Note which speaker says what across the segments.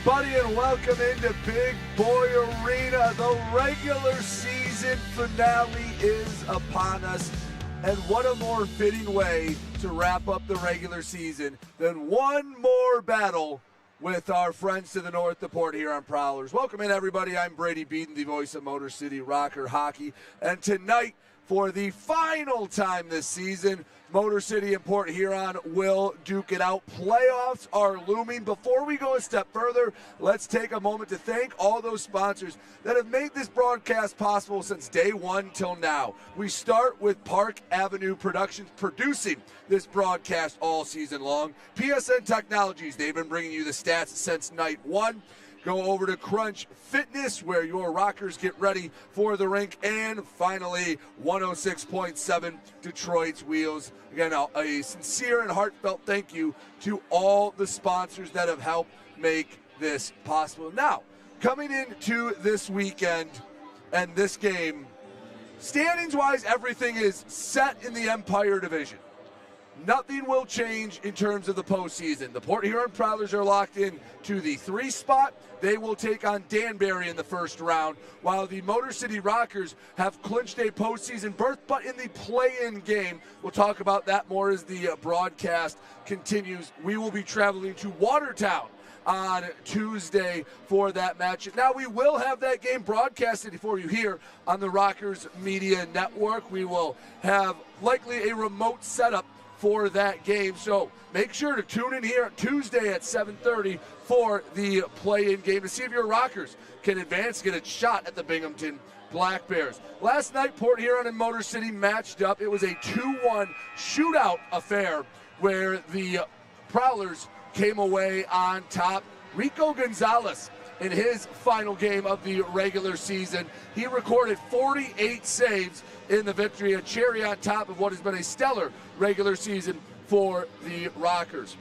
Speaker 1: everybody, and welcome into Big Boy Arena. The regular season finale is upon us, and what a more fitting way to wrap up the regular season than one more battle with our friends to the north, the Port Huron Prowlers. Welcome in, everybody. I'm Brady Beaton, the voice of Motor City Rocker Hockey, and tonight, for the final time this season, Motor City and Port Huron will duke it out. Playoffs are looming. Before we go a step further, let's take a moment to thank all those sponsors that have made this broadcast possible since day one till now. We start with Park Avenue Productions, producing this broadcast all season long. PSN Technologies, they've been bringing you the stats since night one. Go over to Crunch Fitness, where your rockers get ready for the rink. And finally, 106.7 Detroit's Wheels. Again, a sincere and heartfelt thank you to all the sponsors that have helped make this possible. Now, coming into this weekend and this game, standings-wise, everything is set in the Empire Division. Nothing will change in terms of the postseason. The Port Huron Prowlers are locked in to the 3 spot. They will take on Danbury in the first round, while the Motor City Rockers have clinched a postseason berth, but in the play-in game. We'll talk about that more as the broadcast continues. We will be traveling to Watertown on Tuesday for that match. Now, we will have that game broadcasted for you here on the Rockers Media Network. We will have likely a remote setup for that game, so make sure to tune in here Tuesday at 7:30 for the play-in game to see if your Rockers can advance, get a shot at the Binghamton Black Bears. Last night, Port Huron and Motor City matched up. It was a 2-1 shootout affair where the Prowlers came away on top. Rico Gonzalez, in his final game of the regular season, he recorded 48 saves in the victory, a cherry on top of what has been a stellar regular season for the Rockers.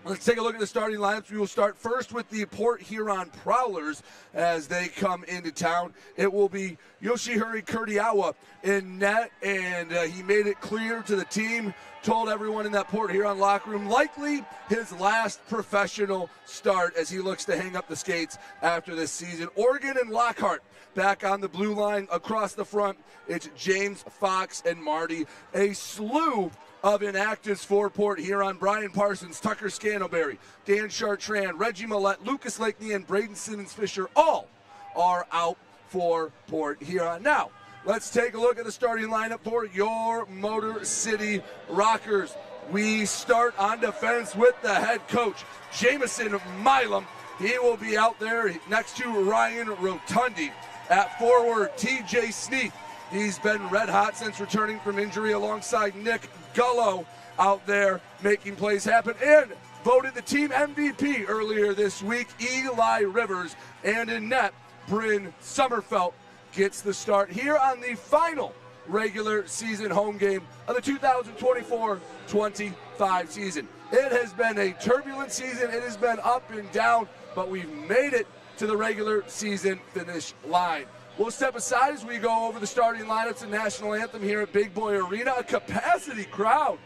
Speaker 1: Let's take a look at the starting lineups. We will start first with the Port Huron Prowlers as they come into town. It will be Yoshihiro Kurdiawa in net, and he made it clear to the team, told everyone in that Port Huron locker room, likely his last professional start as he looks to hang up the skates after this season. Oregon and Lockhart back on the blue line. Across the front, it's James Fox and Marty. A slew of inactives for Port Huron: Brian Parsons, Tucker Scantleberry, Dan Chartrand, Reggie Millette, Lucas Lakney, and Braden Simmons-Fisher all are out for Port Huron. Now, let's take a look at the starting lineup for your Motor City Rockers. We start on defense with the head coach, Jamison Milam. He will be out there next to Ryan Rotundi. At forward, TJ Sneath. He's been red hot since returning from injury, alongside Nick Gullo out there making plays happen, and voted the team MVP earlier this week, Eli Rivers. And in net, Bryn Sommerfelt gets the start here on the final regular season home game of the 2024-25 season. It has been a turbulent season. It has been up and down, but we've made it to the regular season finish line. We'll step aside as we go over the starting lineups and national anthem here at Big Boy Arena. A capacity crowd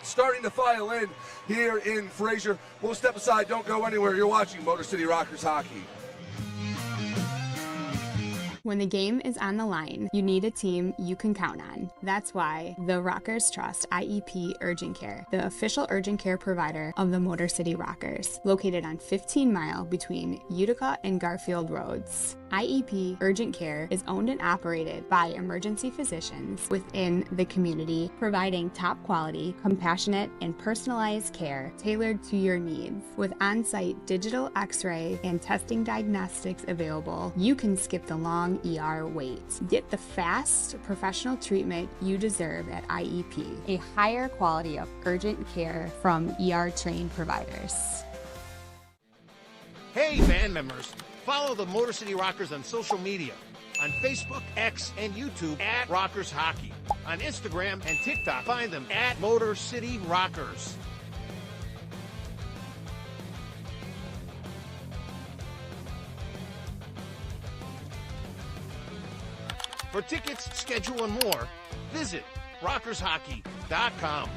Speaker 1: starting to file in here in Fraser. We'll step aside. Don't go anywhere. You're watching Motor City Rockers Hockey.
Speaker 2: When the game is on the line, you need a team you can count on. That's why the Rockers trust IEP Urgent Care, the official urgent care provider of the Motor City Rockers, located on 15 Mile between Utica and Garfield Roads. IEP Urgent Care is owned and operated by emergency physicians within the community, providing top quality, compassionate, and personalized care tailored to your needs. With on-site digital x-ray and testing diagnostics available, you can skip the long ER wait. Get the fast, professional treatment you deserve at IEP, a higher quality of urgent care from ER-trained providers.
Speaker 3: Hey, band members. Follow the Motor City Rockers on social media. On Facebook, X, and YouTube at Rockers Hockey. On Instagram and TikTok, find them at Motor City Rockers. For tickets, schedule, and more, visit rockershockey.com.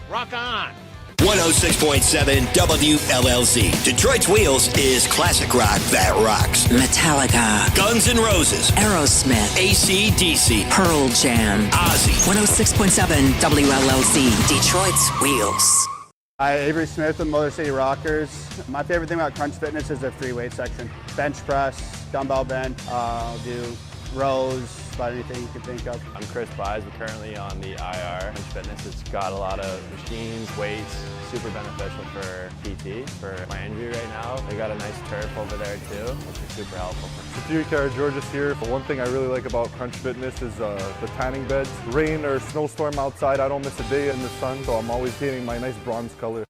Speaker 3: Rock on!
Speaker 4: 106.7 WLLZ. Detroit's Wheels is classic rock that rocks.
Speaker 5: Metallica,
Speaker 4: Guns N' Roses,
Speaker 5: Aerosmith,
Speaker 4: AC/DC,
Speaker 5: Pearl Jam,
Speaker 4: Ozzy.
Speaker 5: 106.7 WLLZ. Detroit's Wheels.
Speaker 6: Hi, Avery Smith with Motor City Rockers. My favorite thing about Crunch Fitness is their free weight section. Bench press, dumbbell bench, I'll do rows, about anything you can think of.
Speaker 7: I'm Chris Buys. We're currently on the IR. Crunch Fitness, it's got a lot of machines, weights, super beneficial for PT, for my injury right now. They got a nice turf over there too, which is super helpful.
Speaker 8: Georges here. One thing I really like about Crunch Fitness is the tanning beds. Rain or snowstorm outside, I don't miss a day in the sun, so I'm always getting my nice bronze color.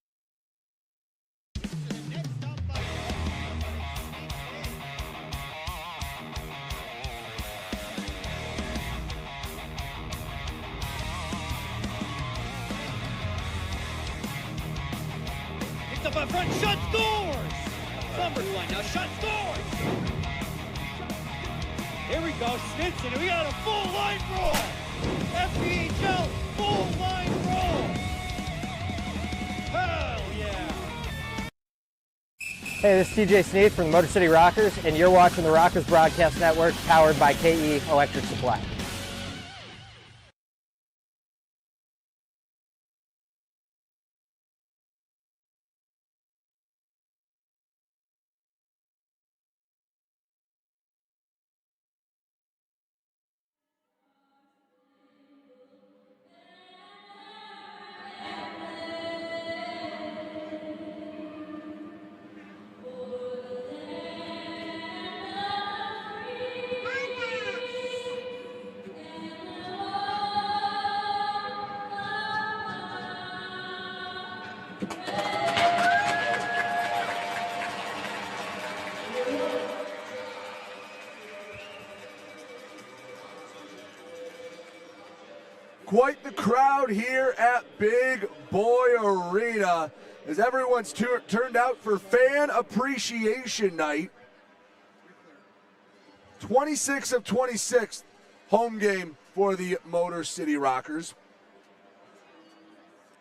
Speaker 9: Up in front, shut doors! Number one, now shut doors! Here we go, Snitson, we got a full line roll! FPHL, full line roll! Hell yeah!
Speaker 10: Hey, this is TJ Sneed from the Motor City Rockers, and you're watching the Rockers Broadcast Network, powered by KE Electric Supply.
Speaker 1: Quite the crowd here at Big Boy Arena as everyone's turned out for Fan Appreciation Night. 26 of 26 home game for the Motor City Rockers.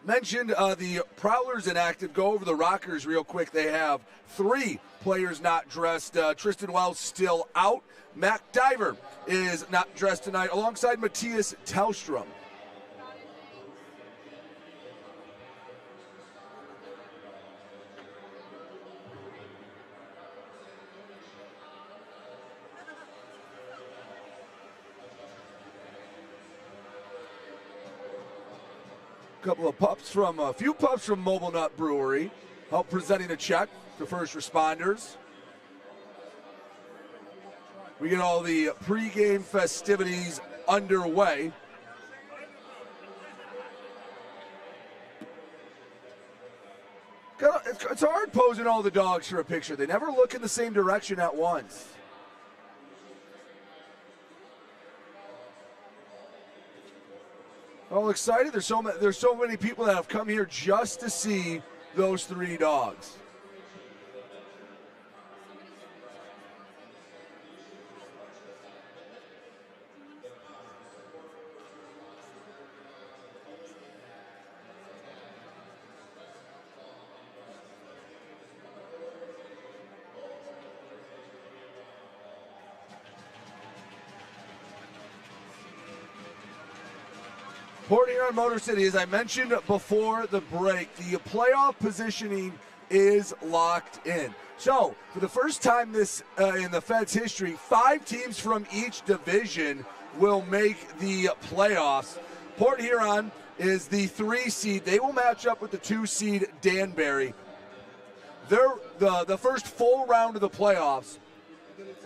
Speaker 1: Mentioned the Prowlers inactive. Go over the Rockers real quick. They have 3 players not dressed. Tristan Wells still out. Mac Diver is not dressed tonight alongside Matthias Tellstrom. A few pups from Mobile Nut Brewery, help presenting a check to first responders. We get all the pregame festivities underway. It's hard posing all the dogs for a picture. They never look in the same direction at once. All excited. There's so many people that have come here just to see those 3 dogs. Port Huron Motor City, as I mentioned before the break, the playoff positioning is locked in. So, for the first time in the Fed's history, 5 teams from each division will make the playoffs. Port Huron is the 3 seed. They will match up with the 2 seed Danbury. They're the first full round of the playoffs,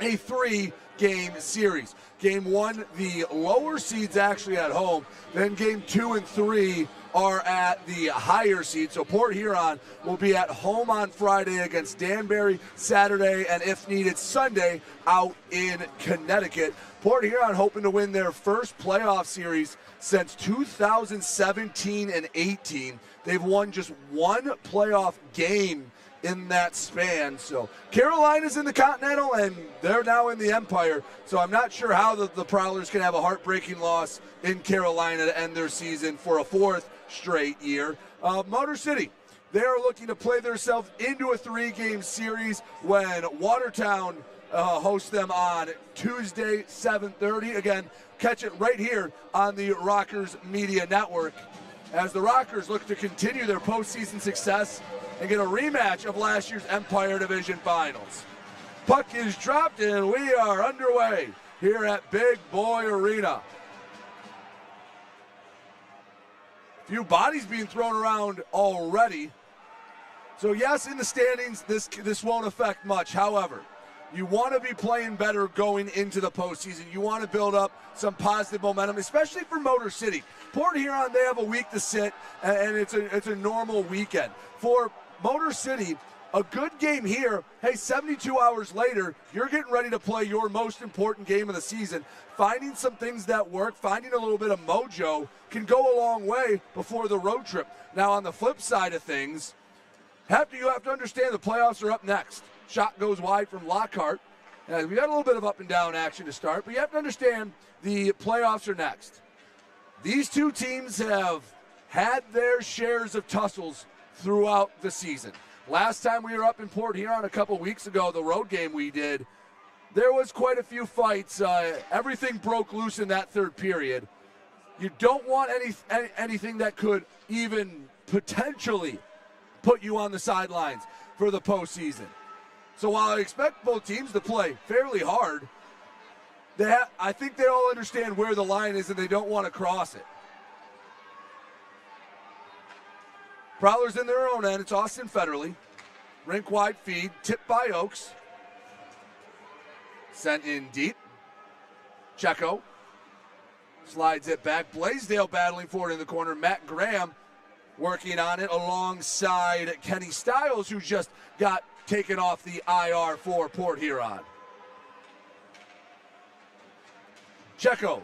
Speaker 1: a 3-game series. Game 1, the lower seeds actually at home. Then game 2 and 3 are at the higher seed. So Port Huron will be at home on Friday against Danbury, Saturday, and if needed, Sunday out in Connecticut. Port Huron hoping to win their first playoff series since 2017 and 18. They've won just 1 playoff game in that span. So Carolina's in the Continental and they're now in the Empire. So I'm not sure how the Prowlers can have a heartbreaking loss in Carolina to end their season for a 4th straight year. Motor City, They are looking to play themselves into a 3-game series when Watertown hosts them on Tuesday, 7:30. Again, catch it right here on the Rockers Media Network as the Rockers look to continue their postseason success and get a rematch of last year's Empire Division Finals. Puck is dropped and we are underway here at Big Boy Arena. Few bodies being thrown around already. So yes, in the standings, this won't affect much. However, you want to be playing better going into the postseason. You want to build up some positive momentum, especially for Motor City. Port Huron, they have a week to sit, and it's a normal weekend. For Motor City, a good game here, hey, 72 hours later, you're getting ready to play your most important game of the season. Finding some things that work, finding a little bit of mojo can go a long way before the road trip. Now, on the flip side of things, you have to understand the playoffs are up next. Shot goes wide from Lockhart. We got a little bit of up and down action to start, but you have to understand the playoffs are next. These two teams have had their shares of tussles throughout the season. Last time we were up in Port Huron a couple weeks ago, the road game we did, there was quite a few fights. Everything broke loose in that third period. You don't want anything that could even potentially put you on the sidelines for the postseason. So while I expect both teams to play fairly hard, I think they all understand where the line is and they don't want to cross it. Prowlers in their own end. It's Austin Federley. Rink wide feed. Tipped by Oaks. Sent in deep. Checo slides it back. Blaisdell battling for it in the corner. Matt Graham working on it alongside Kenny Stiles, who just got taken off the IR for Port Huron. Checo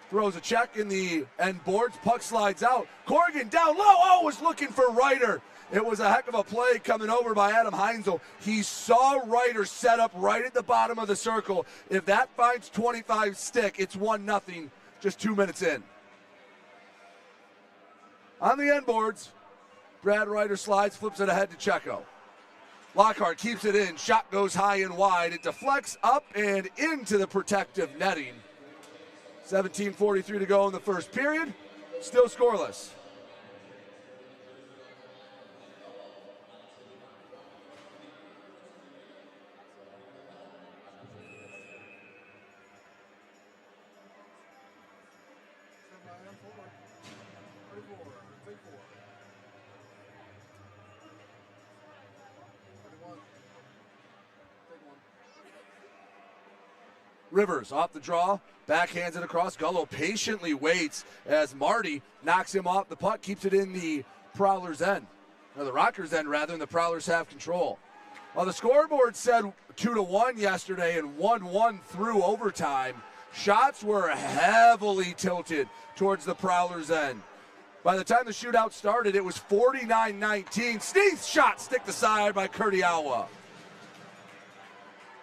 Speaker 1: throws a check in the end boards. Puck slides out. Corrigan down low. Oh, was looking for Ryder. It was a heck of a play coming over by Adam Heinzel. He saw Ryder set up right at the bottom of the circle. If that finds 25 stick, it's 1-0 just 2 minutes in. On the end boards, Brad Ryder slides, flips it ahead to Checo. Lockhart keeps it in. Shot goes high and wide. It deflects up and into the protective netting. 17:43 to go in the first period. Still scoreless. Rivers off the draw, backhands it across. Gullo patiently waits as Marty knocks him off the puck, keeps it in the Prowlers' end. Or the Rockers' end, rather, and the Prowlers have control. Well, the scoreboard said 2-1 yesterday and 1-1 through overtime. Shots were heavily tilted towards the Prowlers' end. By the time the shootout started, it was 49-19. Sneath's shot stick the side by Kurdiawa.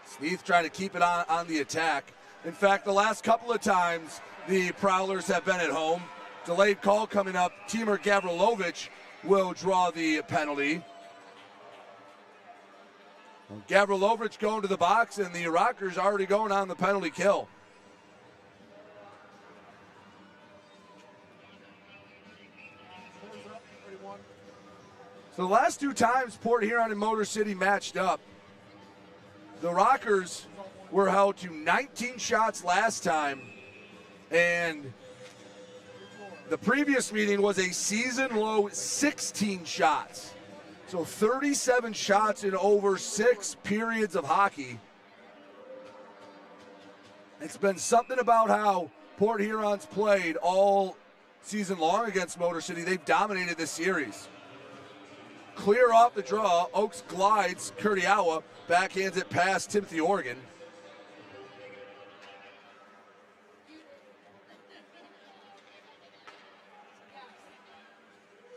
Speaker 1: Sneath trying to keep it on the attack. In fact, the last couple of times the Prowlers have been at home, delayed call coming up. Timur Gavrilovich will draw the penalty. Gavrilovich going to the box, and the Rockers already going on the penalty kill. So the last two times Port Huron and Motor City matched up, the Rockers were held to 19 shots last time, and the previous meeting was a season-low 16 shots. So 37 shots in over 6 periods of hockey. It's been something about how Port Huron's played all season long against Motor City. They've dominated this series. Clear off the draw, Oaks glides, Kurdiawa backhands it past Timothy Organ.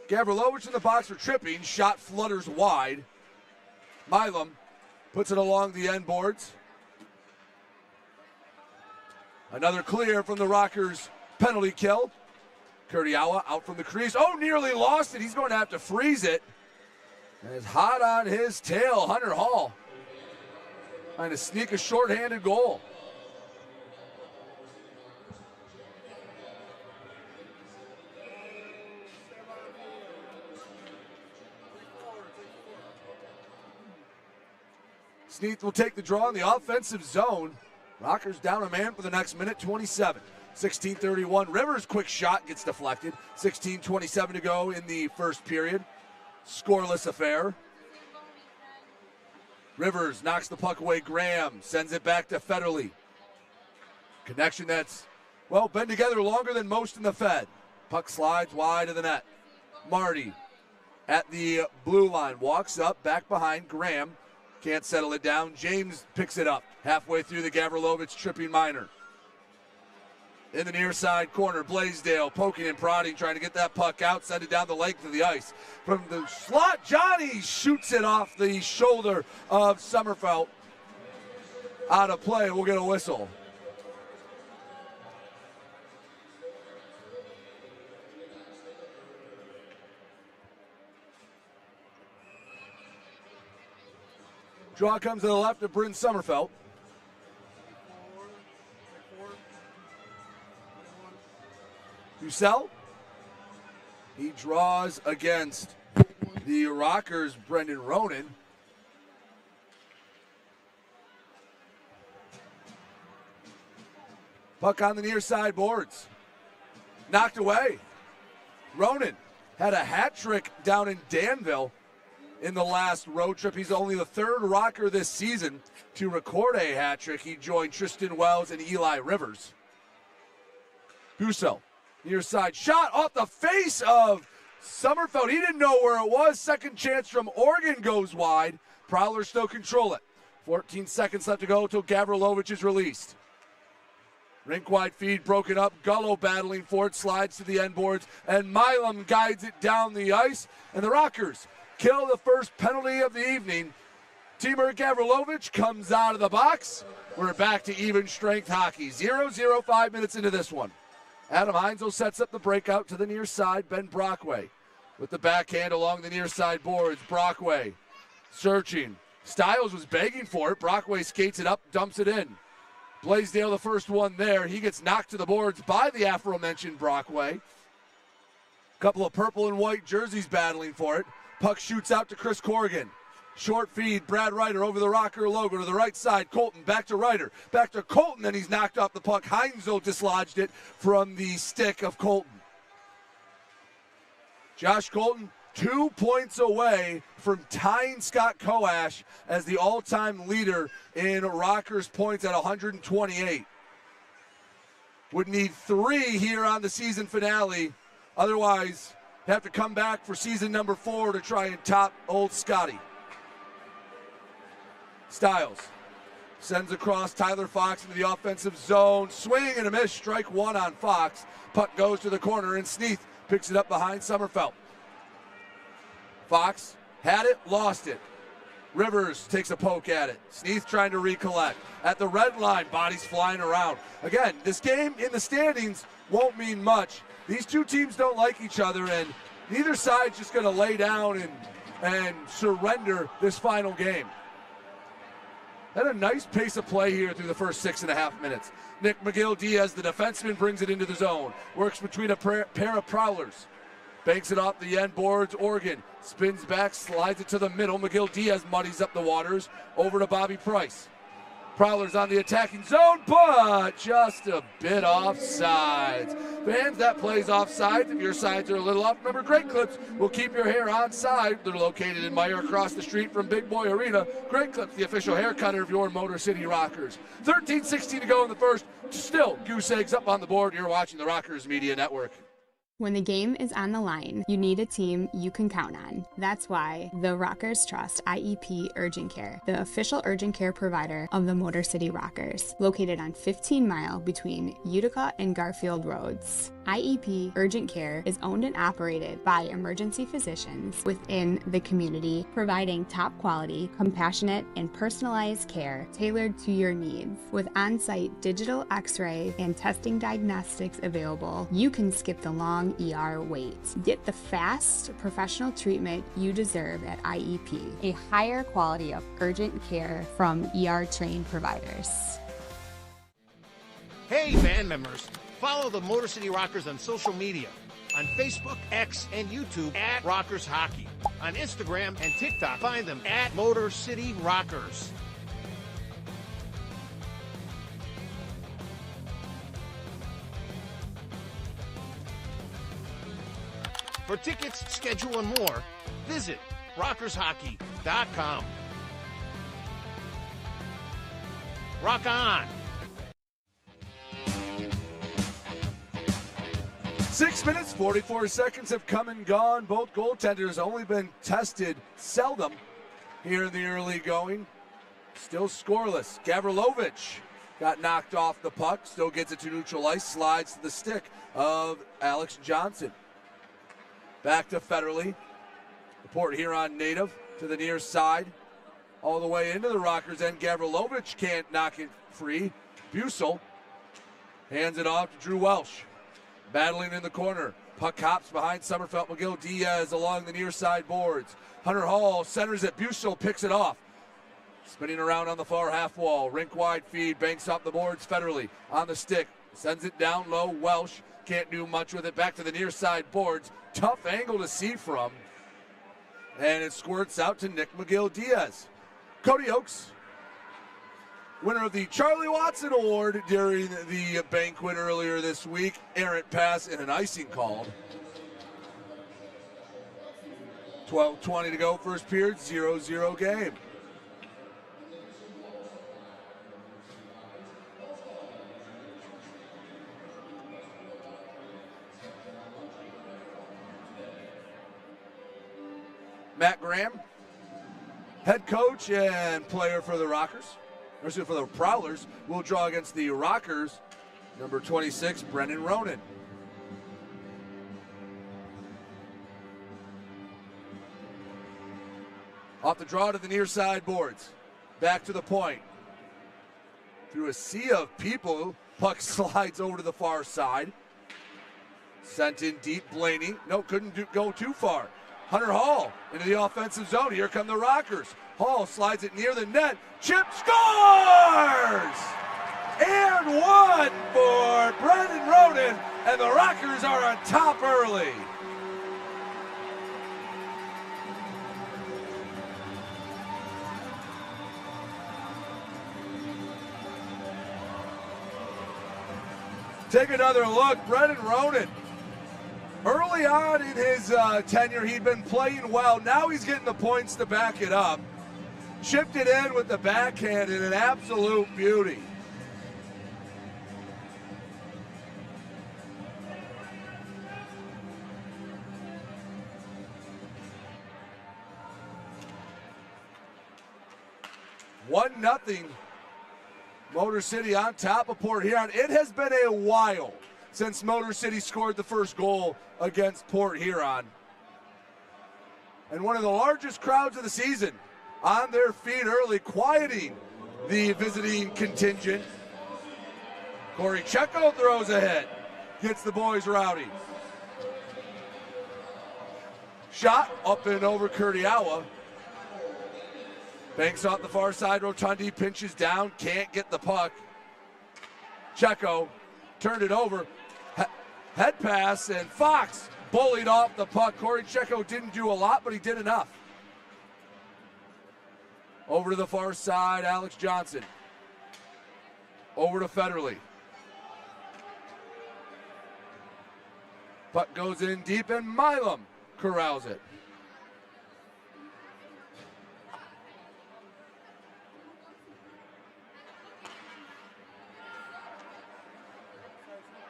Speaker 1: Gavrilovich in the box for tripping, shot flutters wide. Milam puts it along the end boards. Another clear from the Rockers' penalty kill. Kurdiawa out from the crease. Oh, nearly lost it. He's going to have to freeze it. And is hot on his tail, Hunter Hall. Trying to sneak a shorthanded goal. Sneath will take the draw in the offensive zone. Rockers down a man for the next minute, 27. 16:31. Rivers' quick shot gets deflected. 16:27 to go in the first period. Scoreless affair. Rivers knocks the puck away. Graham sends it back to Federle. Connection that's, well, been together longer than most in the Fed. Puck slides wide of the net. Marty at the blue line. Walks up, back behind Graham. Can't settle it down. James picks it up halfway through the Gavrilovich tripping minor. In the near side corner, Blaisdell poking and prodding, trying to get that puck out, send it down the length of the ice. From the slot, Johnny shoots it off the shoulder of Sommerfeld. Out of play, we'll get a whistle. Draw comes to the left of Bryn Sommerfeld. Bucell. He draws against the Rockers, Brendan Ronan. Puck on the near side boards. Knocked away. Ronan had a hat trick down in Danville in the last road trip. He's only the third Rocker this season to record a hat trick. He joined Tristan Wells and Eli Rivers. Bucell. Near side shot off the face of Sommerfeld. He didn't know where it was. Second chance from Oregon goes wide. Prowlers still control it. 14 seconds left to go until Gavrilovich is released. Rink wide feed broken up. Gullo battling for it. Slides to the end boards. And Milam guides it down the ice. And the Rockers kill the first penalty of the evening. Timur Gavrilovich comes out of the box. We're back to even strength hockey. 0-0, 5 minutes into this one. Adam Heinzel sets up the breakout to the near side. Ben Brockway with the backhand along the near side boards. Brockway searching. Stiles was begging for it. Brockway skates it up, dumps it in. Blaisdell, the first one there. He gets knocked to the boards by the aforementioned Brockway. Couple of purple and white jerseys battling for it. Puck shoots out to Chris Corrigan. Short feed, Brad Ryder over the Rocker logo to the right side. Colton back to Ryder. Back to Colton, then he's knocked off the puck. Heinzel dislodged it from the stick of Colton. Josh Colton, 2 points away from tying Scott Koash as the all-time leader in Rockers points at 128. Would need 3 here on the season finale. Otherwise, have to come back for season number 4 to try and top old Scotty. Stiles sends across Tyler Fox into the offensive zone. Swing and a miss. Strike one on Fox. Puck goes to the corner, and Sneath picks it up behind Sommerfeld. Fox had it, lost it. Rivers takes a poke at it. Sneath trying to recollect. At the red line, bodies flying around. Again, this game in the standings won't mean much. These two teams don't like each other, and neither side's just going to lay down and surrender this final game. Had a nice pace of play here through the first 6.5 minutes. Nick McGill-Diaz, the defenseman, brings it into the zone. Works between a pair of Prowlers. Banks it off the end boards. Oregon spins back, slides it to the middle. McGill-Diaz muddies up the waters. Over to Bobby Price. Prowlers on the attacking zone, but just a bit offsides. Fans, that plays offsides. If your sides are a little off, remember, Great Clips will keep your hair on side. They're located in Meyer across the street from Big Boy Arena. Great Clips, the official hair cutter of your Motor City Rockers. 13:16 to go in the first. Still, goose eggs up on the board. You're watching the Rockers Media Network.
Speaker 2: When the game is on the line, you need a team you can count on. That's why the Rockers trust IEP Urgent Care, the official urgent care provider of the Motor City Rockers, located on 15 Mile between Utica and Garfield Roads. IEP Urgent Care is owned and operated by emergency physicians within the community, providing top quality, compassionate, and personalized care tailored to your needs. With on-site digital x-ray and testing diagnostics available, you can skip the long and ER wait. Get the fast, professional treatment you deserve at IEP, a higher quality of urgent care from ER-trained providers.
Speaker 3: Hey, band members, follow the Motor City Rockers on social media. On Facebook, X, and YouTube at Rockers Hockey. On Instagram and TikTok, find them at Motor City Rockers. For tickets, schedule, and more, visit rockershockey.com. Rock on!
Speaker 1: 6 minutes, 44 seconds have come and gone. Both goaltenders only been tested seldom here in the early going. Still scoreless. Gavrilovich got knocked off the puck, still gets it to neutral ice, slides to the stick of Alex Johnson. Back to Federley. The Port Huron native to the near side. All the way into the Rockers end. Gavrilovich can't knock it free. Bussel hands it off to Drew Welsh. Battling in the corner. Puck hops behind Sommerfeld. McGill Diaz along the near side boards. Hunter Hall centers it. Bussel picks it off. Spinning around on the far half wall. Rink wide feed. Banks off the boards. Federley on the stick. Sends it down low. Welsh can't do much with it. Back to the near side boards. Tough angle to see from. And it squirts out to Nick McGill Diaz. Cody Oakes, winner of the Charlie Watson Award during the banquet earlier this week. Errant pass and an icing called. 12:20 to go, first period, 0-0 game. Matt Graham, head coach and player for the Rockers, or for the Prowlers, will draw against the Rockers, number 26, Brendan Ronan. Off the draw to the near side boards. Back to the point. Through a sea of people, puck slides over to the far side. Sent in deep, Blaney. No, couldn't go too far. Hunter Hall into the offensive zone. Here come the Rockers. Hall slides it near the net. Chip scores! And one for Brendan Ronan, and the Rockers are on top early. Take another look. Brendan Ronan, early on in his tenure, he'd been playing well. Now he's getting the points to back it up. Chipped it in with the backhand in an absolute beauty. One nothing. Motor City on top of Port Huron. It has been a while since Motor City scored the first goal against Port Huron. And one of the largest crowds of the season on their feet early, quieting the visiting contingent. Corey Checo throws ahead, gets the boys rowdy. Shot up and over Kurdiawa. Banks off the far side, Rotundi pinches down, can't get the puck. Checo turned it over, head pass, and Fox bullied off the puck. Corey Checo didn't do a lot, but he did enough. Over to the far side, Alex Johnson. Over to Federley. Puck goes in deep, and Milam corrals it.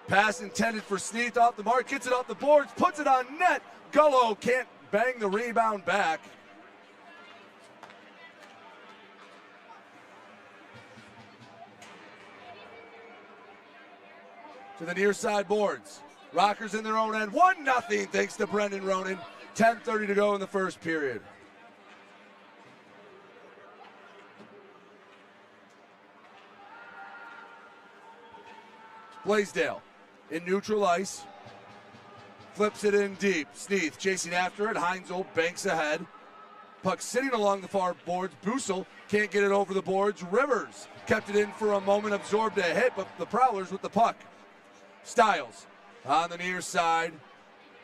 Speaker 1: Pass intended for Sneath, off the mark, gets it off the boards, puts it on net. Gullo can't bang the rebound back. To the near side boards. Rockers in their own end. 1-0 thanks to Brendan Ronan. 10:30 to go in the first period. Blaisdell in neutral ice. Flips it in deep. Sneath chasing after it. Heinzel banks ahead. Puck sitting along the far boards. Bussel can't get it over the boards. Rivers kept it in for a moment, absorbed a hit, but the Prowlers with the puck. Stiles on the near side.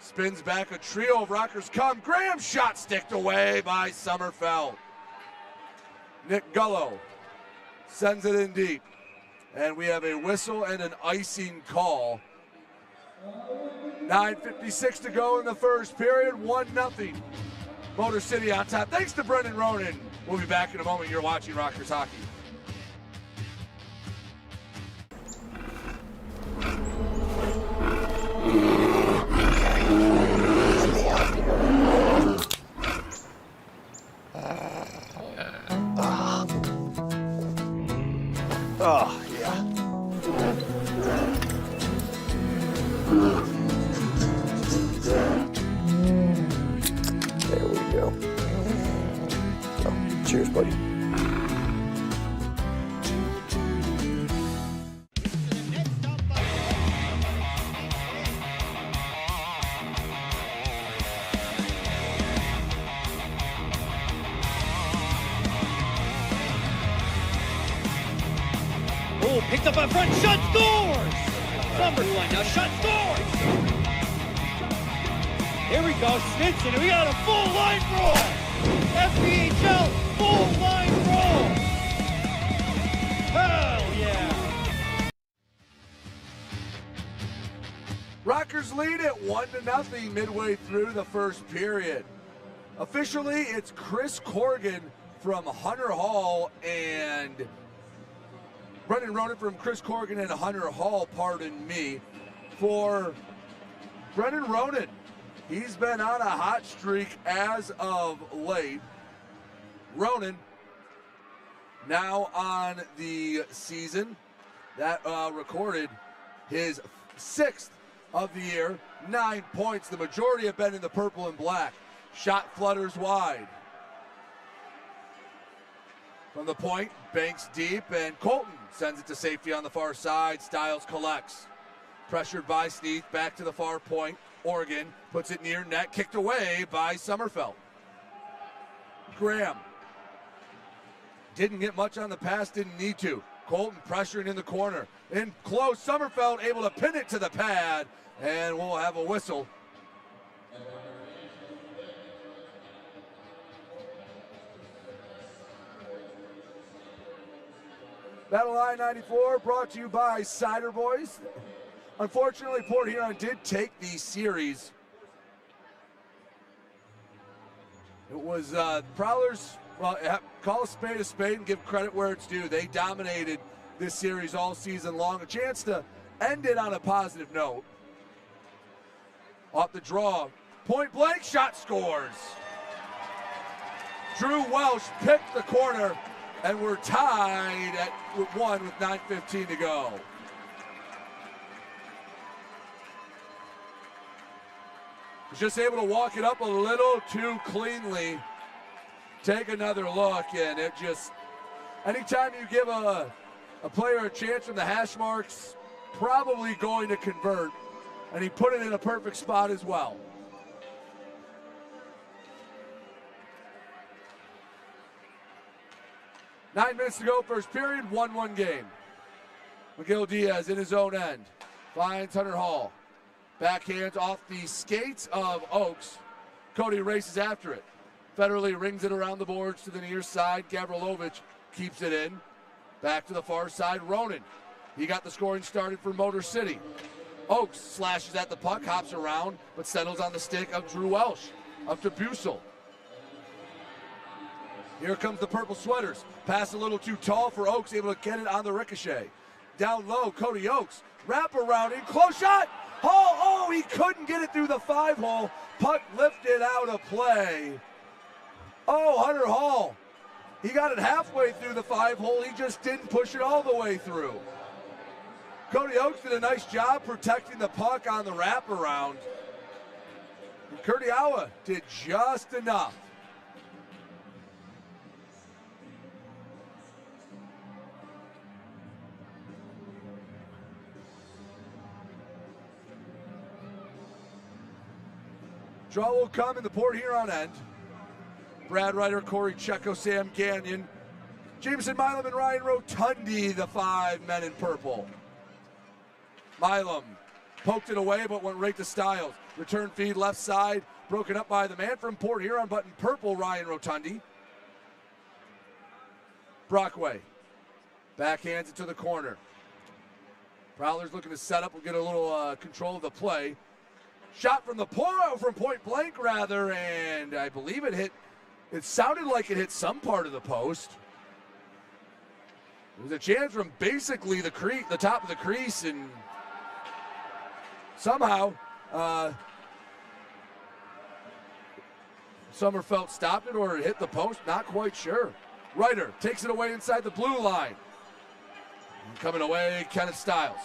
Speaker 1: Spins back. A trio of Rockers come. Graham shot sticked away by Sommerfeld. Nick Gullo sends it in deep. And we have a whistle and an icing call. 9:56 to go in the first period, 1-0. Motor City on top. Thanks to Brendan Ronan. We'll be back in a moment. You're watching Rockers Hockey.
Speaker 11: Oh, yeah. There we go. Oh, cheers, buddy.
Speaker 9: Oh, picked up in front, shot, scores! Numbers line now, shot, scores! Here we go, Snitson, and we got a full line roll! FPHL, full line roll! Hell yeah!
Speaker 1: Rockers lead at 1-0 midway through the first period. Officially, it's Chris Corrigan from Hunter Hall and Brendan Ronan from Chris Corrigan and Hunter Hall, pardon me, for Brendan Ronan. He's been on a hot streak as of late. Ronan now on the season that recorded his 6th of the year, 9 points. The majority have been in the purple and black. Shot flutters wide. From the point, banks deep, and Colton sends it to safety on the far side. Stiles collects. Pressured by Sneath, back to the far point. Oregon puts it near net, kicked away by Sommerfeld. Graham didn't get much on the pass, didn't need to. Colton pressuring in the corner. In close, Sommerfeld able to pin it to the pad, and we'll have a whistle. Battle I-94 brought to you by Ciderboys. Unfortunately, Port Huron did take the series. It was Prowlers, well, call a spade and give credit where it's due. They dominated this series all season long. A chance to end it on a positive note. Off the draw, point blank shot, scores. Drew Welsh picked the corner, and we're tied at 1 with 9:15 to go. Was just able to walk it up a little too cleanly. Take another look, and it just, anytime you give a player a chance from the hash marks, probably going to convert, and he put it in a perfect spot as well. Nine minutes to go, first period, 1-1 game. Miguel Diaz in his own end. Finds Hunter Hall. Backhands off the skates of Oaks. Cody races after it. Federally rings it around the boards to the near side. Gavrilovich keeps it in. Back to the far side, Ronan. He got the scoring started for Motor City. Oaks slashes at the puck, hops around, but settles on the stick of Drew Welsh. Up to Bussel. Here comes the purple sweaters. Pass a little too tall for Oaks, able to get it on the ricochet. Down low, Cody Oaks. Wrap around in, close shot! Hall, oh, he couldn't get it through the 5-hole. Puck lifted out of play. Oh, Hunter Hall. He got it halfway through the 5-hole. He just didn't push it all the way through. Cody Oaks did a nice job protecting the puck on the wraparound. And Kurdiawa did just enough. Draw will come in the Port Huron end. Brad Ryder, Corey Checo, Sam Gagnon, Jameson Milam, and Ryan Rotundi, the 5 men in purple. Milam poked it away, but went right to Stiles. Return feed left side, broken up by the man from Port Huron, but in purple, Ryan Rotundi. Brockway backhands it to the corner. Prowlers looking to set up and get a little control of the play. Shot from point blank, and I believe it sounded like it hit some part of the post. It was a chance from basically the top of the crease, and somehow Sommerfeld stopped it or it hit the post, not quite sure. Ryder takes it away inside the blue line. Coming away, Kenneth Stiles.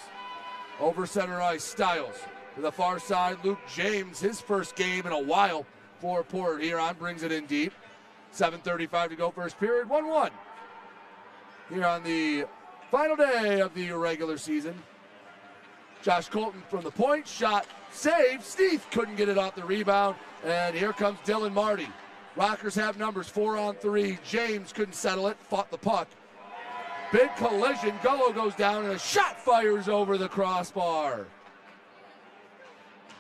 Speaker 1: Over center ice, Stiles. To the far side, Luke James, his first game in a while for Port Huron, brings it in deep. 7:35 to go first period, 1-1. Here on the final day of the regular season. Josh Colton from the point, shot, save. Steve couldn't get it off the rebound, and here comes Dylan Marty. Rockers have numbers, 4-on-3. James couldn't settle it, fought the puck. Big collision, Gullo goes down, and a shot fires over the crossbar.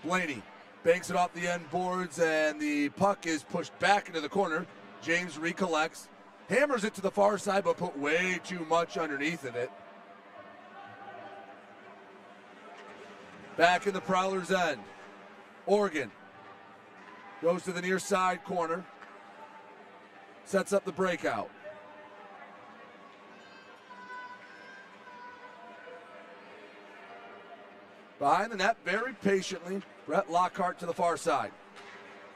Speaker 1: Blaney banks it off the end boards, and the puck is pushed back into the corner. James recollects, hammers it to the far side, but put way too much underneath of it. Back in the Prowlers' end. Oregon goes to the near side corner. Sets up the breakout. Behind the net, very patiently, Brett Lockhart to the far side.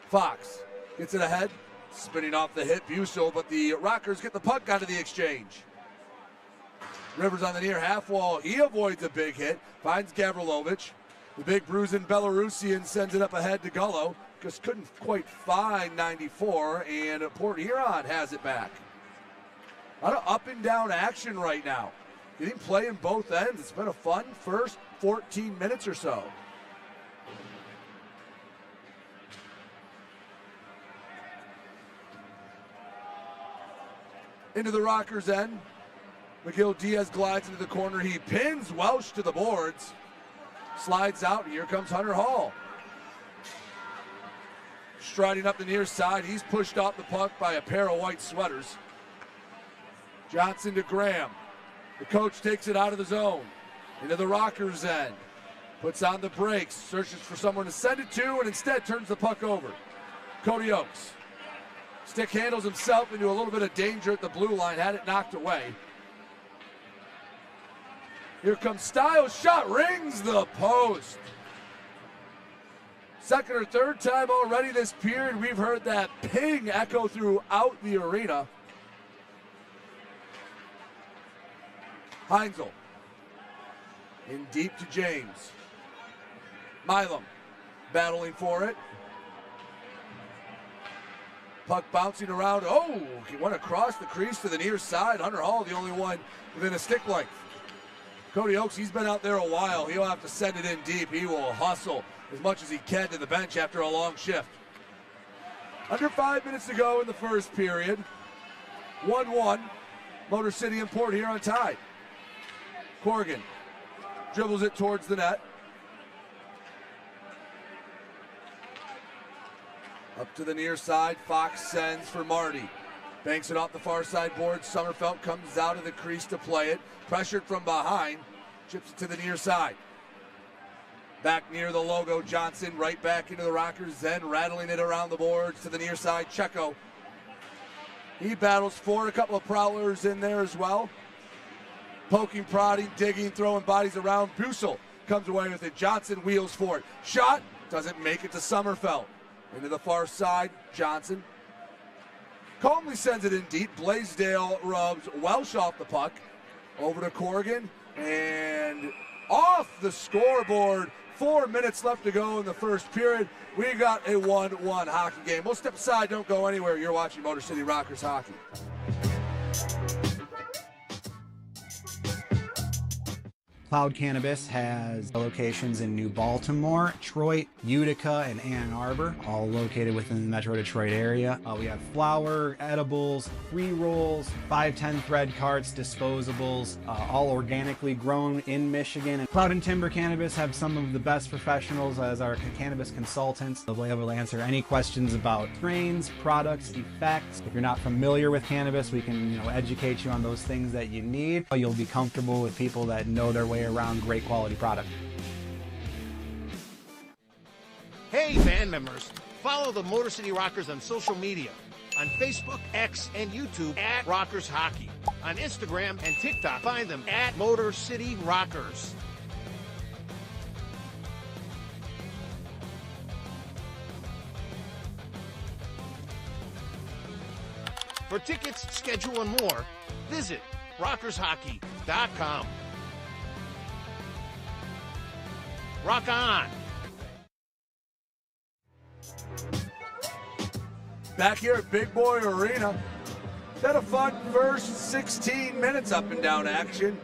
Speaker 1: Fox gets it ahead, spinning off the hit, Bussel, but the Rockers get the puck out of the exchange. Rivers on the near half wall, he avoids a big hit, finds Gavrilovich. The big bruising Belarusian sends it up ahead to Gullo, just couldn't quite find I-94, and Port Huron has it back. A lot of up and down action right now. Getting play in both ends. It's been a fun first 14 minutes or so. Into the Rockers' end. McGill Diaz glides into the corner. He pins Welsh to the boards. Slides out, and here comes Hunter Hall. Striding up the near side. He's pushed off the puck by a pair of white sweaters. Johnson to Graham. The coach takes it out of the zone. Into the Rockers' end. Puts on the brakes. Searches for someone to send it to, and instead turns the puck over. Cody Oakes. Stick handles himself into a little bit of danger at the blue line. Had it knocked away. Here comes Stiles. Shot rings the post. Second or third time already this period, we've heard that ping echo throughout the arena. Heinzel. In deep to James. Milam battling for it. Puck bouncing around. Oh, he went across the crease to the near side. Hunter Hall, the only one within a stick length. Cody Oakes, he's been out there a while. He'll have to send it in deep. He will hustle as much as he can to the bench after a long shift. Under 5 minutes to go in the first period. 1-1. Motor City and Port Huron tied. Corrigan dribbles it towards the net. Up to the near side, Fox sends for Marty. Banks it off the far side board. Sommerfeld comes out of the crease to play it. Pressured from behind. Chips it to the near side. Back near the logo, Johnson right back into the Rockers, then rattling it around the boards to the near side, Checo. He battles for a couple of Prowlers in there as well. Poking, prodding, digging, throwing bodies around. Bussel comes away with it. Johnson wheels for it. Shot doesn't make it to Sommerfeld. Into the far side, Johnson calmly sends it in deep. Blaisdell rubs Welsh off the puck. Over to Corrigan and off the scoreboard. 4 minutes left to go in the first period. We got a 1-1 hockey game. We'll step aside. Don't go anywhere. You're watching Motor City Rockers hockey.
Speaker 12: Cloud Cannabis has locations in New Baltimore, Detroit, Utica, and Ann Arbor, all located within the Metro Detroit area. We have flower, edibles, pre-rolls, 510 thread carts, disposables, all organically grown in Michigan. And Cloud and Timber Cannabis have some of the best professionals as our cannabis consultants. They'll be able to answer any questions about strains, products, effects. If you're not familiar with cannabis, we can educate you on those things that you need. You'll be comfortable with people that know their way around great quality product.
Speaker 3: Hey, band members, follow the Motor City Rockers on social media. On Facebook, X, and YouTube at Rockers Hockey. On Instagram and TikTok, find them at Motor City Rockers. For tickets, schedule, and more, visit rockershockey.com. Rock on!
Speaker 1: Back here at Big Boy Arena. Had a fun first 16 minutes up and down action.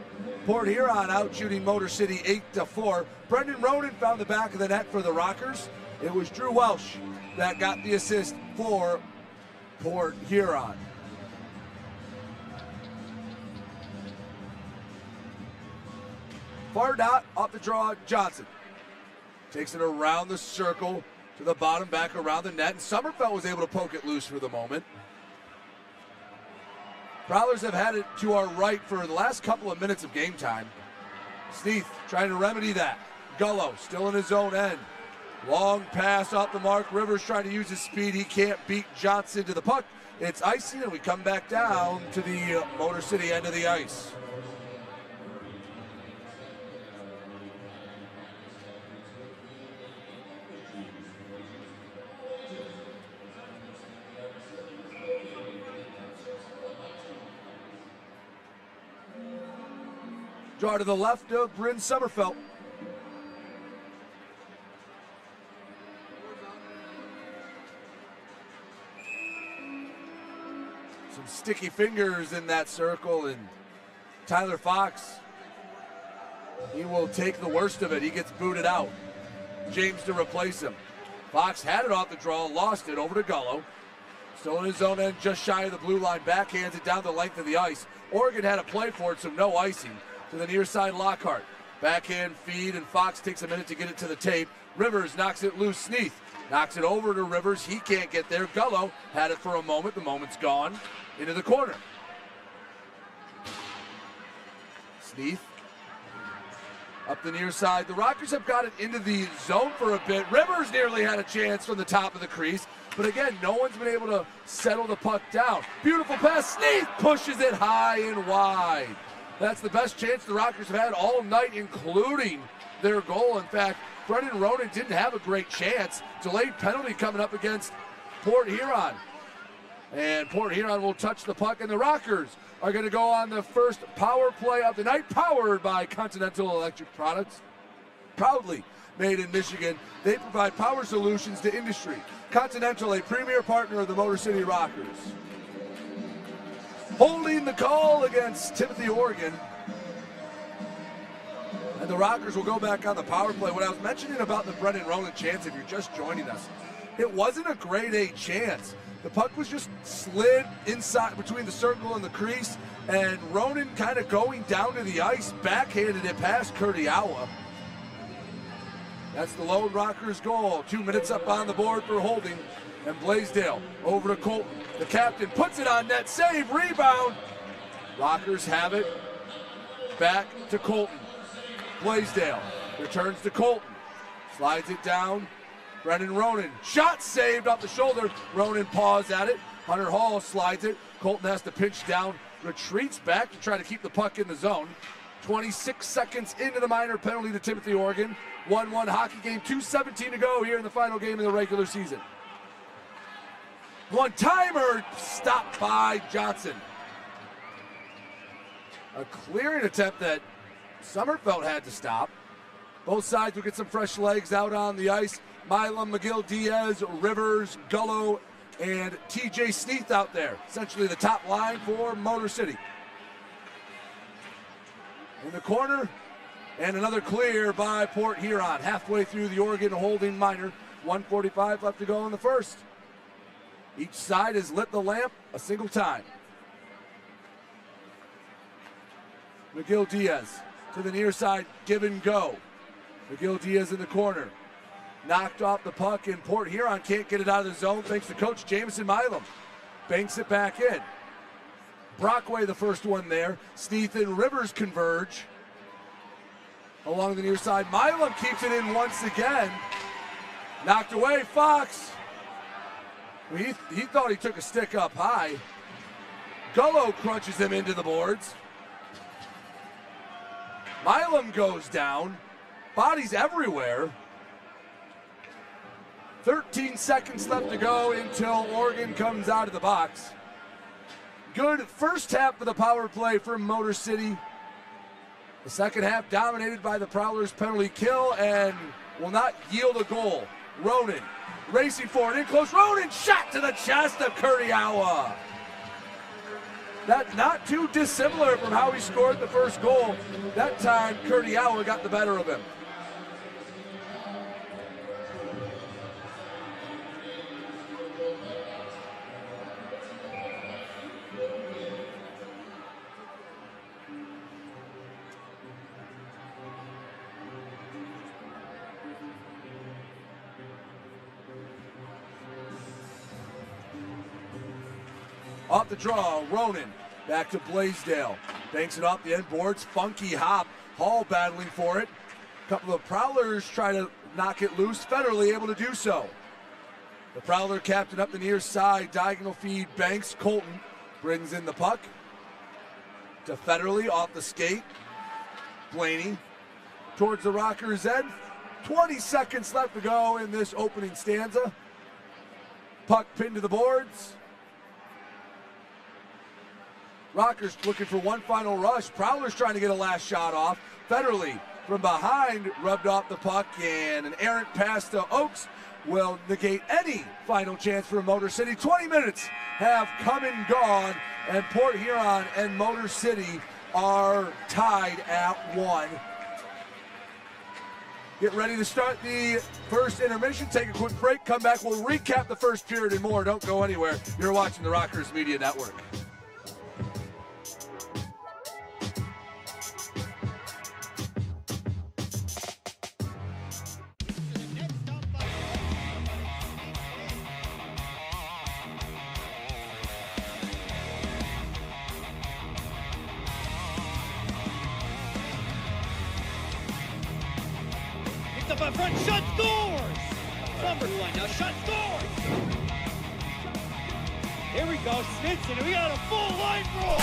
Speaker 1: Port Huron out shooting Motor City 8-4. Brendan Ronan found the back of the net for the Rockers. It was Drew Welsh that got the assist for Port Huron. Far dot off the draw, Johnson. Takes it around the circle to the bottom, back around the net, and Sommerfeld was able to poke it loose for the moment. Prowlers have had it to our right for the last couple of minutes of game time. Sneath trying to remedy that. Gullo still in his own end. Long pass off the mark. Rivers trying to use his speed. He can't beat Johnson to the puck. It's icy, and we come back down to the Motor City end of the ice. Draw to the left of Bryn Sommerfeld. Some sticky fingers in that circle, and Tyler Fox, he will take the worst of it. He gets booted out. James to replace him. Fox had it off the draw, lost it over to Gullo. Still in his own end, just shy of the blue line, backhands it down the length of the ice. Oregon had a play for it, so no icing. To the near side, Lockhart. Backhand feed, and Fox takes a minute to get it to the tape. Rivers knocks it loose. Sneath knocks it over to Rivers. He can't get there. Gullo had it for a moment. The moment's gone. Into the corner. Sneath up the near side. The Rockers have got it into the zone for a bit. Rivers nearly had a chance from the top of the crease. But again, no one's been able to settle the puck down. Beautiful pass. Sneath pushes it high and wide. That's the best chance the Rockers have had all night, including their goal. In fact, Brendan Ronan didn't have a great chance. Delayed penalty coming up against Port Huron. And Port Huron will touch the puck, and the Rockers are going to go on the first power play of the night, powered by Continental Electric Products. Proudly made in Michigan, they provide power solutions to industry. Continental, a premier partner of the Motor City Rockers. Holding the call against Timothy, Oregon. And the Rockers will go back on the power play. What I was mentioning about the Brendan Ronan chance, if you're just joining us, it wasn't a grade A chance. The puck was just slid inside between the circle and the crease, and Ronan kind of going down to the ice, backhanded it past Kurdiawa. That's the lone Rockers goal. 2 minutes up on the board for holding. And Blaisdell over to Colton. The captain puts it on net. Save, rebound. Rockers have it. Back to Colton. Blaisdell returns to Colton. Slides it down. Brendan Ronan. Shot saved off the shoulder. Ronan paws at it. Hunter Hall slides it. Colton has to pinch down. Retreats back to try to keep the puck in the zone. 26 seconds into the minor penalty to Timothy, Oregon. 1-1 hockey game. 2:17 to go here in the final game of the regular season. One-timer stopped by Johnson. A clearing attempt that Sommerfeld had to stop. Both sides will get some fresh legs out on the ice. Milam, McGill, Diaz, Rivers, Gullo, and TJ Sneath out there. Essentially the top line for Motor City. In the corner, And another clear by Port Huron. Halfway through the Oregon holding minor. 1:45 left to go in the first. Each side has lit the lamp a single time. McGill Diaz to the near side, give and go. McGill Diaz in the corner. Knocked off the puck, and Port Huron can't get it out of the zone thanks to Coach Jamison Milam. Banks it back in. Brockway the first one there. Sneath and Rivers converge. Along the near side, Milam keeps it in once again. Knocked away, Fox. He thought he took a stick up high. Gullo crunches him into the boards. Milam goes down. Bodies everywhere. 13 seconds left to go until Oregon comes out of the box. Good first half of the power play for Motor City. The second half dominated by the Prowlers penalty kill and will not yield a goal. Ronan racing forward, in close. Ronan shot to the chest of Kurdiawa. That not too dissimilar from how he scored the first goal. That time, Kurdiawa got the better of him. Off the draw, Ronan back to Blaisdell. Banks it off the end boards. Funky hop. Hall battling for it. A couple of Prowlers try to knock it loose. Federally able to do so. The Prowler captain up the near side. Diagonal feed. Banks. Colton brings in the puck to Federally off the skate. Blaney towards the Rockers' end. 20 seconds left to go in this opening stanza. Puck pinned to the boards. Rockers looking for one final rush. Prowlers trying to get a last shot off. Federally from behind rubbed off the puck, and an errant pass to Oakes will negate any final chance for Motor City. 20 minutes have come and gone, and Port Huron and Motor City are tied at 1. Get ready to start the first intermission. Take a quick break. Come back. We'll recap the first period and more. Don't go anywhere. You're watching the Rockers Media Network.
Speaker 9: Up in front, Shutt scores! Numbers line now, Shutt scores! Here we go, Snitson, and we got a full line roll!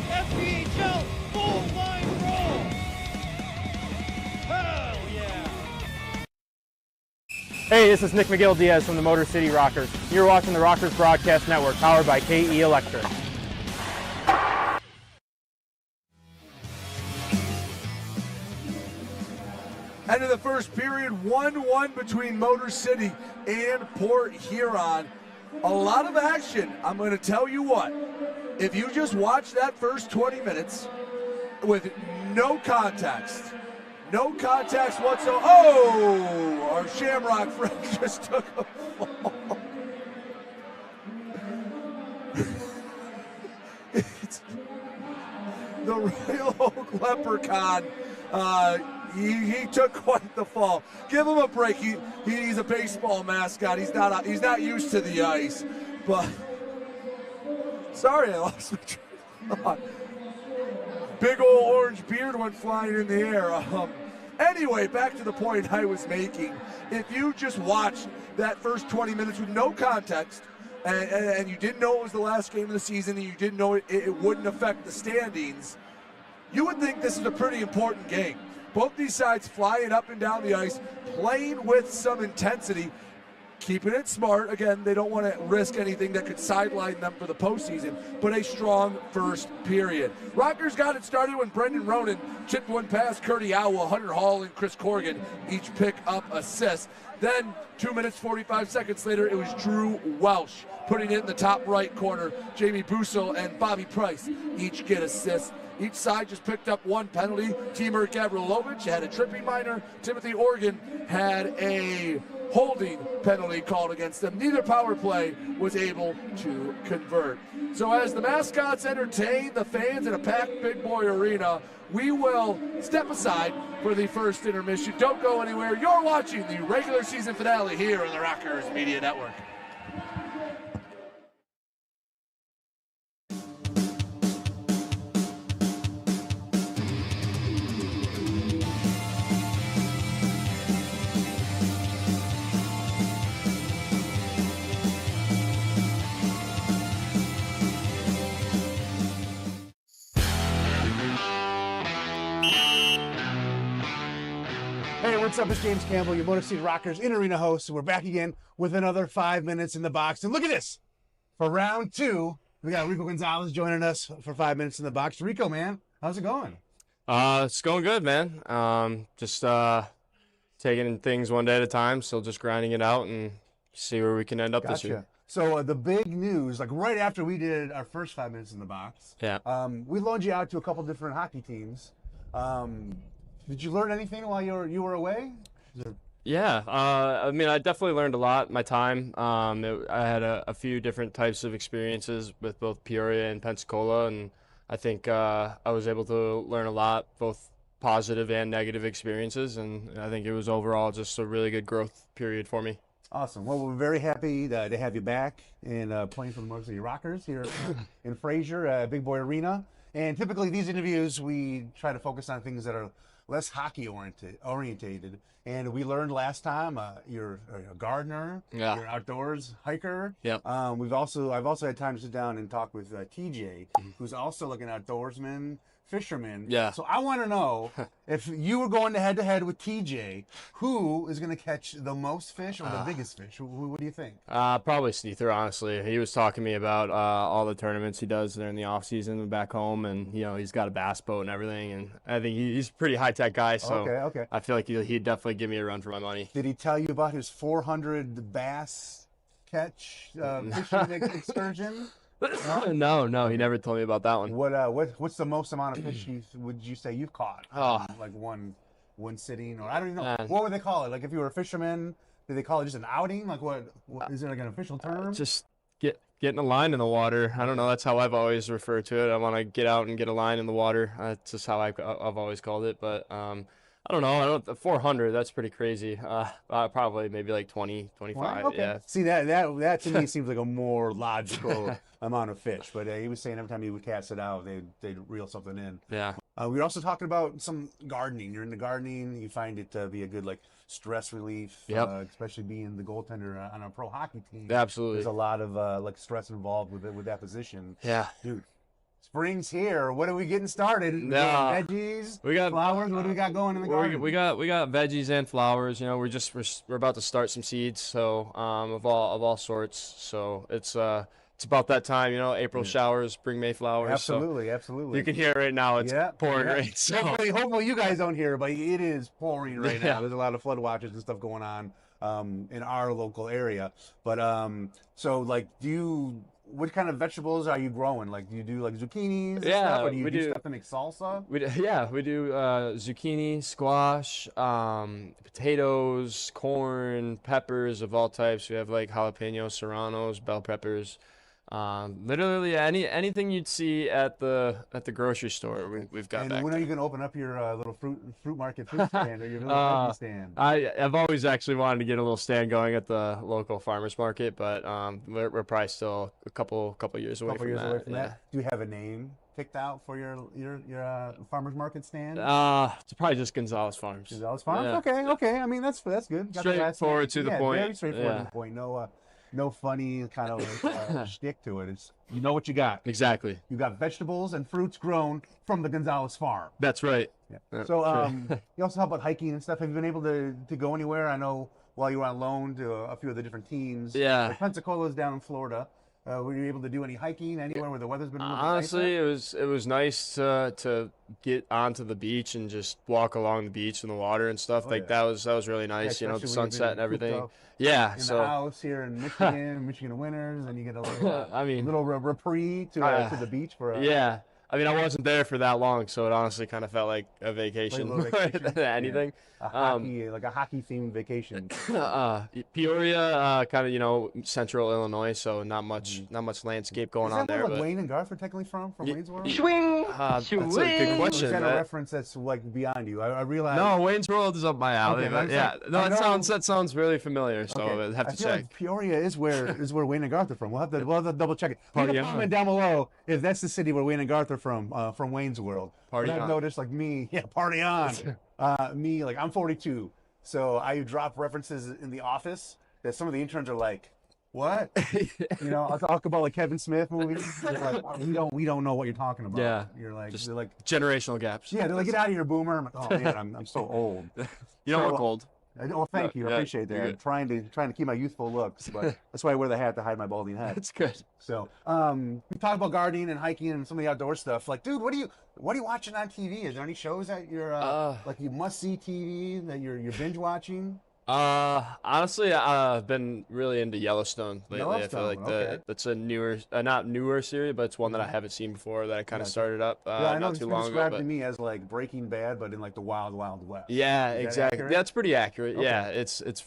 Speaker 9: FPHL, full line roll! Hell yeah!
Speaker 10: Hey, this is Nick McGill Diaz from the Motor City Rockers. You're watching the Rockers Broadcast Network, powered by KE Electric.
Speaker 1: End of the first period, 1-1 between Motor City and Port Huron. A lot of action. I'm going to tell you what, if you just watch that first 20 minutes with no context whatsoever. Oh, our Shamrock friend just took a fall. It's the Royal Oak Leprechaun. He took quite the fall. Give him a break. He's a baseball mascot. He's not used to the ice. But sorry, I lost my train of thought. Big old orange beard went flying in the air. Anyway, back to the point I was making. If you just watched that first 20 minutes with no context, and you didn't know it was the last game of the season, and you didn't know it wouldn't affect the standings, you would think this is a pretty important game. Both these sides flying up and down the ice, playing with some intensity, keeping it smart. Again, they don't want to risk anything that could sideline them for the postseason, but a strong first period. Rockers got it started when Brendan Ronan chipped one past Kurdiawa. Hunter Hall and Chris Corrigan each pick up assists. Then 2 minutes, 45 seconds later, it was Drew Welsh putting it in the top right corner. Jamie Busso and Bobby Price each get assists. Each side just picked up one penalty. Timur Gavrilovic had a tripping minor. Timothy Organ had a holding penalty called against them. Neither power play was able to convert. So as the mascots entertain the fans in a packed Big Boy Arena, we will step aside for the first intermission. Don't go anywhere. You're watching the regular season finale here on the Rockers Media Network.
Speaker 13: Hey, what's up? It's James Campbell, your Motor City Rockers in-arena host. We're back again with another 5 minutes in the box. And look at this. For round 2, we got Rico Gonzalez joining us for 5 minutes in the box. Rico, man, how's it going?
Speaker 7: It's going good, man. Just taking things one day at a time, still just grinding it out and see where we can end up this year.
Speaker 13: So the big news, like right after we did our first 5 minutes in the box, we loaned you out to a couple different hockey teams. Did you learn anything while you were away?
Speaker 7: Yeah, I mean, I definitely learned a lot my time. I had a few different types of experiences with both Peoria and Pensacola, and I think I was able to learn a lot, both positive and negative experiences, and I think it was overall just a really good growth period for me.
Speaker 13: Awesome. Well, we're very happy to have you back and playing for the Motor City Rockers here in Fraser, Big Boy Arena. And typically these interviews, we try to focus on things that are less hockey orientated. And we learned last time you're a gardener, you're an outdoors hiker.
Speaker 7: Yep.
Speaker 13: I've also had time to sit down and talk with TJ, who's also like an outdoorsman, fisherman.
Speaker 7: Yeah.
Speaker 13: So I want to know, if you were going head to head with TJ, who is going to catch the most fish or the biggest fish? What do you think?
Speaker 7: Probably Sneether, honestly. He was talking to me about all the tournaments he does there in the off season back home, and he's got a bass boat and everything, and I think he's a pretty high tech guy. So
Speaker 13: okay.
Speaker 7: I feel like he'd definitely give me a run for my money.
Speaker 13: Did he tell you about his 400 bass catch fishing excursion?
Speaker 7: No, he never told me about that one.
Speaker 13: What's the most amount of fish would you say you've caught? Like one sitting, or I don't even know. What would they call it? Like if you were a fisherman, did they call it just an outing? Like what is there like an official term?
Speaker 7: Just getting a line in the water. I don't know. That's how I've always referred to it. I want to get out and get a line in the water. That's just how I've always called it. But I don't know. 400, that's pretty crazy. Probably maybe like 20, 25.
Speaker 13: Okay.
Speaker 7: Yeah.
Speaker 13: See, that to me seems like a more logical amount of fish. But he was saying every time he would cast it out, they'd reel something in.
Speaker 7: Yeah.
Speaker 13: We were also talking about some gardening. You're into gardening. You find it to be a good stress relief.
Speaker 7: Yep.
Speaker 13: Especially being the goaltender on a pro hockey team.
Speaker 7: Absolutely.
Speaker 13: There's a lot of stress involved with that position.
Speaker 7: Yeah.
Speaker 13: Dude. Spring's here. What are we getting started? Veggies,
Speaker 7: we got
Speaker 13: flowers. What do we got going in the garden?
Speaker 7: We got veggies and flowers. We're about to start some seeds, so of all sorts. So it's about that time. April showers bring May flowers.
Speaker 13: Absolutely,
Speaker 7: so
Speaker 13: absolutely.
Speaker 7: You can hear it right now. It's pouring rain. So
Speaker 13: hopefully you guys don't hear it, but it is pouring right now. There's a lot of flood watches and stuff going on in our local area. But what kind of vegetables are you growing? Like, do you do zucchinis and stuff? Or do you do stuff to make salsa?
Speaker 7: We do zucchini, squash, potatoes, corn, peppers of all types. We have jalapenos, serranos, bell peppers. Literally anything you'd see at the grocery store, we've got.
Speaker 13: And when are you going to open up your little fruit market fruit stand or your little veggie stand?
Speaker 7: I've always actually wanted to get a little stand going at the local farmers market, but we're probably still a couple years away from that.
Speaker 13: Do you have a name picked out for your farmers market stand?
Speaker 7: It's probably just Gonzalez Farms.
Speaker 13: Gonzalez Farms.
Speaker 7: Yeah.
Speaker 13: Okay. I mean that's good.
Speaker 7: Straightforward to the point.
Speaker 13: Very straightforward to the point. No funny kind of shtick to it. It's you know what you got.
Speaker 7: Exactly.
Speaker 13: You got vegetables and fruits grown from the Gonzalez farm.
Speaker 7: That's right.
Speaker 13: Yeah. So you also talk about hiking and stuff. Have you been able to go anywhere? I know while you were on loan to a few of the different teams.
Speaker 7: Yeah.
Speaker 13: Like Pensacola's down in Florida. Were you able to do any hiking anywhere where the weather's been really
Speaker 7: honestly
Speaker 13: nice?
Speaker 7: it was nice to get onto the beach and just walk along the beach in the water and stuff. That was really nice. The sunset and everything. Yeah.
Speaker 13: In the house here in Michigan, Michigan winters, and you get a little little reprieve to the beach for
Speaker 7: I mean, I wasn't there for that long, so it honestly kind of felt like a vacation more than anything.
Speaker 13: Yeah. Like a hockey-themed vacation.
Speaker 7: Peoria, kind of, you know, central Illinois, so not much landscape going on there.
Speaker 13: Is that where
Speaker 7: but
Speaker 13: Wayne and Garth are technically from Wayne's World?
Speaker 14: Swing!
Speaker 7: that's a good question.
Speaker 13: Is that a reference that's like beyond you? I realize.
Speaker 7: No, Wayne's World is up my alley.
Speaker 13: Okay,
Speaker 7: but yeah, no, that sounds really familiar. So I have to check.
Speaker 13: Like Peoria is where Wayne and Garth are from. We'll have to double check it. Leave a
Speaker 7: Party
Speaker 13: comment
Speaker 7: on.
Speaker 13: down below if that's the city where Wayne and Garth are from Wayne's World.
Speaker 7: Party
Speaker 13: I've
Speaker 7: on.
Speaker 13: noticed, like me, party on. Me, like I'm 42, so I drop references in the office that some of the interns are like, "What?" You know, I'll talk about like Kevin Smith movies. They're like, we don't know what you're talking about.
Speaker 7: Yeah,
Speaker 13: you're like,
Speaker 7: just
Speaker 13: they're like
Speaker 7: generational gaps.
Speaker 13: Yeah, they're like, "Get out of here, boomer." I'm like, "Oh man, I'm so old."
Speaker 7: You don't look old.
Speaker 13: Oh, thank you. I appreciate that. I'm trying to keep my youthful looks, but that's why I wear the hat to hide my balding head.
Speaker 7: That's good.
Speaker 13: So, we talk about gardening and hiking and some of the outdoor stuff. Like, dude, what are you watching on TV? Is there any shows that you're like you must see TV that you're binge watching?
Speaker 7: Honestly, I've been really into Yellowstone lately. I feel like that's a newer, not newer series, but it's one that I haven't seen before that I kind of started up
Speaker 13: I know
Speaker 7: not
Speaker 13: it's
Speaker 7: too
Speaker 13: been
Speaker 7: long
Speaker 13: described
Speaker 7: ago.
Speaker 13: to me as like Breaking Bad, but in like the wild, wild west.
Speaker 7: Yeah,
Speaker 13: Is that
Speaker 7: exactly.
Speaker 13: accurate?
Speaker 7: That's pretty accurate.
Speaker 13: Okay.
Speaker 7: Yeah, it's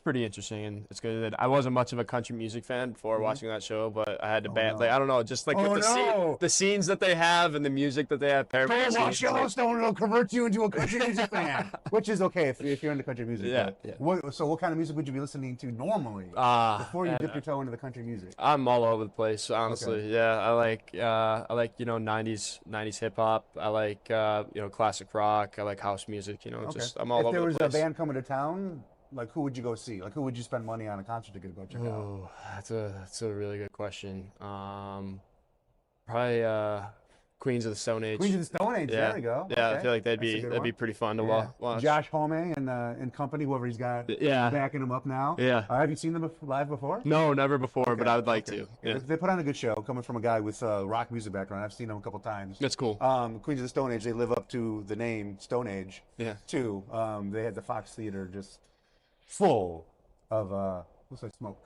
Speaker 7: pretty interesting and it's good. I wasn't much of a country music fan before watching that show, but I had to like I don't know, just like with the scenes that they have and the music that they have paired with the
Speaker 13: Watch
Speaker 7: scenes,
Speaker 13: Yellowstone, it'll convert you into a country music fan, which is okay if you're into country music.
Speaker 7: Yeah,
Speaker 13: but
Speaker 7: yeah.
Speaker 13: So what kind of music would you be listening to normally before you dip your toe into the country music?
Speaker 7: I'm all over the place, honestly.
Speaker 13: Okay.
Speaker 7: Yeah, I like you know 90s hip hop. I like you know classic rock. I like house music. You know, just I'm all over the place.
Speaker 13: If there was a band coming to town, like who would you go see? Like who would you spend money on a concert ticket to go check out?
Speaker 7: That's a really good question. Probably Queens of the Stone Age.
Speaker 13: Queens of the Stone Age.
Speaker 7: Yeah.
Speaker 13: There we go.
Speaker 7: Yeah,
Speaker 13: Okay.
Speaker 7: I feel like that'd
Speaker 13: That's
Speaker 7: be pretty fun to watch.
Speaker 13: Josh Homme and company, whoever he's got backing him up now.
Speaker 7: Yeah.
Speaker 13: Have you seen them live before?
Speaker 7: No, never before, but I would like to. Yeah.
Speaker 13: They put on a good show, coming from a guy with rock music background. I've seen them a couple times.
Speaker 7: That's cool.
Speaker 13: Queens of the Stone Age, they live up to the name Stone Age.
Speaker 7: Yeah.
Speaker 13: Too. They had the Fox Theater just full of looks like smoke.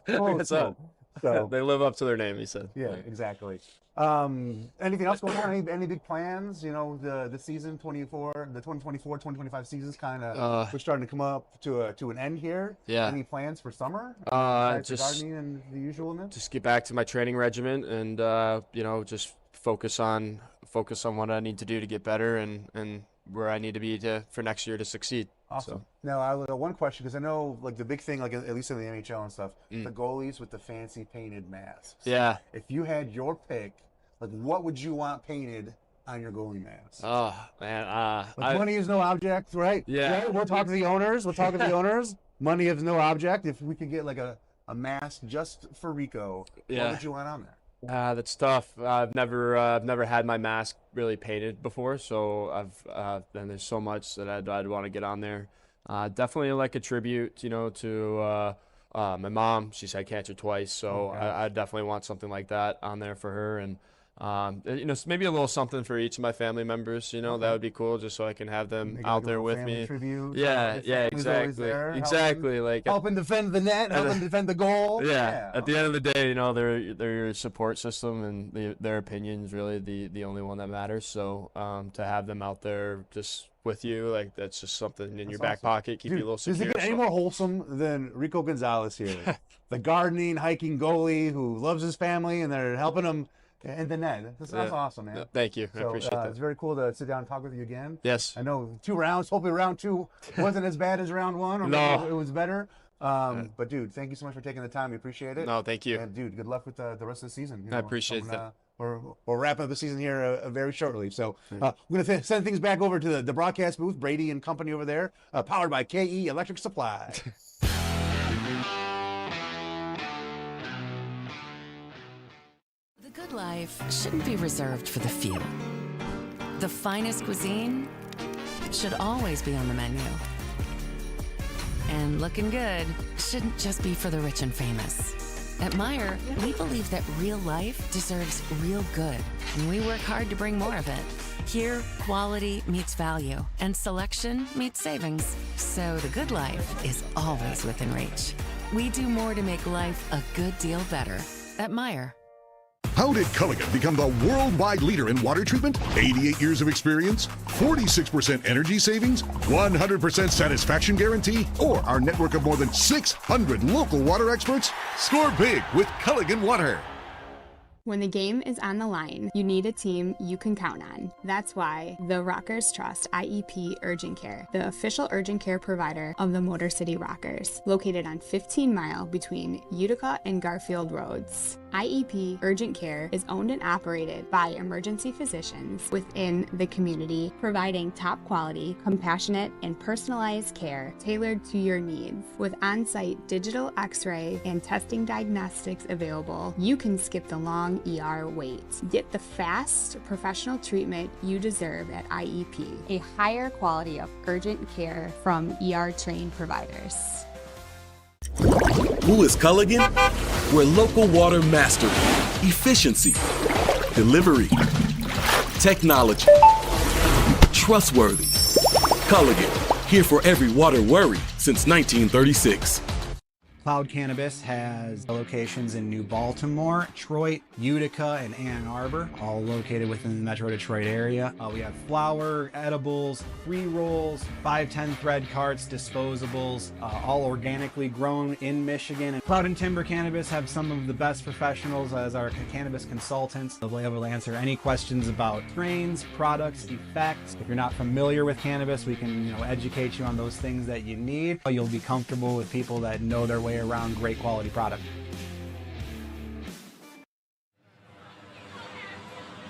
Speaker 13: Full of smoke. So
Speaker 7: they live up to their name, he said.
Speaker 13: Yeah, exactly. Anything else going on? Any big plans? You know, the season 2024-2025 season's kind of we're starting to come up to an end here.
Speaker 7: Yeah.
Speaker 13: Any plans for summer?
Speaker 7: Just
Speaker 13: gardening and the usual in it?
Speaker 7: Just get back to my training regimen and you know, just focus on what I need to do to get better and where I need to be for next year to succeed.
Speaker 13: Awesome.
Speaker 7: So.
Speaker 13: Now, I have one question, because I know, like, the big thing, like, at least in the NHL and stuff, the goalies with the fancy painted masks.
Speaker 7: Yeah.
Speaker 13: If you had your pick, like, what would you want painted on your goalie mask?
Speaker 7: Oh, man.
Speaker 13: Money is no object, right?
Speaker 7: Yeah.
Speaker 13: Right? We'll talk to the owners. Money is no object. If we could get, like, a mask just for Rico, what would you want on there?
Speaker 7: That's tough. I've never had my mask really painted before, so and there's so much that I'd want to get on there. Definitely like a tribute, you know, to my mom. She's had cancer twice, so I definitely want something like that on there for her, and you know, maybe a little something for each of my family members. You know, that would be cool, just so I can have them out there with me.
Speaker 13: Tribute,
Speaker 7: yeah, exactly, exactly.
Speaker 13: Helping defend the net, helping defend the goal.
Speaker 7: Yeah. At the end of the day, you know, they're your support system, and their opinion's really the only one that matters. So to have them out there just with you, like, that's just something in your back pocket, keep you a little secure.
Speaker 13: Does it get any more wholesome than Rico Gonzalez here? The gardening, hiking goalie who loves his family, and they're helping him in the net. That's awesome, man.
Speaker 7: Thank you. I appreciate that.
Speaker 13: It's very cool to sit down and talk with you again.
Speaker 7: Yes.
Speaker 13: I know 2 rounds. Hopefully round 2 wasn't as bad as round 1. Or
Speaker 7: No.
Speaker 13: maybe it was better. But, dude, thank you so much for taking the time. We appreciate it.
Speaker 7: No, thank you.
Speaker 13: And, dude, good luck with the rest of the season. You
Speaker 7: I appreciate that.
Speaker 13: We're wrapping up the season here very shortly. So we're going to send things back over to the broadcast booth, Brady and company over there, powered by KE Electric Supply.
Speaker 15: The good life shouldn't be reserved for the few. The finest cuisine should always be on the menu. And looking good shouldn't just be for the rich and famous. At Meijer, we believe that real life deserves real good, and we work hard to bring more of it. Here, quality meets value, and selection meets savings. So the good life is always within reach. We do more to make life a good deal better at Meijer.
Speaker 14: How did Culligan become the worldwide leader in water treatment? 88 years of experience, 46% energy savings, 100% satisfaction guarantee, or our network of more than 600 local water experts? Score big with Culligan Water.
Speaker 2: When the game is on the line, you need a team you can count on. That's why the Rockers trust IEP Urgent Care, the official urgent care provider of the Motor City Rockers, located on 15 Mile between Utica and Garfield Roads. IEP Urgent Care is owned and operated by emergency physicians within the community, providing top quality, compassionate, and personalized care tailored to your needs. With on-site digital x-ray and testing diagnostics available, you can skip the long ER wait. Get the fast, professional treatment you deserve at IEP, a higher quality of urgent care from ER-trained providers.
Speaker 16: Who is Culligan? We're local water mastery, efficiency, delivery, technology, trustworthy. Culligan, here for every water worry since 1936.
Speaker 12: Cloud Cannabis has locations in New Baltimore, Detroit, Utica, and Ann Arbor, all located within the Metro Detroit area. We have flower, edibles, pre-rolls, 510 thread carts, disposables, all organically grown in Michigan. And Cloud and Timber Cannabis have some of the best professionals as our cannabis consultants. They'll be able to answer any questions about strains, products, effects. If you're not familiar with cannabis, we can educate you on those things that you need. You'll be comfortable with people that know their way around great quality product.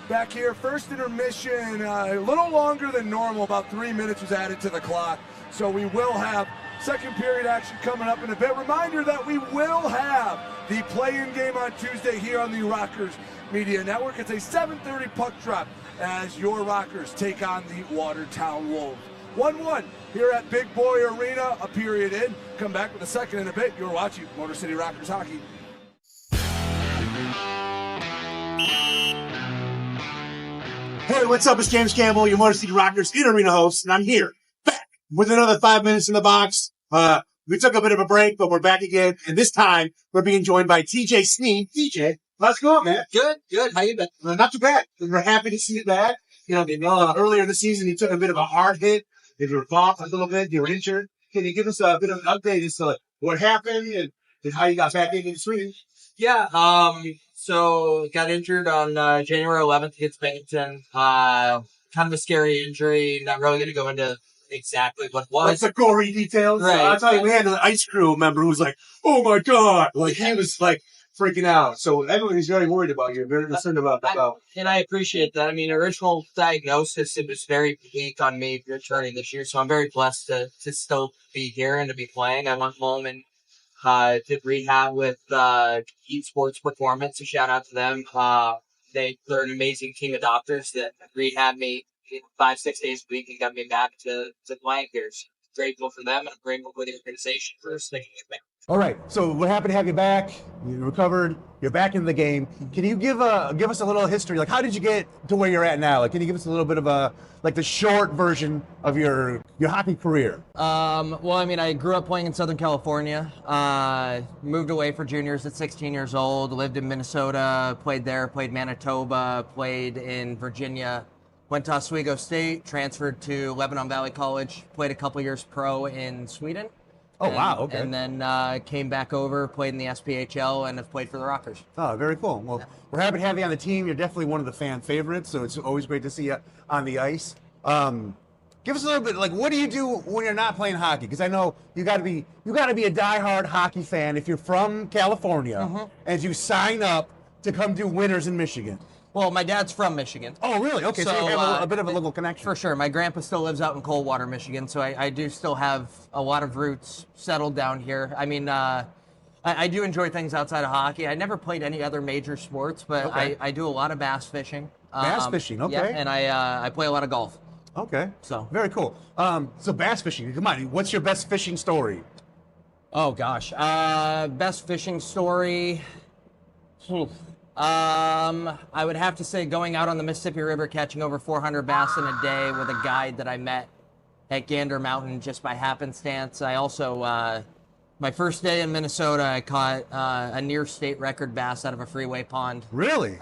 Speaker 1: Back here, first intermission, a little longer than normal, about 3 minutes was added to the clock. So we will have second period action coming up in a bit. Reminder that we will have the play-in game on Tuesday here on the Rockers Media Network. It's a 7:30 puck drop as your Rockers take on the Watertown Wolves. 1-1 here at Big Boy Arena, a period in. Come back with a second in a bit. You're watching Motor City Rockers Hockey.
Speaker 13: Hey, what's up? It's James Campbell, your Motor City Rockers in-arena host, and I'm here, back with another 5 minutes in the box. We took a bit of a break, but we're back again, and this time we're being joined by TJ Sneed. TJ, how's it going, man?
Speaker 17: Good. How you been?
Speaker 13: Not too bad. We're happy to see you back. Earlier this season, you took a bit of a hard hit. You were off a little bit. You were injured. Can you give us a bit of an update as to what happened and how you got back into Sweden?
Speaker 17: Yeah. So got injured on January 11th against Bennington. Kind of a scary injury. Not really going to go into exactly what it was.
Speaker 13: Like the gory details.
Speaker 17: Right.
Speaker 13: I'll tell you, we had an ice crew member who was like, "Oh my god!" He was freaking out. So everybody's very worried about you. Very concerned about that.
Speaker 17: And I appreciate that. I mean, original diagnosis, it was very weak on me returning this year. So I'm very blessed to still be here and to be playing. I went home and did rehab with Eat Sports Performance. A shout out to them. They're an amazing team of doctors that rehab me 5-6 days a week and got me back to playing here. So grateful for them, and I'm grateful for the organization for sticking with me.
Speaker 13: All right, so we're happy to have you back. You recovered. You're back in the game. Can you give us a little history? How did you get to where you're at now? Can you give us a little bit of the short version of your hockey career?
Speaker 17: Well, I mean, I grew up playing in Southern California. Moved away for juniors at 16 years old. Lived in Minnesota. Played there. Played Manitoba. Played in Virginia. Went to Oswego State. Transferred to Lebanon Valley College. Played a couple years pro in Sweden.
Speaker 13: Oh, wow, okay.
Speaker 17: And then came back over, played in the SPHL, and have played for the Rockers.
Speaker 13: Oh, very cool. Well, we're happy to have you on the team. You're definitely one of the fan favorites, so it's always great to see you on the ice. Give us a little bit, what do you do when you're not playing hockey? Because I know you got to be a diehard hockey fan if you're from California and you sign up to come do winters in Michigan.
Speaker 17: Well, my dad's from Michigan.
Speaker 13: Oh, really? Okay, so you have a bit of a local connection.
Speaker 17: For sure. My grandpa still lives out in Coldwater, Michigan, so I do still have a lot of roots settled down here. I mean, I do enjoy things outside of hockey. I never played any other major sports, but okay. I do a lot of bass fishing.
Speaker 13: Bass fishing, okay.
Speaker 17: Yeah, and I play a lot of golf.
Speaker 13: Okay.
Speaker 17: So
Speaker 13: very cool. So bass fishing, come on, what's your best fishing story?
Speaker 17: Oh, gosh. Best fishing story... I would have to say going out on the Mississippi River, catching over 400 bass in a day with a guide that I met at Gander Mountain just by happenstance. I also My first day in Minnesota, I caught a near state record bass out of a freeway pond.
Speaker 13: Really?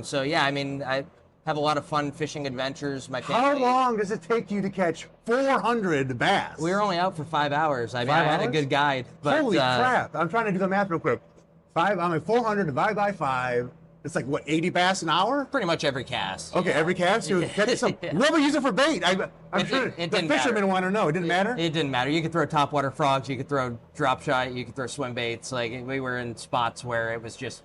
Speaker 17: So yeah, I mean, I have a lot of fun fishing adventures. My
Speaker 13: How
Speaker 17: family.
Speaker 13: long does it take you to catch 400 bass?
Speaker 17: We were only out for 5 hours. I mean, I had a good guide. But,
Speaker 13: Holy crap! I'm trying to do the math real quick. 400 divided by 5. It's like what, 80 bass an hour?
Speaker 17: Pretty much every cast.
Speaker 13: Okay, every cast you catch some. What we use it for bait? I'm sure
Speaker 17: it
Speaker 13: the
Speaker 17: didn't
Speaker 13: fishermen
Speaker 17: matter.
Speaker 13: want to know. It didn't matter.
Speaker 17: It didn't matter. You could throw topwater frogs. You could throw drop shot. You could throw swim baits. Like we were in spots where it was just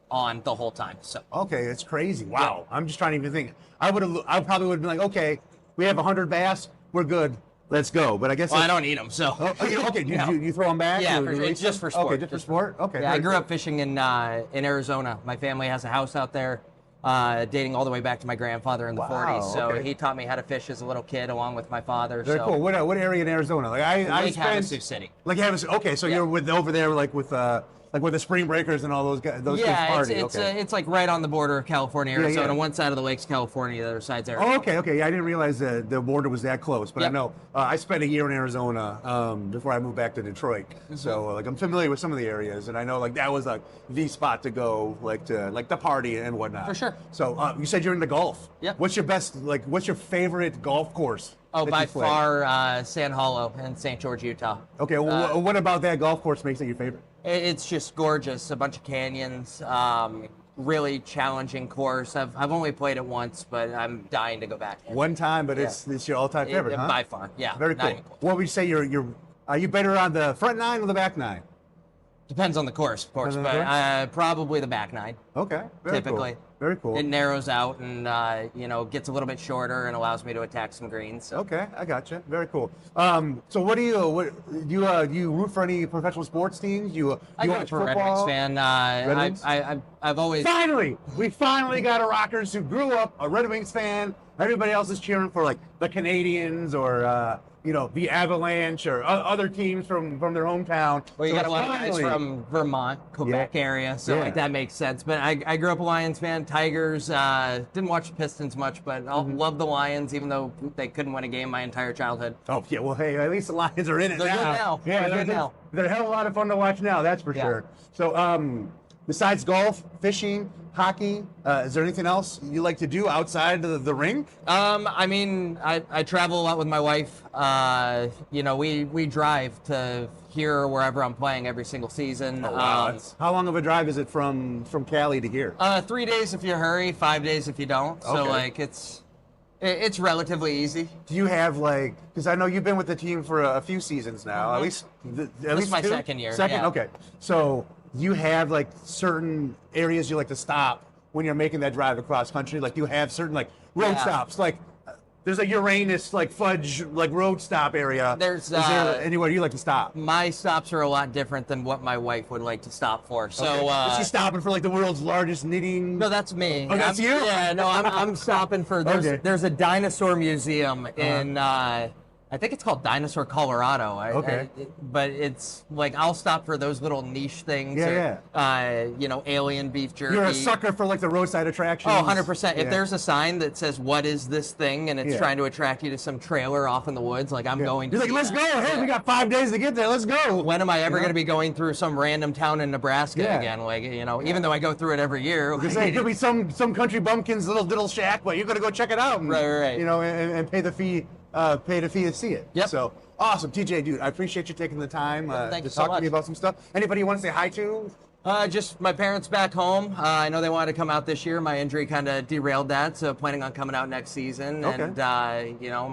Speaker 17: on the whole time. So
Speaker 13: Okay, it's crazy. Wow. I'm just trying to even think. I probably would have been like, okay, we have 100 bass. We're good. Let's go. But I guess
Speaker 17: I don't eat them. So
Speaker 13: okay. You throw them back?
Speaker 17: Yeah,
Speaker 13: or
Speaker 17: it's just for sport.
Speaker 13: Okay, just for sport. Okay.
Speaker 17: Yeah, I
Speaker 13: very
Speaker 17: grew
Speaker 13: cool.
Speaker 17: up fishing in Arizona. My family has a house out there, dating all the way back to my grandfather in the 40s. So
Speaker 13: okay.
Speaker 17: he taught me how to fish as a little kid, along with my father.
Speaker 13: Very
Speaker 17: so
Speaker 13: cool. What area in Arizona? Like I
Speaker 17: Lake
Speaker 13: spent
Speaker 17: Havasu City.
Speaker 13: Like Havasu. Okay, so you're over there like with the Spring Breakers and all those guys. Those kids party.
Speaker 17: It's like right on the border of California,
Speaker 13: Yeah,
Speaker 17: Arizona.
Speaker 13: yeah.
Speaker 17: One side of the lake's California, the other side's Arizona.
Speaker 13: Oh, okay. Yeah, I didn't realize the border was that close, but I know I spent a year in Arizona before I moved back to Detroit. So like I'm familiar with some of the areas, and I know like that was like the spot to go, like the party and whatnot.
Speaker 17: For sure.
Speaker 13: So you said you're into golf.
Speaker 17: Yep.
Speaker 13: What's your favorite golf course?
Speaker 17: Oh,
Speaker 13: that
Speaker 17: by
Speaker 13: you play?
Speaker 17: far, Sand Hollow in St. George, Utah.
Speaker 13: Okay, well, what about that golf course makes it your favorite?
Speaker 17: It's just gorgeous. A bunch of canyons. Really challenging course. I've only played it once, but I'm dying to go back.
Speaker 13: One time, but it's your all-time favorite, huh?
Speaker 17: By far, yeah.
Speaker 13: Very
Speaker 17: not
Speaker 13: cool.
Speaker 17: even close.
Speaker 13: What would you say are you better on the front nine or the back nine?
Speaker 17: Depends on the course, of course,
Speaker 13: Depends on the
Speaker 17: but probably the back nine.
Speaker 13: Okay, very
Speaker 17: typically.
Speaker 13: cool. Very cool.
Speaker 17: It narrows out and gets a little bit shorter and allows me to attack some greens. So.
Speaker 13: Okay, I gotcha. Very cool. So what do you root for any professional sports teams?
Speaker 17: I grew up a Red Wings fan. I've always
Speaker 13: we finally got a Rockers who grew up a Red Wings fan. Everybody else is cheering for like the Canadians or the Avalanche or other teams from their hometown.
Speaker 17: Well, you
Speaker 13: So
Speaker 17: got a lot of guys
Speaker 13: finally-
Speaker 17: from Vermont, Quebec area, so like that makes sense. But I grew up a Lions fan. Tigers, didn't watch the Pistons much, but I love the Lions, even though they couldn't win a game my entire childhood.
Speaker 13: Oh yeah, well hey, at least the Lions are in it
Speaker 17: They're
Speaker 13: now.
Speaker 17: good now.
Speaker 13: Yeah,
Speaker 17: They're good now.
Speaker 13: They're a hell of a lot of fun to watch now. That's for sure. So besides golf, fishing, hockey, is there anything else you like to do outside of the rink?
Speaker 17: I mean, I travel a lot with my wife. We drive to here or wherever I'm playing every single season.
Speaker 13: Oh, wow. How long of a drive is it from Cali to here?
Speaker 17: 3 days if you hurry, 5 days if you don't. So
Speaker 13: Okay.
Speaker 17: like it's relatively easy.
Speaker 13: Do you have because I know you've been with the team for a few seasons now, at least
Speaker 17: my
Speaker 13: two?
Speaker 17: second year,
Speaker 13: Second,
Speaker 17: yeah.
Speaker 13: okay. So you have certain areas you like to stop when you're making that drive across country. Like you have certain road
Speaker 17: Yeah.
Speaker 13: stops. There's a Uranus fudge road stop area.
Speaker 17: There's
Speaker 13: is there anywhere you like to stop?
Speaker 17: My stops are a lot different than what my wife would like to stop for. So
Speaker 13: Okay. Is she stopping for the world's largest knitting?
Speaker 17: No, that's me.
Speaker 13: Oh, that's you?
Speaker 17: Yeah, no, I'm stopping for there's a dinosaur museum in I think it's called Dinosaur, Colorado. But it's I'll stop for those little niche things. Alien beef jerky.
Speaker 13: You're a sucker for the roadside attractions.
Speaker 17: Oh, 100%. If
Speaker 13: Yeah.
Speaker 17: there's a sign that says, "What is this thing?" and it's trying to attract you to some trailer off in the woods, I'm going to.
Speaker 13: You're
Speaker 17: see
Speaker 13: let's
Speaker 17: that.
Speaker 13: go. Hey, we got 5 days to get there. Let's go.
Speaker 17: When am I ever
Speaker 13: You know?
Speaker 17: going to be going through some random town in Nebraska
Speaker 13: Yeah.
Speaker 17: again? Even though I go through it every year.
Speaker 13: It could be some country bumpkin's little diddle shack, but you're gonna go check it out. And,
Speaker 17: Right.
Speaker 13: And pay the fee. Pay the fee to see it.
Speaker 17: Yep.
Speaker 13: So awesome, TJ, dude. I appreciate you taking the time
Speaker 17: thank
Speaker 13: to
Speaker 17: you so
Speaker 13: talk to
Speaker 17: much.
Speaker 13: me about some stuff. Anybody you want to say hi to?
Speaker 17: Just my parents back home. I know they wanted to come out this year. My injury kind of derailed that, so planning on coming out next season.
Speaker 13: Okay.
Speaker 17: And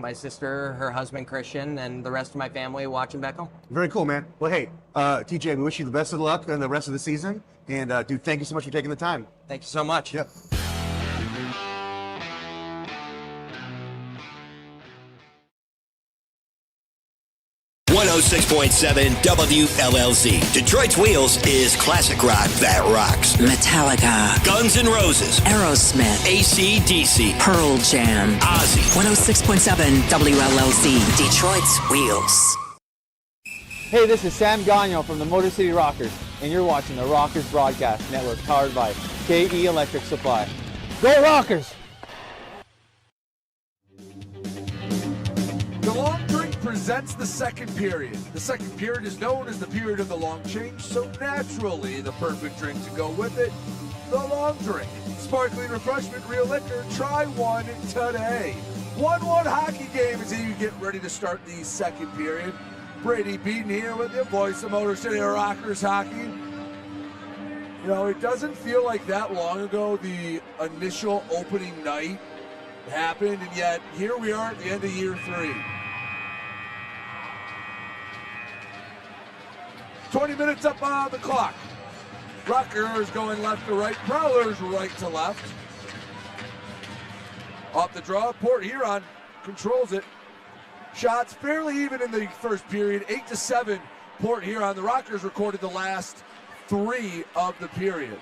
Speaker 17: my sister, her husband Christian, and the rest of my family watching back home.
Speaker 13: Very cool, man. Well, hey, TJ, we wish you the best of luck in the rest of the season. And dude, thank you so much for taking the time.
Speaker 17: Thank you so much.
Speaker 13: Yep.
Speaker 4: .7 WLLZ. Detroit's Wheels is classic rock that rocks.
Speaker 5: Metallica,
Speaker 4: Guns N' Roses,
Speaker 5: Aerosmith,
Speaker 4: AC/DC,
Speaker 5: Pearl Jam,
Speaker 4: Ozzy.
Speaker 5: 106.7 WLLZ, Detroit's Wheels.
Speaker 10: Hey, this is Sam Gagnon from the Motor City Rockers, and you're watching the Rockers Broadcast Network, powered by KE Electric Supply. Go Rockers!
Speaker 1: The Long Drink presents the second period. The second period is known as the period of the long change, so naturally the perfect drink to go with it, the long drink. Sparkling refreshment, real liquor, try one today. 1-1 hockey game as you get ready to start the second period. Brady Beaton here with the voice of Motor City Rockers hockey. You know, it doesn't feel like that long ago the initial opening night happened, and yet here we are at the end of year 3. 20 minutes up on the clock. Rockers going left to right, Prowlers right to left. Off the draw, Port Huron controls it. Shots fairly even in the first period, 8-7, Port Huron. The Rockers recorded the last 3 of the period.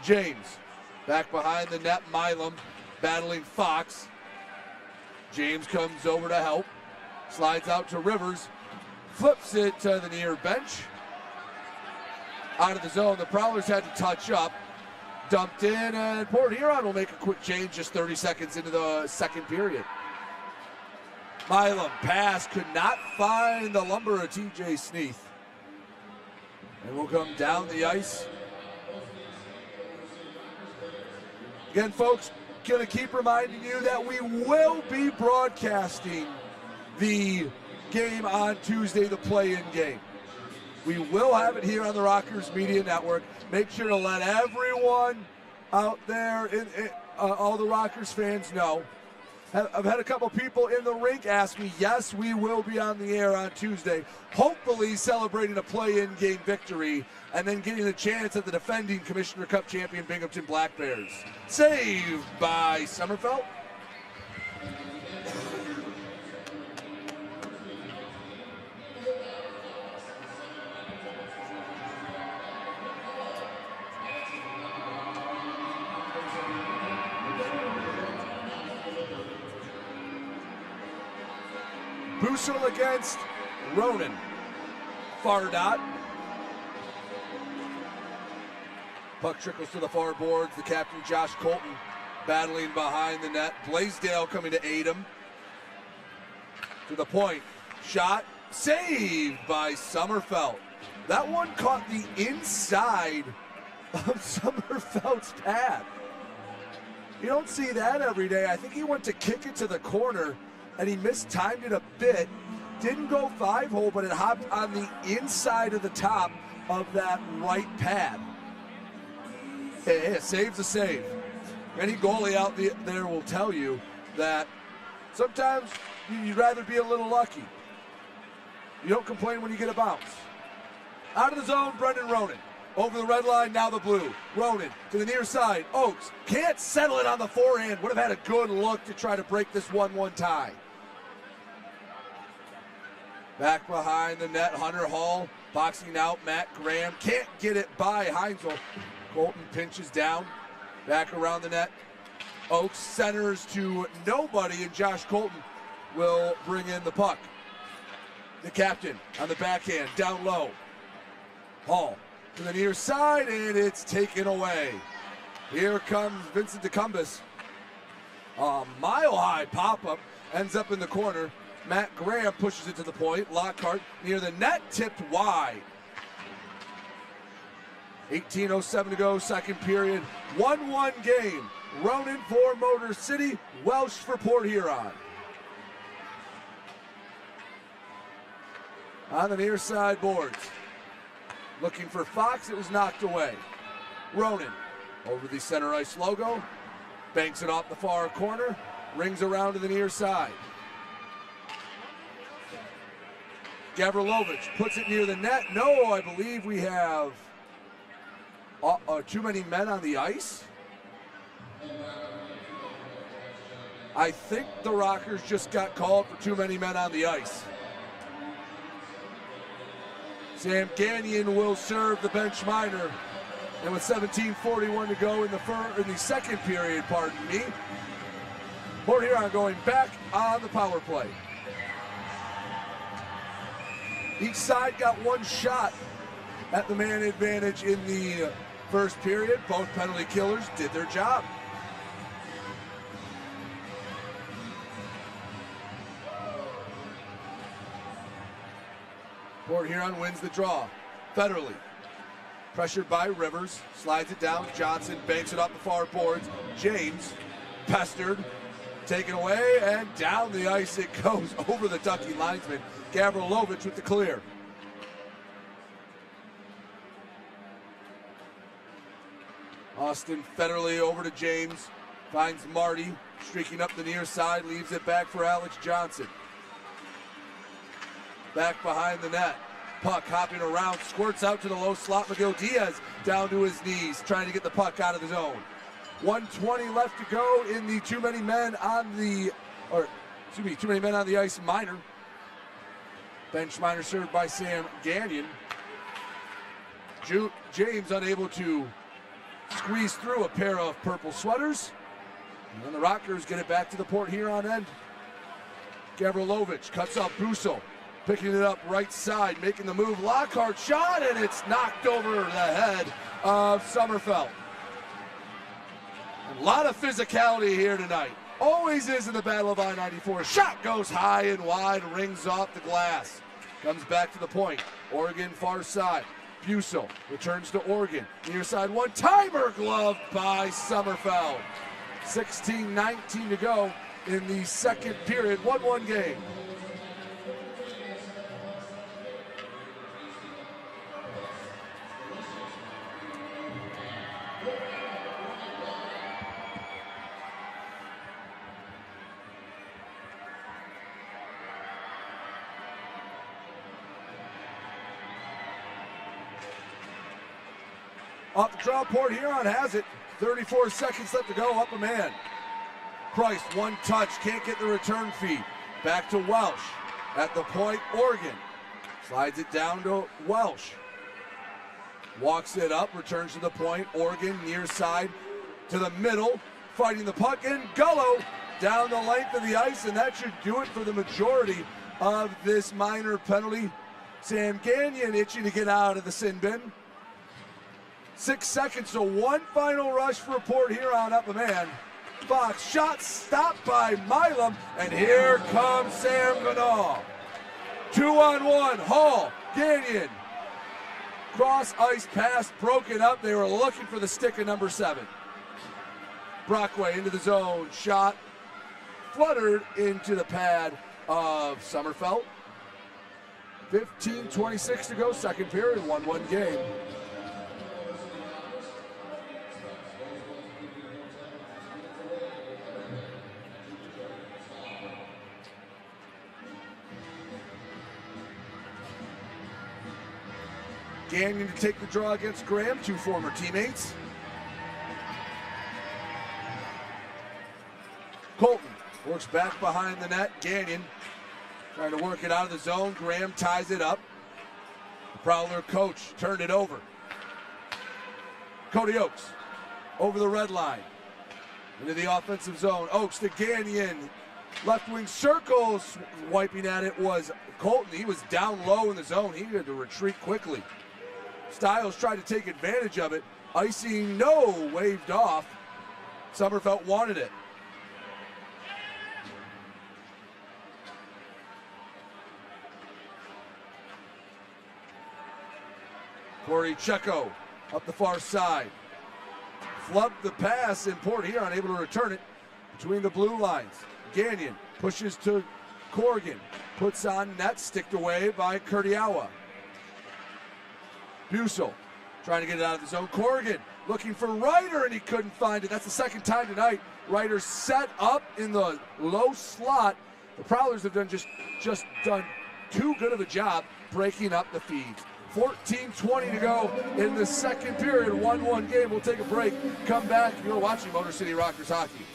Speaker 1: James, back behind the net, Milam battling Fox. James comes over to help, slides out to Rivers, flips it to the near bench. Out of the zone, the Prowlers had to touch up. Dumped in, and Port Huron will make a quick change just 30 seconds into the second period. Milam pass, could not find the lumber of TJ Sneath. And will come down the ice. Again, folks, gonna keep reminding you that we will be broadcasting the game on Tuesday, the play-in game. We will have it here on the Rockers Media Network. Make sure to let everyone out there, all the Rockers fans know. I've had a couple people in the rink ask me, yes, we will be on the air on Tuesday, hopefully celebrating a play-in game victory and then getting a chance at the defending Commissioner Cup champion Binghamton Black Bears. Saved by Sommerfeld. Bussel against Ronan. Far dot. Puck trickles to the far boards. The captain, Josh Colton, battling behind the net. Blaisdell coming to aid him. To the point. Shot. Saved by Sommerfeld. That one caught the inside of Sommerfeld's pad. You don't see that every day. I think he went to kick it to the corner, and he mistimed it a bit. Didn't go 5-hole, but it hopped on the inside of the top of that right pad. Hey, save's a save. Any goalie out there will tell you that sometimes you'd rather be a little lucky. You don't complain when you get a bounce. Out of the zone, Brendan Ronan. Over the red line, now the blue. Ronan to the near side. Oakes can't settle it on the forehand. Would have had a good look to try to break this 1-1 tie. Back behind the net, Hunter Hall boxing out Matt Graham. Can't get it by Heinzel. Colton pinches down. Back around the net. Oakes centers to nobody, and Josh Colton will bring in the puck. The captain on the backhand, down low. Hall to the near side, and it's taken away. Here comes Vincent DeCumbus. A mile-high pop-up, ends up in the corner. Matt Graham pushes it to the point. Lockhart near the net, tipped wide. 18:07 to go, second period. 1-1 game. Ronan for Motor City, Welsh for Port Huron. On the near side boards. Looking for Fox, it was knocked away. Ronan over the center ice logo. Banks it off the far corner. Rings around to the near side. Gavrilovich puts it near the net. No, I believe we have too many men on the ice. I think the Rockers just got called for too many men on the ice. Sam Gagnon will serve the bench minor. And with 17:41 to go in the second period, pardon me, Port Huron going back on the power play. Each side got one shot at the man advantage in the first period. Both penalty killers did their job. Port Huron wins the draw. Federally. Pressured by Rivers. Slides it down. Johnson banks it off the far boards. James, pestered, taken away, and down the ice it goes over the ducking linesman. Gavrilovich with the clear. Austin Federally over to James. Finds Marty, streaking up the near side, leaves it back for Alex Johnson. Back behind the net. Puck hopping around, squirts out to the low slot. Miguel Diaz down to his knees, trying to get the puck out of the zone. 1:20 left to go in the too many men on the ice minor. Bench minor served by Sam Gagnon. James unable to squeeze through a pair of purple sweaters. And then the Rockers get it back to the Port Huron end. Gavrilovich cuts off Busso. Picking it up right side, making the move. Lockhart shot, and it's knocked over the head of Sommerfeld. A lot of physicality here tonight. Always is in the Battle of I-94. Shot goes high and wide, rings off the glass. Comes back to the point. Oregon far side. Busso returns to Oregon. Near side one-timer gloved by Sommerfeld. 16:19 to go in the second period. 1-1 game. Off the draw, Port Huron has it. 34 seconds left to go, up a man. Price, one touch, can't get the return feed. Back to Welsh. At the point, Oregon. Slides it down to Welsh. Walks it up, returns to the point. Oregon near side to the middle. Fighting the puck, and Gullo down the length of the ice, and that should do it for the majority of this minor penalty. Sam Gagnon itching to get out of the sin bin. 6 seconds to one final rush for Port Huron, up a man. Fox shot stopped by Milam, and here comes Sam Ganahl. 2-on-1, Hall, Gagnon. Cross ice pass broken up. They were looking for the stick of number 7. Brockway into the zone, shot fluttered into the pad of Sommerfeld. 15:26 to go, second period, 1-1 game. Gagnon to take the draw against Graham, two former teammates. Colton works back behind the net. Gagnon trying to work it out of the zone. Graham ties it up. The Prowler coach turned it over. Cody Oakes over the red line. Into the offensive zone. Oakes to Gagnon. Left wing circles. Wiping at it was Colton. He was down low in the zone. He had to retreat quickly. Stiles tried to take advantage of it. Icing, no, waved off. Sommerfeld wanted it. Corey Checo up the far side. Flubbed the pass, and Port Huron unable to return it between the blue lines. Gagnon pushes to Corrigan. Puts on net, sticked away by Kurdiawa. Busso trying to get it out of the zone. Corrigan looking for Ryder, and he couldn't find it. That's the second time tonight. Ryder set up in the low slot. The Prowlers have just done too good of a job breaking up the feed. 14:20 to go in the second period. 1-1 game. We'll take a break. Come back. You're watching Motor City Rockers hockey.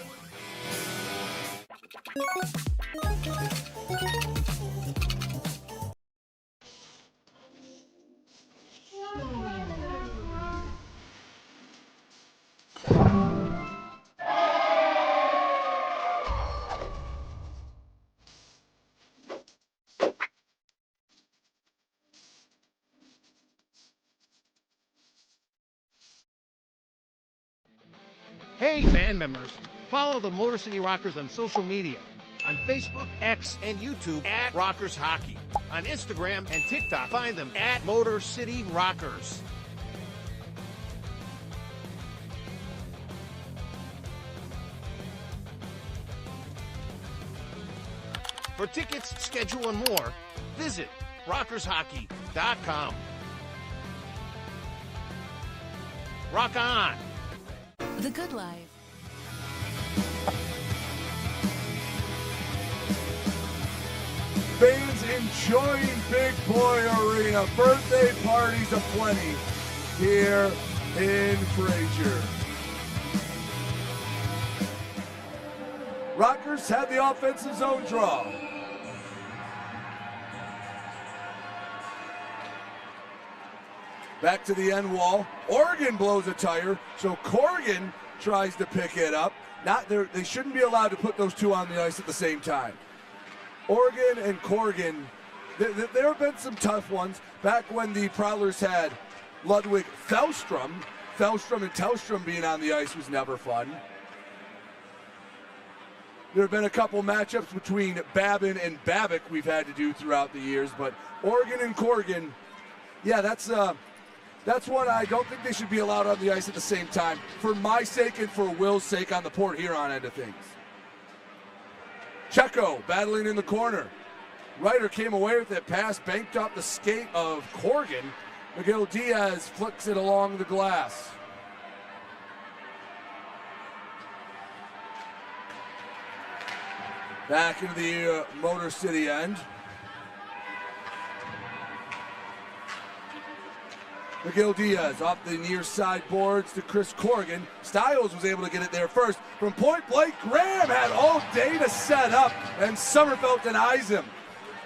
Speaker 3: Hey, band members, follow the Motor City Rockers on social media. On Facebook, X, and YouTube at Rockers Hockey. On Instagram and TikTok, find them at Motor City Rockers. For tickets, schedule, and more, visit rockershockey.com. Rock on!
Speaker 15: The Good Life.
Speaker 1: Fans enjoying Big Boy Arena. Birthday parties aplenty here in Fraser. Rockers have the offensive zone draw. Back to the end wall. Oregon blows a tire, so Corrigan tries to pick it up. They shouldn't be allowed to put those two on the ice at the same time. Oregon and Corrigan, there have been some tough ones. Back when the Prowlers had Ludwig Thelstrom and Tellstrom being on the ice was never fun. There have been a couple matchups between Babin and Babick we've had to do throughout the years, but Oregon and Corrigan, yeah, that's one I don't think they should be allowed on the ice at the same time, for my sake and for Will's sake on the Port Huron end of things. Checo battling in the corner. Ryder came away with that pass, banked off the skate of Corrigan. Miguel Diaz flicks it along the glass. Back into the Motor City end. Miguel Diaz off the near side boards to Chris Corrigan. Stiles was able to get it there first. From point blank, Graham had all day to set up, and Sommerfeld denies him.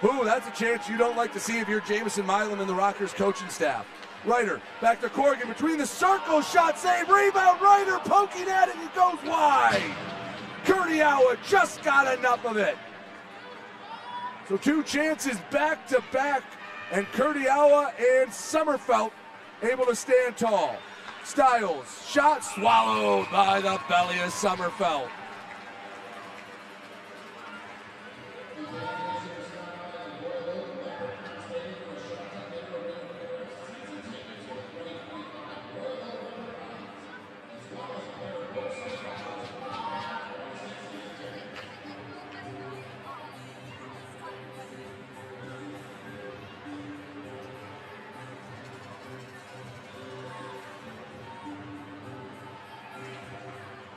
Speaker 1: Ooh, that's a chance you don't like to see if you're Jamison Milam and the Rockers coaching staff. Ryder back to Corrigan between the circles, shot save, rebound, Ryder poking at it, and it goes wide. Kurdiawa just got enough of it. So two chances back to back, and Kurdiawa and Sommerfeld able to stand tall. Stiles, shot swallowed by the belly of Sommerfeld.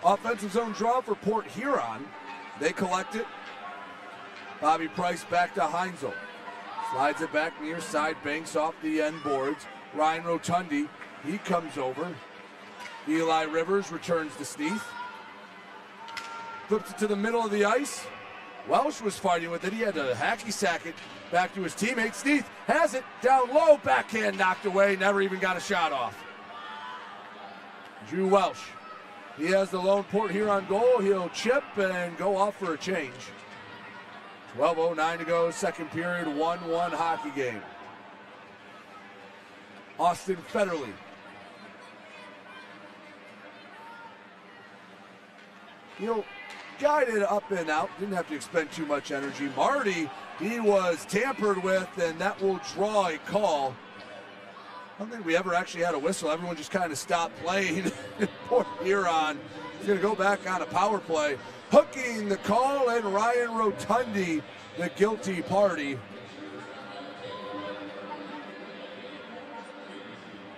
Speaker 1: Offensive zone draw for Port Huron. They collect it. Bobby Price back to Heinzel. Slides it back near side, banks off the end boards. Ryan Rotundi, he comes over. Eli Rivers returns to Sneath. Flips it to the middle of the ice. Welsh was fighting with it. He had to hacky sack it back to his teammate. Sneath has it down low. Backhand knocked away. Never even got a shot off. Drew Welsh. He has the lone Port Huron goal. He'll chip and go off for a change. 12:09 to go, second period, 1-1 hockey game. Austin Federley. Guided up and out, didn't have to expend too much energy. Marty, he was tampered with, and that will draw a call. I don't think we ever actually had a whistle. Everyone just kind of stopped playing. Port Huron is going to go back on a power play. Hooking the call, and Ryan Rotundi, the guilty party.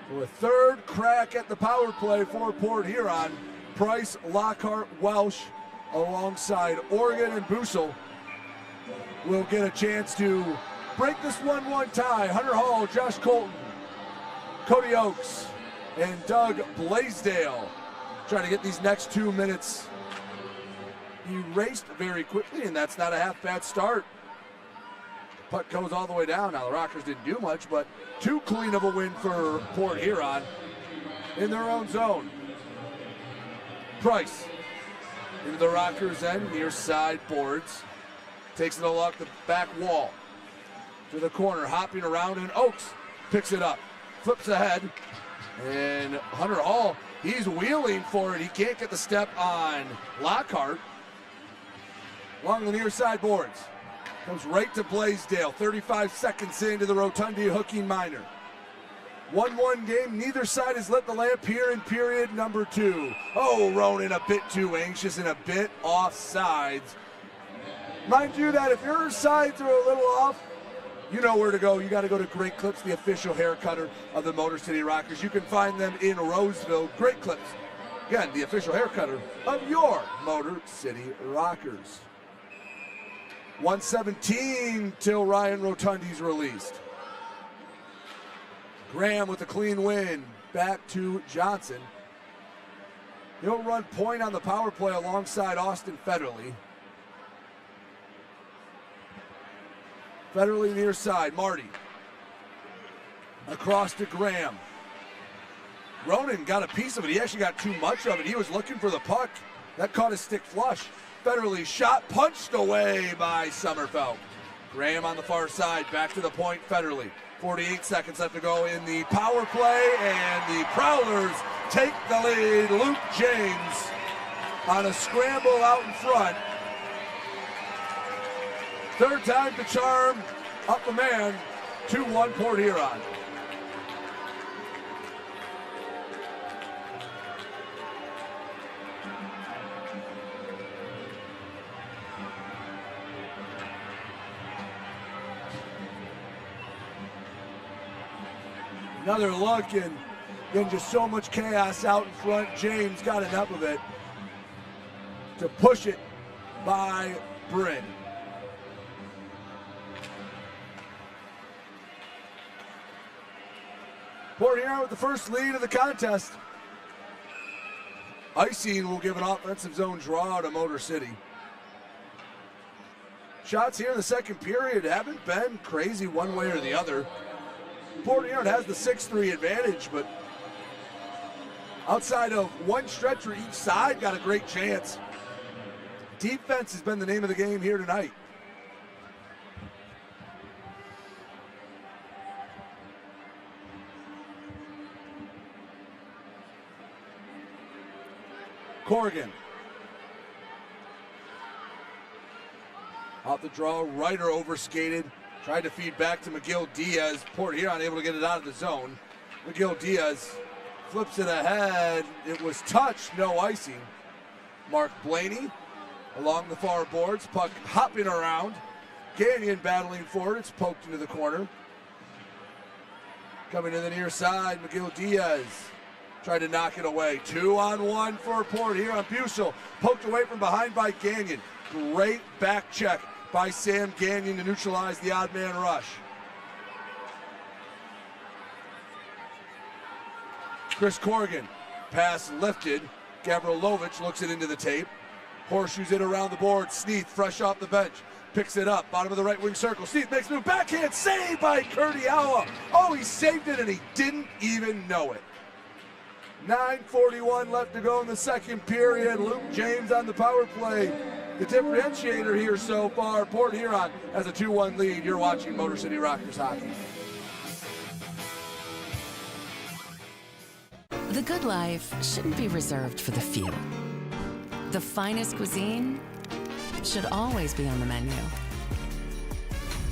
Speaker 1: For a third crack at the power play for Port Huron, Price, Lockhart, Welsh, alongside Oregon and Bussel, will get a chance to break this 1-1 tie. Hunter Hall, Josh Colton, Cody Oakes, and Doug Blaisdell trying to get these next 2 minutes erased very quickly, and that's not a half bad start. Puck goes all the way down. Now the Rockers didn't do much, but too clean of a win for Port Huron in their own zone. Price into the Rockers' end, near side boards. Takes it along the back wall to the corner, hopping around, and Oakes picks it up. Flips ahead, and Hunter Hall, he's wheeling for it. He can't get the step on Lockhart. Along the near side boards. Comes right to Blaisdell. 35 seconds into the Rotundi hooking minor. 1-1 game. Neither side has lit the lamp here in period number 2. Oh, Ronan a bit too anxious and a bit off sides. Mind you that if your sides are a little off, you know where to go. You got to go to Great Clips, the official hair cutter of the Motor City Rockers. You can find them in Roseville. Great Clips, again, the official hair cutter of your Motor City Rockers. 1:17 till Ryan Rotundi's released. Graham with a clean win. Back to Johnson. He'll run point on the power play alongside Austin Federley. Federley near side. Marty. Across to Graham. Ronan got a piece of it. He actually got too much of it. He was looking for the puck. That caught his stick flush. Federley shot punched away by Sommerfeld. Graham on the far side. Back to the point. Federley. 48 seconds left to go in the power play, and the Prowlers take the lead. Luke James on a scramble out in front. Third time to charm, up the man, 2-1 Port Huron. Another look, and then just so much chaos out in front. James got enough of it to push it by Bryn. Port Huron with the first lead of the contest. Icing will give an offensive zone draw to Motor City. Shots here in the second period haven't been crazy one way or the other. Port Huron has the 6-3 advantage, but outside of one stretcher each side got a great chance. Defense has been the name of the game here tonight. Corrigan. Off the draw, Ryder overskated. Tried to feed back to McGill Diaz. Port Huron able to get it out of the zone. McGill Diaz flips it ahead. It was touched, no icing. Mark Blaney along the far boards. Puck hopping around. Gagnon battling forward. It's poked into the corner. Coming to the near side, McGill Diaz tried to knock it away. 2-on-1 for Port Huron. Bushel poked away from behind by Gagnon. Great back check by Sam Gagnon to neutralize the odd man rush. Chris Corrigan, pass lifted. Gavrilovich looks it into the tape. Horseshoes it around the board. Sneath, fresh off the bench, picks it up. Bottom of the right wing circle. Sneath makes move. Backhand save by Kurdiawa. Oh, he saved it and he didn't even know it. 9:41 left to go in the second period. Luke James on the power play. The differentiator here so far. Port Huron has a 2-1 lead. You're watching Motor City Rockers hockey.
Speaker 15: The good life shouldn't be reserved for the few. The finest cuisine should always be on the menu.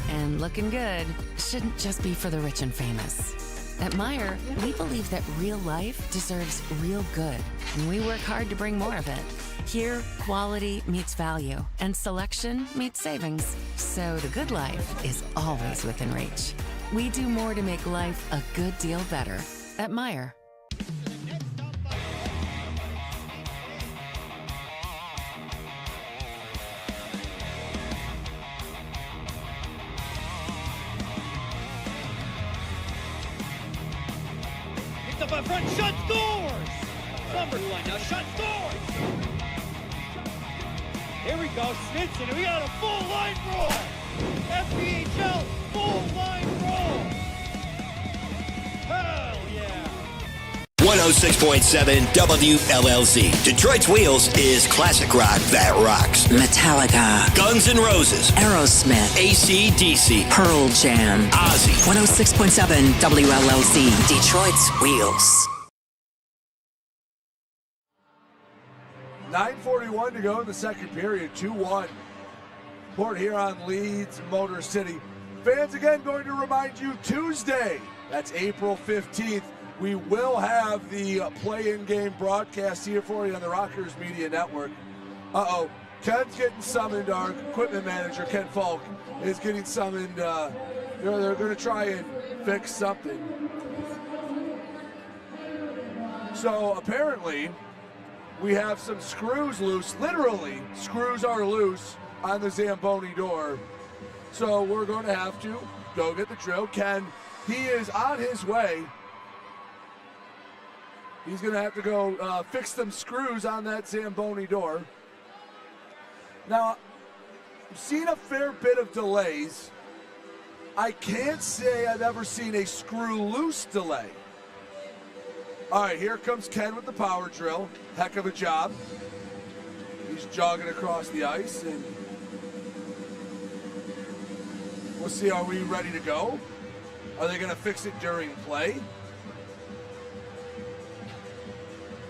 Speaker 15: And looking good shouldn't just be for the rich and famous. At Meijer, we believe that real life deserves real good, and we work hard to bring more of it. Here, quality meets value, and selection meets savings. So the good life is always within reach. We do more to make life a good deal better at Meijer.
Speaker 9: Picked up by front, shot, scores! Numbers line now, shot, scores! Here we go, Snitson, and we got a full line roll! FPHL, full line roll! Hell yeah!
Speaker 4: 106.7 WLLZ. Detroit's Wheels is classic rock that rocks.
Speaker 5: Metallica,
Speaker 4: Guns N' Roses,
Speaker 5: Aerosmith,
Speaker 4: AC/DC,
Speaker 5: Pearl Jam,
Speaker 4: Ozzy.
Speaker 5: 106.7 WLLZ. Detroit's Wheels.
Speaker 1: 9:41 to go in the second period. 2-1 Port Huron leads Motor City. Fans, again, going to remind you, Tuesday, that's April 15th, we will have the play-in game broadcast here for you on the Rockers Media Network. Uh-oh, Ken's getting summoned. Our equipment manager, Ken Falk, is getting summoned. They're going to try and fix something. So apparently, we have some screws loose. Literally, screws are loose on the Zamboni door. So we're going to have to go get the drill. Ken, he is on his way. He's going to have to go fix some screws on that Zamboni door. Now, I've seen a fair bit of delays. I can't say I've ever seen a screw loose delay. All right, here comes Ken with the power drill. Heck of a job. He's jogging across the ice, and we'll see, are we ready to go? Are they going to fix it during play?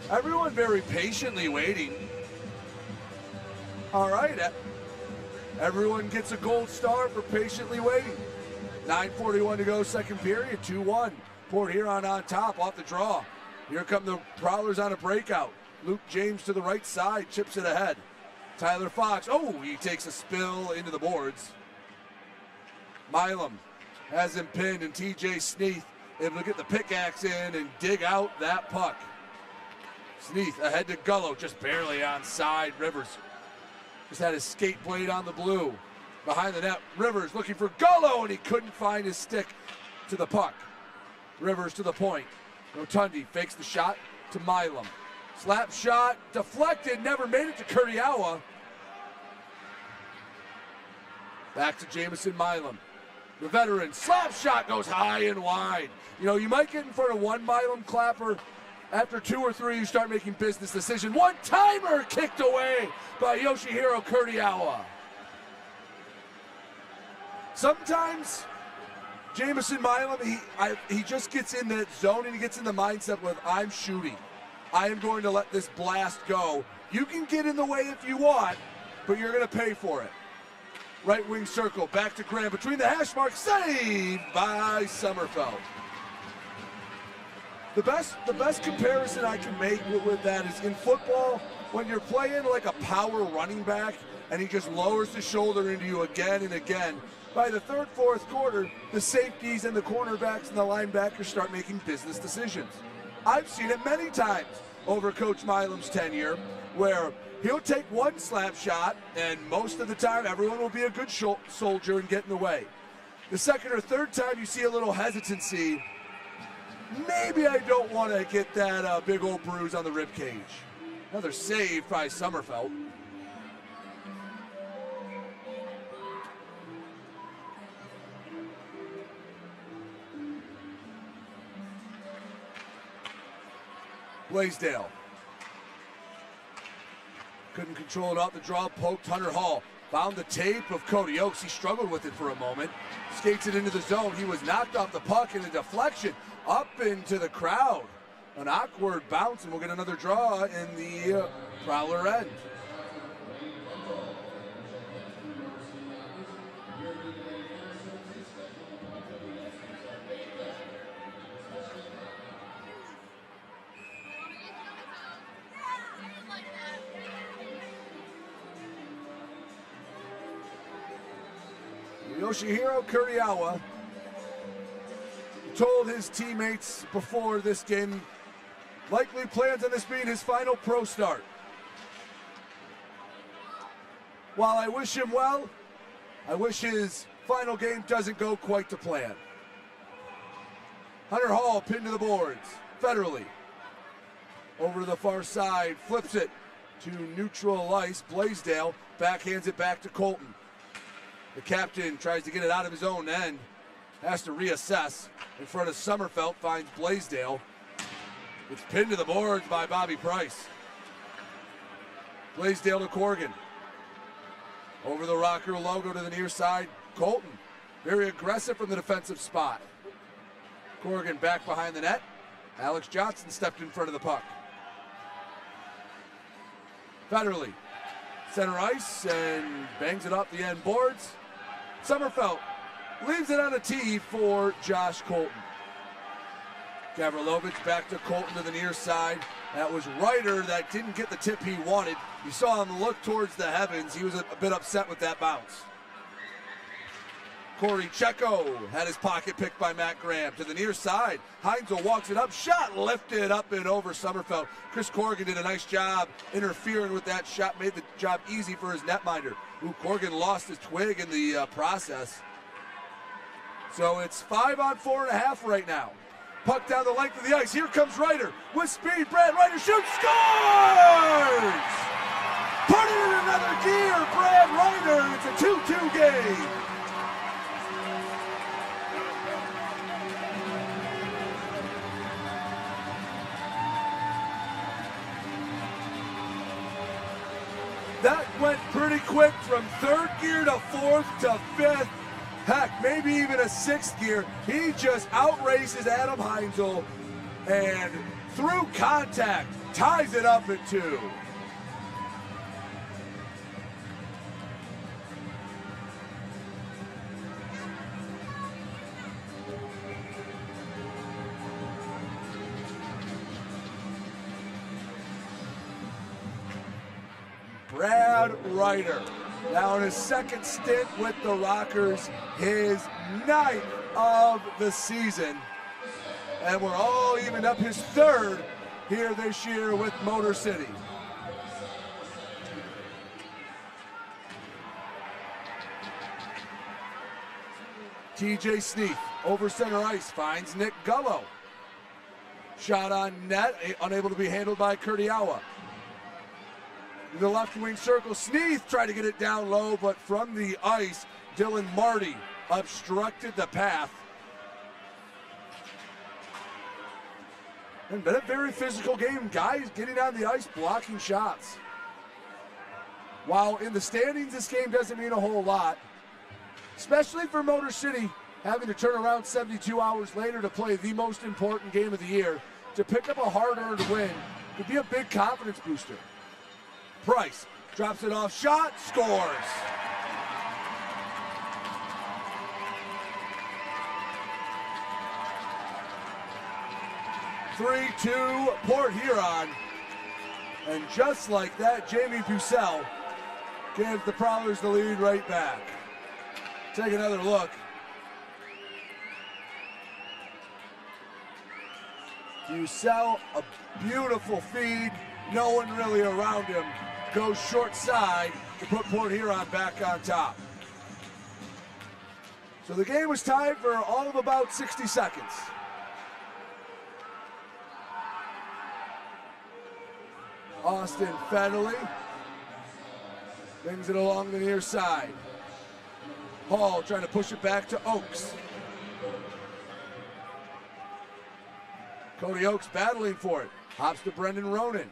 Speaker 1: Everyone very patiently waiting. All right, everyone gets a gold star for patiently waiting. 9:41 to go, second period, 2-1. Port Huron on top, off the draw. Here come the Prowlers on a breakout. Luke James to the right side, chips it ahead. Tyler Fox, he takes a spill into the boards. Milam has him pinned, and TJ Sneath able to get the pickaxe in and dig out that puck. Sneath ahead to Gullo, just barely onside. Rivers just had his skate blade on the blue. Behind the net, Rivers looking for Gullo, and he couldn't find his stick to the puck. Rivers to the point. Rotundi fakes the shot to Milam. Slap shot, deflected, never made it to Kurdiawa. Back to Jamison Milam. The veteran, slap shot goes high and wide. You know, you might get in front of one Milam clapper. After 2 or 3, you start making business decisions. One-timer kicked away by Yoshihiro Kurdiawa. Sometimes Jamison Milam, he just gets in that zone and he gets in the mindset with, I'm shooting. I am going to let this blast go. You can get in the way if you want, but you're going to pay for it. Right wing circle, back to Graham, between the hash marks, saved by Sommerfeld. The best comparison I can make with that is in football, when you're playing like a power running back and he just lowers the shoulder into you again and again, by the third, fourth quarter, the safeties and the cornerbacks and the linebackers start making business decisions. I've seen it many times over Coach Milam's tenure where he'll take one slap shot and most of the time everyone will be a good soldier and get in the way. The second or third time you see a little hesitancy, maybe I don't want to get that big old bruise on the rib cage. Another save by Sommerfeld. Blaisdell. Couldn't control it off the draw, poked Hunter Hall. Found the tape of Cody Oakes. He struggled with it for a moment. Skates it into the zone. He was knocked off the puck in a deflection up into the crowd. An awkward bounce, and we'll get another draw in the Prowler end. Yoshihiro Kurdiawa told his teammates before this game, likely plans on this being his final pro start. While I wish him well, I wish his final game doesn't go quite to plan. Hunter Hall pinned to the boards, federally. Over to the far side, flips it to neutral ice. Blaisdell backhands it back to Colton. The captain tries to get it out of his own end. Has to reassess. In front of Sommerfeld, finds Blaisdell. It's pinned to the boards by Bobby Price. Blaisdell to Corrigan. Over the Rocker logo to the near side. Colton, very aggressive from the defensive spot. Corrigan back behind the net. Alex Johnson stepped in front of the puck. Federally. center ice and bangs it off the end boards. Sommerfeld leaves it on a tee for Josh Colton. Gavrilovich back to Colton to the near side. That was Ryder that didn't get the tip he wanted. You saw him look towards the heavens. He was a bit upset with that bounce. Corey Checo had his pocket picked by Matt Graham to the near side. Heinzel walks it up, shot lifted up and over Sommerfeld. Chris Corrigan did a nice job interfering with that shot, made the job easy for his netminder. Corrigan lost his twig in the process. So it's 5 on 4.5 right now. Puck down the length of the ice. Here comes Ryder with speed. Brad Ryder shoots, scores! Put it in another gear, Brad Ryder. It's a 2-2 game. That went pretty quick from third gear to fourth to fifth. Heck, maybe even a sixth gear. He just outraces Adam Heinzel and through contact ties it up at 2. Brad Ryder, now in his second stint with the Rockers, his 9th of the season. And we're all evened up, his 3rd here this year with Motor City. TJ Sneath over center ice, finds Nick Gullo. Shot on net, unable to be handled by Kurdiawa. The left wing circle, Sneath tried to get it down low, but from the ice, Dylan Marty obstructed the path. And been a very physical game. Guys getting on the ice, blocking shots. While in the standings, this game doesn't mean a whole lot, especially for Motor City having to turn around 72 hours later to play the most important game of the year. To pick up a hard-earned win could be a big confidence booster. Price drops it off, shot, scores. (3-2) Port Huron. And just like that, Jamie Bussell gives the Prowlers the lead right back. Take another look. Bussell, a beautiful feed. No one really around him. Goes short side to put Port Huron back on top. So the game was tied for all of about 60 seconds. Austin Federley brings it along the near side. Hall trying to push it back to Oakes. Cody Oakes battling for it. Hops to Brendan Ronan.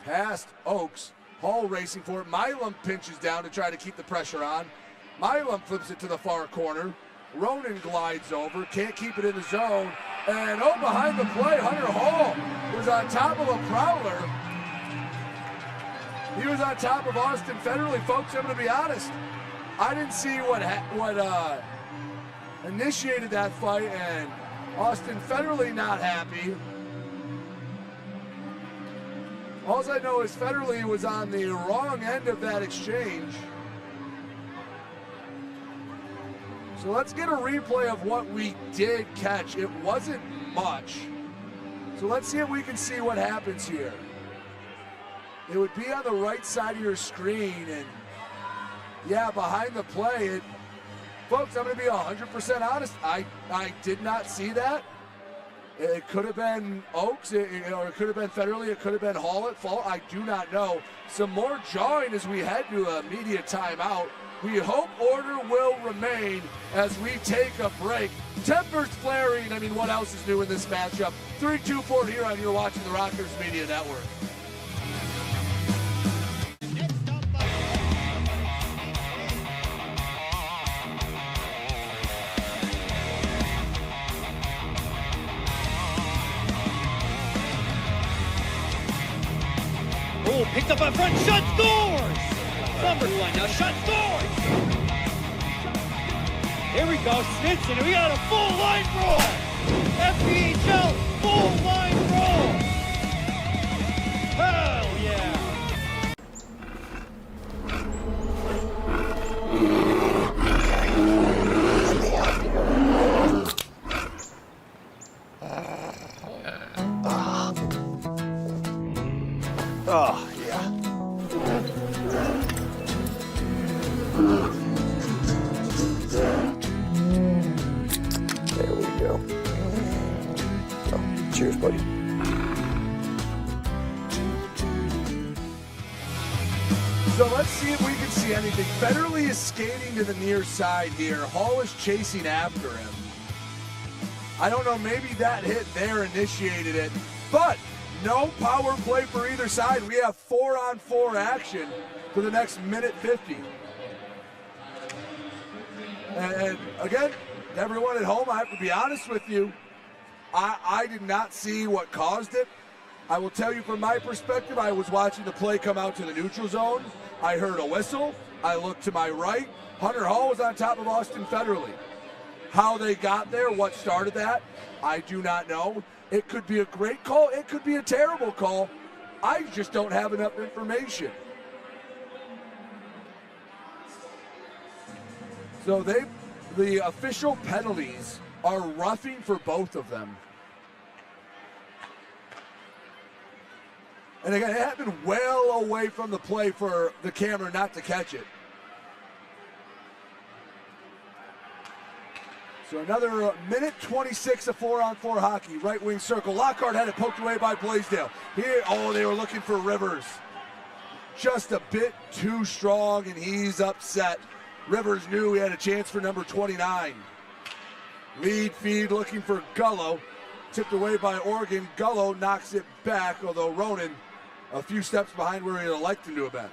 Speaker 1: Past Oakes. Hall racing for it. Milam pinches down to try to keep the pressure on. Milam flips it to the far corner. Ronan glides over. Can't keep it in the zone. And behind the play, Hunter Hall was on top of a Prowler. He was on top of Austin Federley. Folks, I'm going to be honest. I didn't see what initiated that fight, and Austin Federley not happy. All I know is Federley was on the wrong end of that exchange. So let's get a replay of what we did catch. It wasn't much. So let's see if we can see what happens here. It would be on the right side of your screen, and yeah, behind the play. Folks, I'm going to be 100% honest. I did not see that. It could have been Oakes, or it could have been Federley, it could have been Hall at fault. I do not know. Some more jawing as we head to a media timeout. We hope order will remain as we take a break. Tempers flaring. I mean, what else is new in this matchup? 3-2 Port Huron. You're watching the Rockers Media Network.
Speaker 9: Oh, picked up by front, shot, scores! Summers line now, shot scores! Here we go, Snitson, and we got a full line roll! FPHL full line roll! Hell yeah!
Speaker 11: Oh, yeah. There we go. So, cheers, buddy.
Speaker 1: So let's see if we can see anything. Federley is skating to the near side here. Hall is chasing after him. I don't know, maybe that hit there initiated it, but no power play for either side. We have 4-on-4 action for the next minute 50. And again, everyone at home, I have to be honest with you, I did not see what caused it. I will tell you from my perspective, I was watching the play come out to the neutral zone. I heard a whistle. I looked to my right. Hunter Hall was on top of Austin Federley. How they got there, what started that, I do not know. It could be a great call. It could be a terrible call. I just don't have enough information. So the official penalties are roughing for both of them. And again, it happened well away from the play for the camera not to catch it. So another minute 26 of 4-on-4 hockey. Right wing circle. Lockhart had it poked away by Blaisdell. Here, oh, they were looking for Rivers. Just a bit too strong, and he's upset. Rivers knew he had a chance for number 29. Lead feed looking for Gullo. Tipped away by Oregon. Gullo knocks it back, although Ronan a few steps behind where he'd have liked him to have been.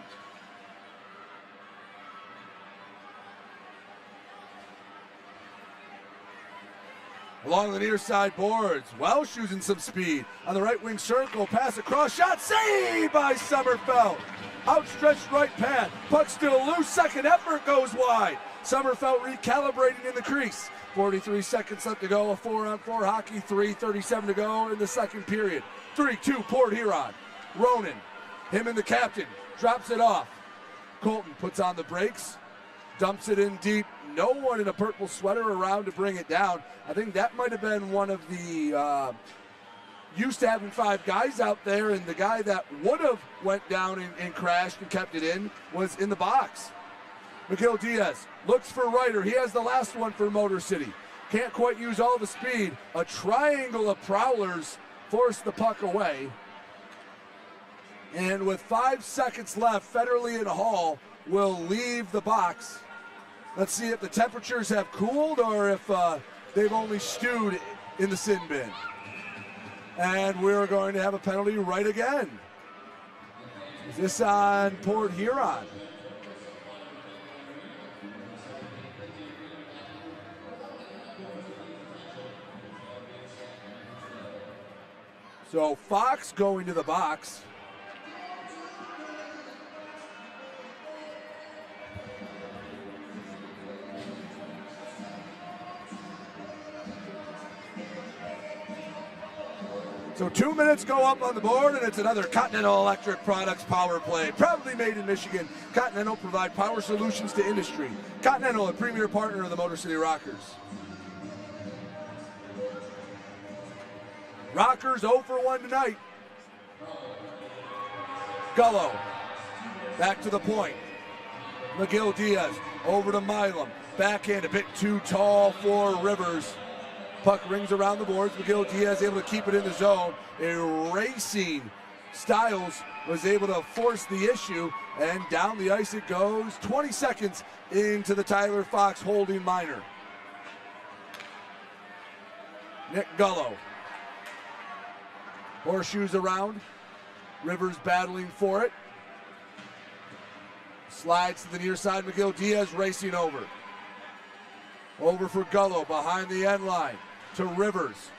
Speaker 1: Along the near side boards, Welsh using some speed. On the right wing circle, pass across, shot saved by Sommerfeld. Outstretched right pad, puck still loose, second effort goes wide. Sommerfeld recalibrating in the crease. 43 seconds left to go, a 4-on-4 hockey, 3:37 to go in the second period. 3-2 Port Huron. Ronan, him and the captain, drops it off. Colton puts on the brakes, dumps it in deep. No one in a purple sweater around to bring it down. I think that might have been one of the, used to having 5 guys out there, and the guy that would have went down and crashed and kept it in was in the box. Miguel Diaz looks for Ryder. He has the last one for Motor City. Can't quite use all the speed. A triangle of Prowlers forced the puck away. And with 5 seconds left, Federley and Hall will leave the box. Let's see if the temperatures have cooled or if they've only stewed in the sin bin. And we're going to have a penalty right again. Is this on Port Huron? So Fox going to the box. So 2 minutes go up on the board, and it's another Continental Electric Products power play. Proudly made in Michigan, Continental provide power solutions to industry. Continental, a premier partner of the Motor City Rockers. Rockers 0 for 1 tonight. Gullo, back to the point. McGill Diaz, over to Milam. Backhand a bit too tall for Rivers. Puck rings around the boards. McGill Diaz able to keep it in the zone. Erasing Styles was able to force the issue, and down the ice it goes. 20 seconds into the Tyler Fox holding minor. Nick Gullo. Horseshoes around. Rivers battling for it. Slides to the near side. McGill Diaz racing over. Over for Gullo behind the end line to Rivers.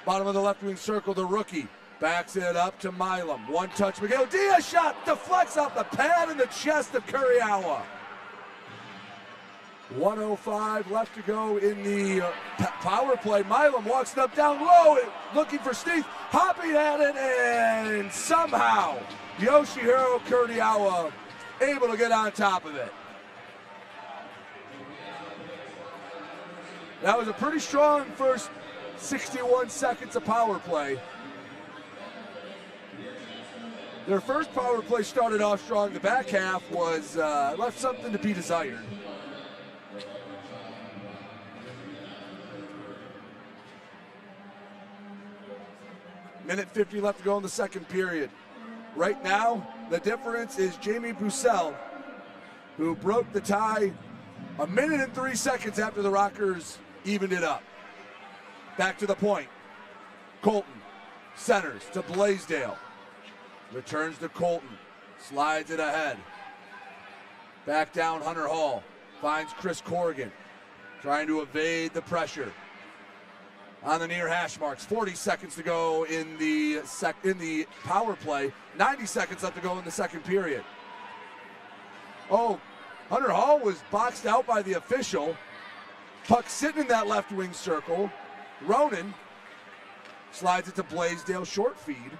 Speaker 1: Bottom of the left wing circle, the rookie. Backs it up to Milam. One touch. Miguel Diaz shot deflects off the pad in the chest of Kuryawa. 1:05 left to go in the power play. Milam walks it up down low, looking for Steve. Hopping at it, and somehow Yoshihiro Kuryawa able to get on top of it. That was a pretty strong first 61 seconds of power play. Their first power play started off strong. The back half was left something to be desired. Minute 50 left to go in the second period. Right now, the difference is Jamie Bussell, who broke the tie a minute and 3 seconds after the Rockers evened it up. Back to the point. Colton centers to Blaisdell. Returns to Colton. Slides it ahead. Back down Hunter Hall. Finds Chris Corrigan. Trying to evade the pressure. On the near hash marks. 40 seconds to go in the power play. 90 seconds left to go in the second period. Oh, Hunter Hall was boxed out by the official. Puck sitting in that left wing circle. Ronan slides it to Blaisdell. Short feed.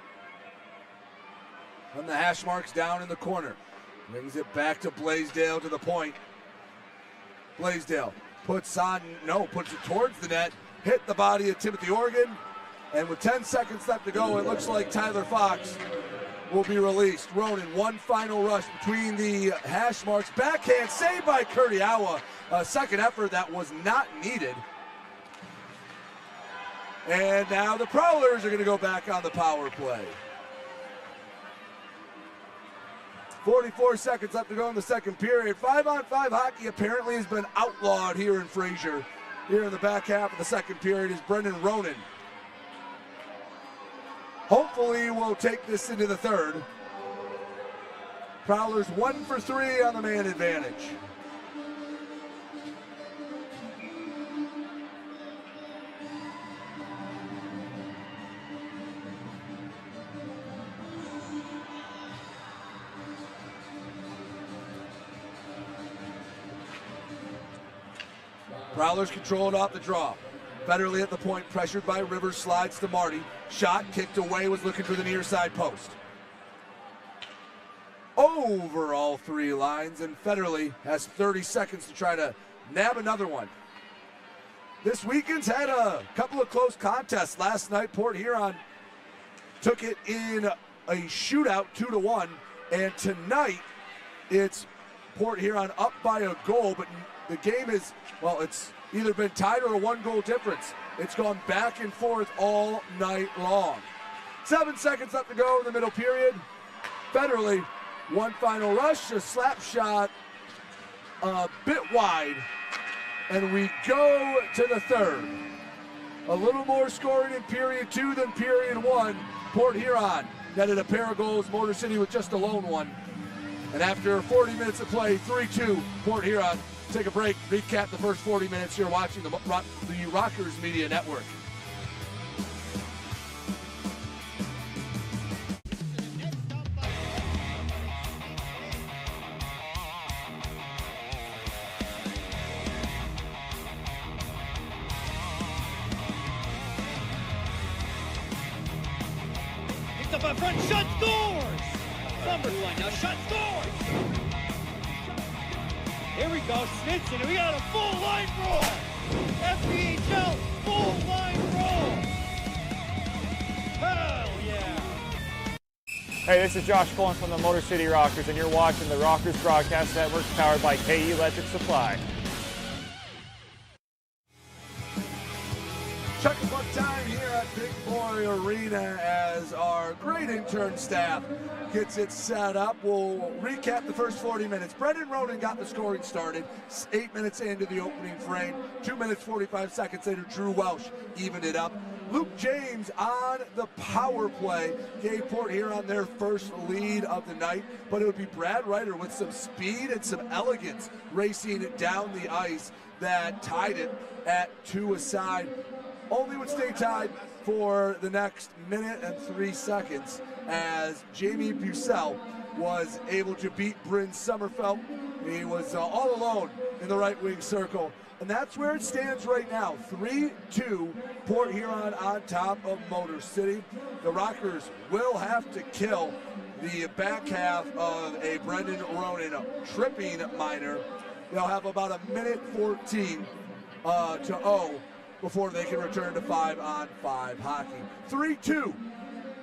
Speaker 1: And the hash marks down in the corner. Brings it back to Blaisdell to the point. Blaisdell puts it towards the net. Hit the body of Timothy Organ. And with 10 seconds left to go, it looks like Tyler Fox will be released. Ronan, one final rush between the hash marks. Backhand saved by Kuryawa. A second effort that was not needed. And now the Prowlers are going to go back on the power play. 44 seconds left to go in the second period. 5-on-5 hockey apparently has been outlawed here in Fraser. Here in the back half of the second period is Brendan Ronan. Hopefully we'll take this into the third. Prowlers 1 for 3 on the man advantage. Prowlers controlled off the draw. Federally at the point, pressured by Rivers, slides to Marty. Shot, kicked away, was looking for the near side post. Over all three lines, and Federally has 30 seconds to try to nab another one. This weekend's had a couple of close contests. Last night, Port Huron took it in a shootout 2-1, and tonight it's Port Huron up by a goal, but the game is, well, it's either been tied or a one-goal difference. It's gone back and forth all night long. 7 seconds left to go in the middle period. Federally, one final rush, a slap shot a bit wide, and we go to the third. A little more scoring in period 2 than period 1. Port Huron netted a pair of goals, Motor City with just a lone one. And after 40 minutes of play, 3-2, Port Huron. Take a break, recap the first 40 minutes. You're watching the Rockers Media Network.
Speaker 9: Picked up in front, shot, scores! Number one, now shot, scores! Here we go, Snitson, we got a full line roll! FPHL, full line roll! Hell yeah!
Speaker 10: Hey, this is Josh Cullen from the Motor City Rockers, and you're watching the Rockers Broadcast Network powered by KE Electric Supply.
Speaker 1: Chuck and Buck time here at Big Boy Arena as our great intern staff gets it set up. We'll recap the first 40 minutes. Brendan Ronan got the scoring started 8 minutes into the opening frame. 2 minutes, 45 seconds later, Drew Welsh evened it up. Luke James on the power play gave Port Huron their first lead of the night, but it would be Brad Ryder with some speed and some elegance racing down the ice that tied it at 2 aside. only would stay tied for the next minute and 3 seconds as Jamie Bussell was able to beat Bryn Sommerfeld. He was all alone in the right wing circle. And that's where it stands right now. 3-2, Port Huron on top of Motor City. The Rockers will have to kill the back half of a Brendan Ronan tripping minor. They'll have about a minute 14 to 0 before they can return to 5-on-5 hockey. 3-2,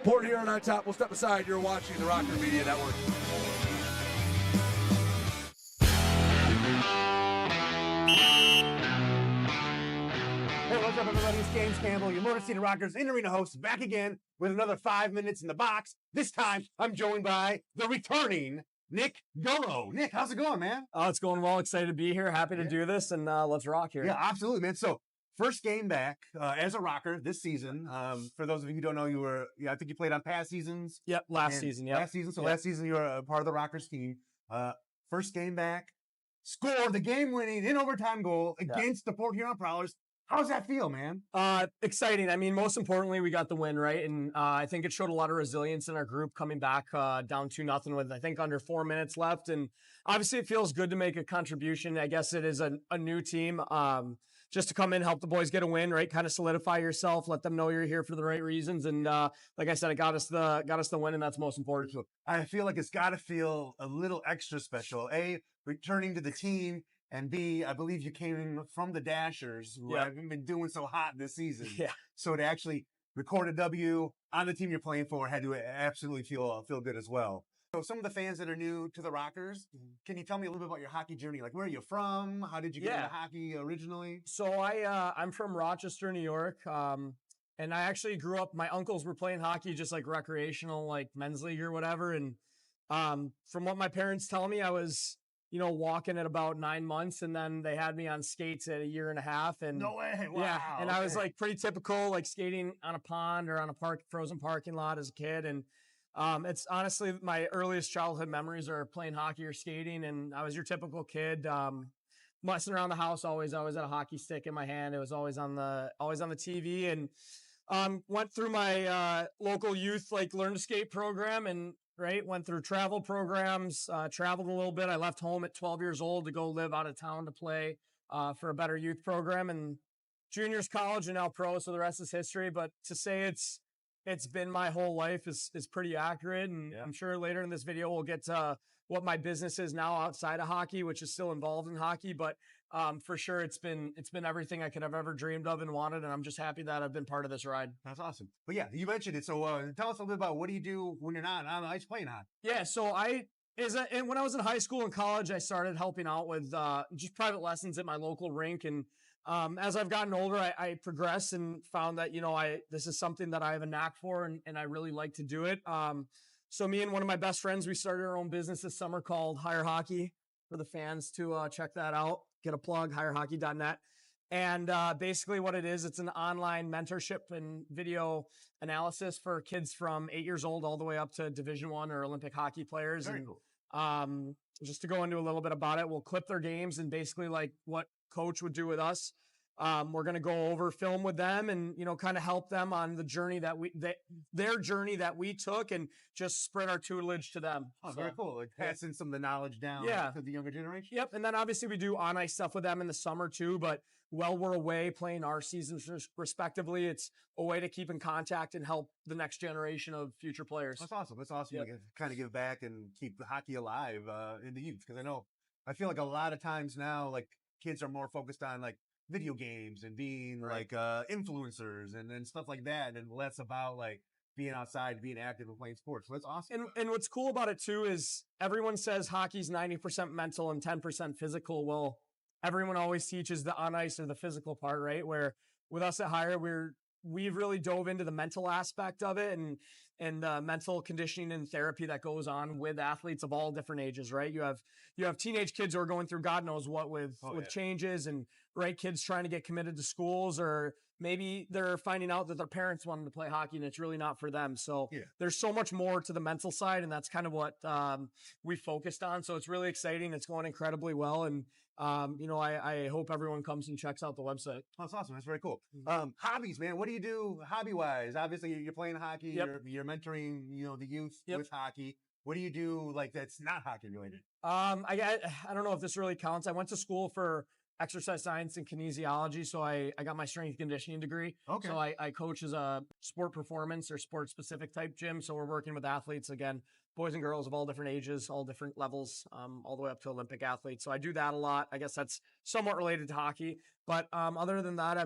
Speaker 1: Port Huron on top. We'll step aside. You're watching the Rocker Media Network.
Speaker 13: Hey, what's up, everybody? It's James Campbell, your Motor City Rockers in-arena host, back again with another 5 minutes in the box. This time, I'm joined by the returning Nick Gullo. Nick, how's it going, man?
Speaker 18: Oh, it's going well. Excited to be here. Happy to do this, and let's rock here.
Speaker 13: Yeah, absolutely, man. So, first game back as a Rocker this season. For those of you who don't know, I think you played on past seasons.
Speaker 18: Yep, last season.
Speaker 13: Last season you were a part of the Rockers team. First game back, scored the game-winning in overtime goal against the Port Huron Prowlers. How's that feel, man?
Speaker 18: Exciting. I mean, most importantly, we got the win, right? And I think it showed a lot of resilience in our group coming back down 2-0 with, I think, under 4 minutes left. And obviously, it feels good to make a contribution. I guess it is a new team. Just to come in, help the boys get a win, right? Kind of solidify yourself, let them know you're here for the right reasons. And like I said, it got us the win, and that's most important.
Speaker 13: I feel like it's got to feel a little extra special. A, returning to the team, and B, I believe you came from the Dashers, who haven't been doing so hot this season.
Speaker 18: Yeah.
Speaker 13: So to actually record a W on the team you're playing for had to absolutely feel good as well. So some of the fans that are new to the Rockers, can you tell me a little bit about your hockey journey? Like, where are you from? How did you get into hockey originally?
Speaker 18: So I'm from Rochester, New York. And I actually grew up, my uncles were playing hockey, just like recreational, like men's league or whatever. And from what my parents tell me, I was, walking at about 9 months, and then they had me on skates at 1.5 years. And
Speaker 13: no way. Wow.
Speaker 18: Yeah. And I was like pretty typical, like skating on a pond or on a frozen parking lot as a kid. And it's honestly my earliest childhood memories are playing hockey or skating. And I was your typical kid, messing around the house, always had a hockey stick in my hand. It was always on the TV, and went through my local youth, like learn to skate program, and went through travel programs, traveled a little bit. I left home at 12 years old to go live out of town to play for a better youth program, and juniors, college, and now pro. So the rest is history. But to say it's been my whole life is pretty accurate. And I'm sure later in this video, we'll get to what my business is now outside of hockey, which is still involved in hockey. But for sure, it's been everything I could have ever dreamed of and wanted. And I'm just happy that I've been part of this ride.
Speaker 13: That's awesome. But yeah, you mentioned it. So tell us a little bit about what do you do when you're not on the ice playing hockey?
Speaker 18: Yeah. So when I was in high school and college, I started helping out with just private lessons at my local rink. And as I've gotten older, I progressed and found that, this is something that I have a knack for, and I really like to do it. So me and one of my best friends, we started our own business this summer called Hire Hockey, for the fans to check that out. Get a plug, hirehockey.net. And basically what it is, it's an online mentorship and video analysis for kids from 8 years old all the way up to Division I or Olympic hockey players.
Speaker 13: Very
Speaker 18: cool. Just to go into a little bit about it, we'll clip their games and basically like what coach would do with us. We're going to go over film with them and, kind of help them on the journey their journey that we took, and just spread our tutelage to them.
Speaker 13: Oh, very cool. Like passing some of the knowledge down to the younger generation.
Speaker 18: Yep. And then obviously we do on ice stuff with them in the summer too, but while we're away playing our seasons respectively, it's a way to keep in contact and help the next generation of future players.
Speaker 13: That's awesome. That's awesome.
Speaker 18: Yep.
Speaker 13: You can kind of give back and keep the hockey alive in the youth. Because I feel like a lot of times now, like kids are more focused on like video games and being like influencers and stuff like that, and less about like being outside, being active and playing sports. So that's awesome.
Speaker 18: And what's cool about it too is everyone says hockey's 90% mental and 10% physical. Well, everyone always teaches the on ice or the physical part, right? Where with us at Hire, we've really dove into the mental aspect of it. And and mental conditioning and therapy that goes on with athletes of all different ages, right? You have teenage kids who are going through God knows what with changes, and kids trying to get committed to schools, or maybe they're finding out that their parents want them to play hockey and it's really not for them. So there's so much more to the mental side, and that's kind of what we focused on. So it's really exciting. It's going incredibly well, and I hope everyone comes and checks out the website.
Speaker 13: Oh, that's awesome. That's very cool. Hobbies, man. What do you do hobby-wise? Obviously, you're playing hockey. You're mentoring, the youth with hockey. What do you do that's not hockey related?
Speaker 18: I don't know if this really counts. I went to school for exercise science and kinesiology, so I got my strength and conditioning degree. Okay. So I coach as a sport performance or sport specific type gym. So we're working with athletes, again, boys and girls of all different ages, all different levels, all the way up to Olympic athletes. So I do that a lot. I guess that's somewhat related to hockey. But other than that, I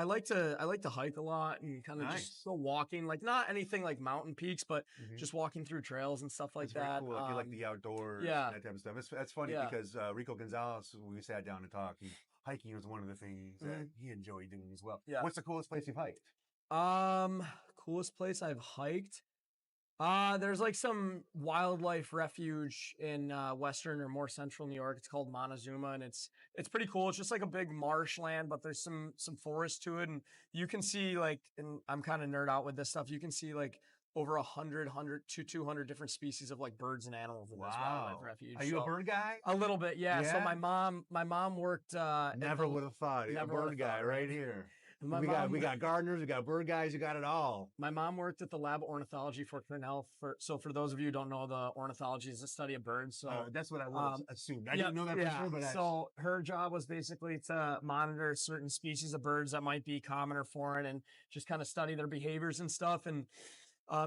Speaker 18: like to hike a lot and kind of just go walking, like not anything like mountain peaks, but just walking through trails and stuff like that.
Speaker 13: Cool. You like the outdoors, that type of stuff. That's funny because Rico Gonzalez, we sat down and talked, hiking was one of the things that he enjoyed doing as well. Yeah. What's the coolest place you've hiked?
Speaker 18: Coolest place I've hiked? There's like some wildlife refuge in western or more central New York. It's called Montezuma, and it's pretty cool. It's just like a big marshland, but there's some forest to it, and you can see and I'm kind of nerd out with this stuff. You can see like over 100 to 200 different species of like birds and animals in this wildlife refuge.
Speaker 13: Are you a bird guy?
Speaker 18: A little bit, yeah. So my mom worked.
Speaker 13: Never would have thought. A bird guy right here. We got gardeners, we got bird guys, you got it all.
Speaker 18: My mom worked at the lab of ornithology for Cornell. So for those of you who don't know, the ornithology is the study of birds. So
Speaker 13: that's what I would assume. I didn't know that for sure, but
Speaker 18: so her job was basically to monitor certain species of birds that might be common or foreign, and just kind of study their behaviors and stuff. And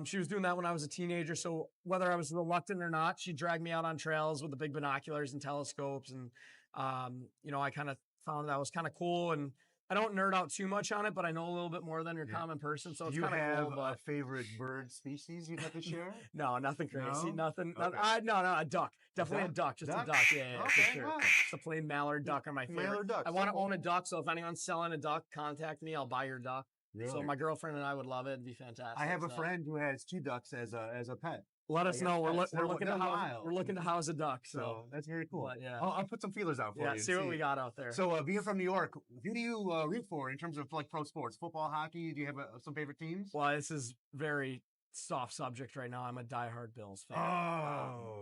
Speaker 18: she was doing that when I was a teenager. So whether I was reluctant or not, she dragged me out on trails with the big binoculars and telescopes, and I kind of found that was kind of cool. And I don't nerd out too much on it, but I know a little bit more than your common person. So it's kind of cool.
Speaker 13: Do you have a favorite bird species you'd have to share?
Speaker 18: No, nothing crazy. No? Nothing. Okay. No, a duck. Definitely a duck. Just a duck. Yeah,
Speaker 13: okay,
Speaker 18: for sure. Just a plain mallard duck are my favorite.
Speaker 13: Mallard ducks.
Speaker 18: I want to own a duck, so if anyone's selling a duck, contact me. I'll buy your duck. Really? So my girlfriend and I would love it. It'd be fantastic.
Speaker 13: I have a friend who has 2 ducks as a pet.
Speaker 18: Let us know. We're looking to house a duck. So
Speaker 13: that's very cool.
Speaker 18: But, yeah.
Speaker 13: I'll put some feelers out for you.
Speaker 18: See what we got out there.
Speaker 13: So being from New York, who do you root for in terms of like pro sports, football, hockey? Do you have some favorite teams?
Speaker 18: Well, this is very soft subject right now. I'm a diehard Bills fan.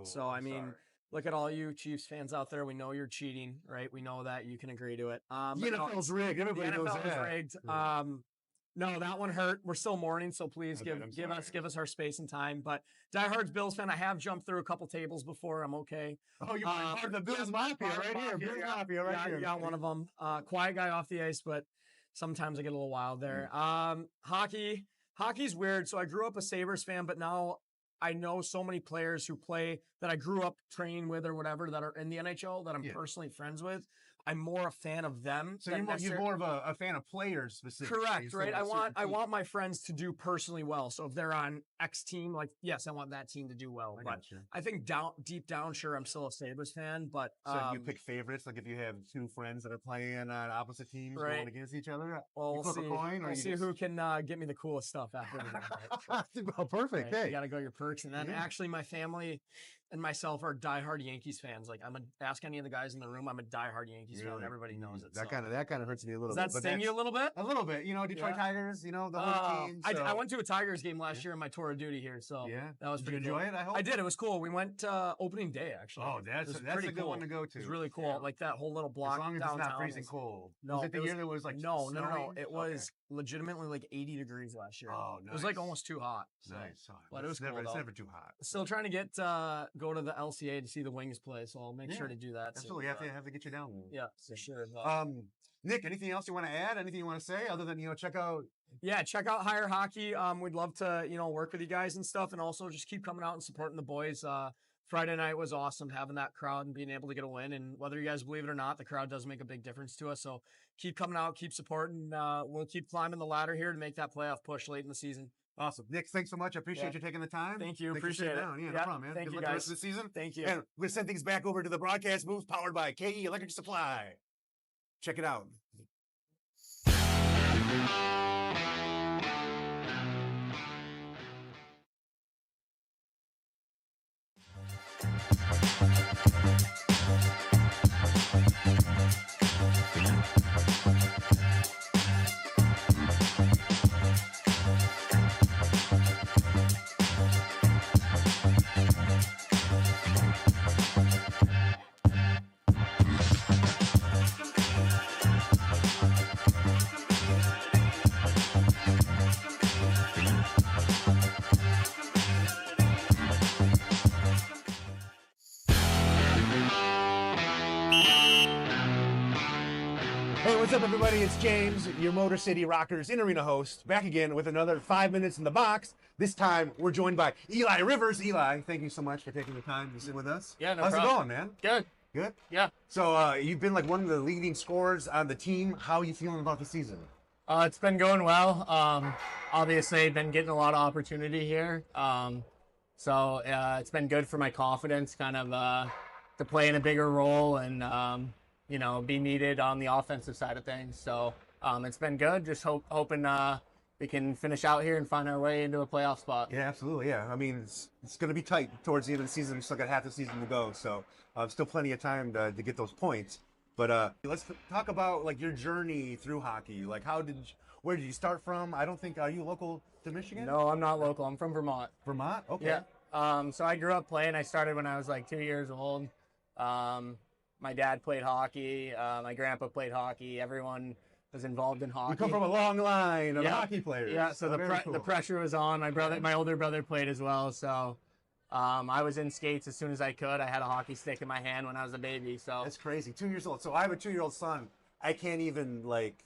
Speaker 18: So I mean, look at all you Chiefs fans out there. We know you're cheating, right? We know that. You can agree to it.
Speaker 13: The NFL's rigged. Everybody knows that.
Speaker 18: The NFL is rigged. Yeah. No, that one hurt. We're still mourning, so please give us our space and time. But diehard Bills fan, I have jumped through a couple tables before. I'm okay.
Speaker 13: Oh, you're part of the Bills Mafia right here. Bills Mafia right here.
Speaker 18: Yeah, one of them. Quiet guy off the ice, but sometimes I get a little wild there. Hockey's weird. So I grew up a Sabres fan, but now I know so many players who play that I grew up training with or whatever that are in the NHL that I'm personally friends with. I'm more a fan of them.
Speaker 13: So you're more of a fan of players specifically.
Speaker 18: Correct, right? I want my friends to do personally well. So if they're on X team, like, yes, I want that team to do well. I think deep down, sure, I'm still a Sabres fan. But
Speaker 13: so you pick favorites, like if you have 2 friends that are playing on opposite teams going against each other.
Speaker 18: Well,
Speaker 13: you flip a coin,
Speaker 18: we'll see who can get me the coolest stuff after.
Speaker 13: Well, perfect.
Speaker 18: Right? You got to go your perks, and then actually my family and myself are diehard Yankees fans. Like ask any of the guys in the room, I'm a diehard Yankees fan. Everybody knows it.
Speaker 13: That kind of hurts me a little
Speaker 18: bit.
Speaker 13: Does
Speaker 18: that sting you a little bit?
Speaker 13: A little bit. Detroit Tigers, the whole team. So.
Speaker 18: I went to a Tigers game last year on my tour of duty here. So that was pretty
Speaker 13: cool. Did you enjoy it, I hope?
Speaker 18: I did. It was cool. We went opening day, actually.
Speaker 13: Oh, that's a good one to go to.
Speaker 18: It was really cool. Like that whole little block downtown.
Speaker 13: As long as it's not freezing cold.
Speaker 18: No.
Speaker 13: Was it the year that was like
Speaker 18: No. It was legitimately like 80 degrees last year.
Speaker 13: Oh, nice.
Speaker 18: It was like almost too hot.
Speaker 13: So. Nice.
Speaker 18: But it was cool,
Speaker 13: It's never too hot.
Speaker 18: Still trying to get go to the LCA to see the Wings play, so I'll make sure to do that.
Speaker 13: Absolutely, have to get you down there.
Speaker 18: Yeah, for sure.
Speaker 13: Nick, anything else you want to add? Anything you want to say other than check out?
Speaker 18: Yeah, check out Higher Hockey. We'd love to work with you guys and stuff, and also just keep coming out and supporting the boys. Friday night was awesome, having that crowd and being able to get a win. And whether you guys believe it or not, the crowd does make a big difference to us. So keep coming out, keep supporting. We'll keep climbing the ladder here to make that playoff push late in the season.
Speaker 13: Awesome. Nick, thanks so much. I appreciate you taking the time.
Speaker 18: Thank you. Appreciate it.
Speaker 13: Yeah, no problem, man.
Speaker 18: Thank
Speaker 13: Good
Speaker 18: you,
Speaker 13: luck
Speaker 18: guys.
Speaker 13: the rest of the season.
Speaker 18: Thank you.
Speaker 13: And we'll send things back over to the broadcast booth powered by KE Electric Supply. Check it out. up, everybody? It's James, your Motor City Rockers in-arena host, back again with another 5 minutes in the box. This time, we're joined by Eli Rivers. Eli, thank you so much for taking the time to sit with us.
Speaker 18: Yeah, no
Speaker 13: How's
Speaker 18: problem.
Speaker 13: it going, man?
Speaker 18: Good.
Speaker 13: Good?
Speaker 18: Yeah.
Speaker 13: So, you've been like one of the leading scorers on the team. How are you feeling about the season?
Speaker 18: It's been going well. Obviously, been getting a lot of opportunity here. So it's been good for my confidence, kind of to play in a bigger role and you know, be needed on the offensive side of things. So it's been good. Just hoping we can finish out here and find our way into a playoff spot.
Speaker 13: Yeah, absolutely. Yeah, I mean, it's going to be tight towards the end of the season. We still got half the season to go, so still plenty of time to get those points. But let's talk about like your journey through hockey. Like, where did you start from? I don't think, are you local to Michigan?
Speaker 18: No, I'm not local. I'm from Vermont.
Speaker 13: Vermont? Okay.
Speaker 18: Yeah. So I grew up playing. I started when I was like 2 years old. My dad played hockey. My grandpa played hockey. Everyone was involved in hockey.
Speaker 13: We come from a long line of hockey players.
Speaker 18: Yeah, so the pressure was on. My older brother played as well. So I was in skates as soon as I could. I had a hockey stick in my hand when I was a baby. So
Speaker 13: that's crazy. 2 years old. So I have a 2-year-old son. I can't even like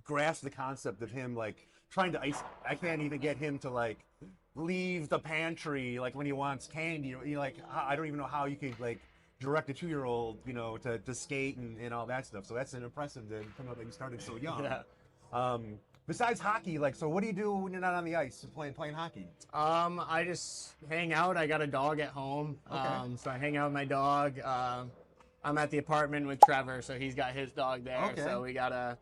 Speaker 13: grasp the concept of him like trying to ice. I can't even get him to like leave the pantry like when he wants candy. You like, I don't even know how you could like direct a 2-year-old, you know, to skate and all that stuff. So that's an impressive to come up that you started so young.
Speaker 18: Yeah.
Speaker 13: Besides hockey, like, so what do you do when you're not on the ice playing hockey?
Speaker 18: I just hang out. I got a dog at home.
Speaker 13: Okay.
Speaker 18: So I hang out with my dog. I'm at the apartment with Trevor, so he's got his dog there.
Speaker 13: Okay.
Speaker 18: So we got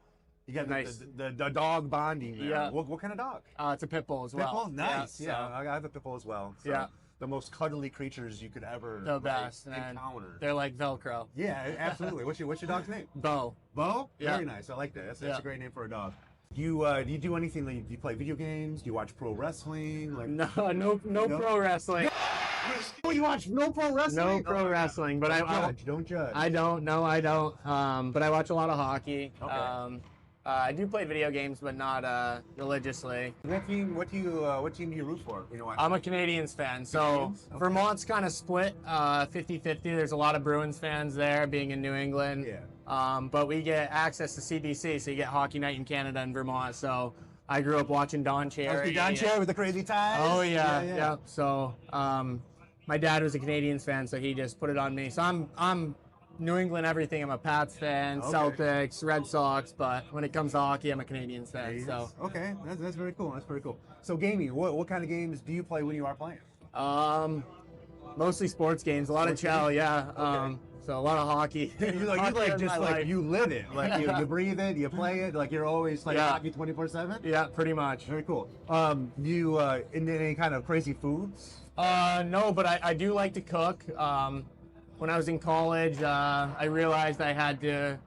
Speaker 13: you got
Speaker 18: nice
Speaker 13: the dog bonding there.
Speaker 18: Yeah.
Speaker 13: What kind of dog?
Speaker 18: It's a pit bull as well.
Speaker 13: Pit bull? Nice.
Speaker 18: Yeah.
Speaker 13: I have a pit bull as well. So
Speaker 18: Yeah.
Speaker 13: The most cuddly creatures you could ever
Speaker 18: The best.
Speaker 13: encounter.
Speaker 18: They're like Velcro.
Speaker 13: Yeah, absolutely. What's your dog's name?
Speaker 18: Bo.
Speaker 13: Bo?
Speaker 18: Yeah.
Speaker 13: Very nice. I like that. That's a great name for a dog. Do you do anything? Like, do you play video games? Do you watch pro wrestling? Like
Speaker 18: No pro wrestling.
Speaker 13: You watch no pro wrestling?
Speaker 18: No pro wrestling, but
Speaker 13: don't judge.
Speaker 18: I don't. No, I don't. But I watch a lot of hockey.
Speaker 13: Okay.
Speaker 18: I do play video games, but not religiously.
Speaker 13: What team do you root for? You know what?
Speaker 18: I'm a Canadiens fan, so
Speaker 13: Okay.
Speaker 18: Vermont's kind of split 50-50. There's a lot of Bruins fans there, being in New England.
Speaker 13: Yeah.
Speaker 18: But we get access to CBC, so you get Hockey Night in Canada and Vermont. So I grew up watching Don Cherry.
Speaker 13: Don Cherry with the crazy ties?
Speaker 18: Oh, yeah. So my dad was a Canadiens fan, so he just put it on me. So I'm New England everything. I'm a Pats fan,
Speaker 13: Okay.
Speaker 18: Celtics, Red Sox, but when it comes to hockey, I'm a Canadiens fan. So
Speaker 13: okay, that's very cool. That's very cool. So gaming, what kind of games do you play when you are playing?
Speaker 18: Mostly sports games, a lot of chow, yeah.
Speaker 13: Okay.
Speaker 18: So a lot of hockey.
Speaker 13: You live it, like you breathe it, you play it, like you're always like hockey 24/7.
Speaker 18: Yeah, pretty much.
Speaker 13: Very cool. You into any kind of crazy foods?
Speaker 18: No, but I do like to cook. When I was in college, I realized I had to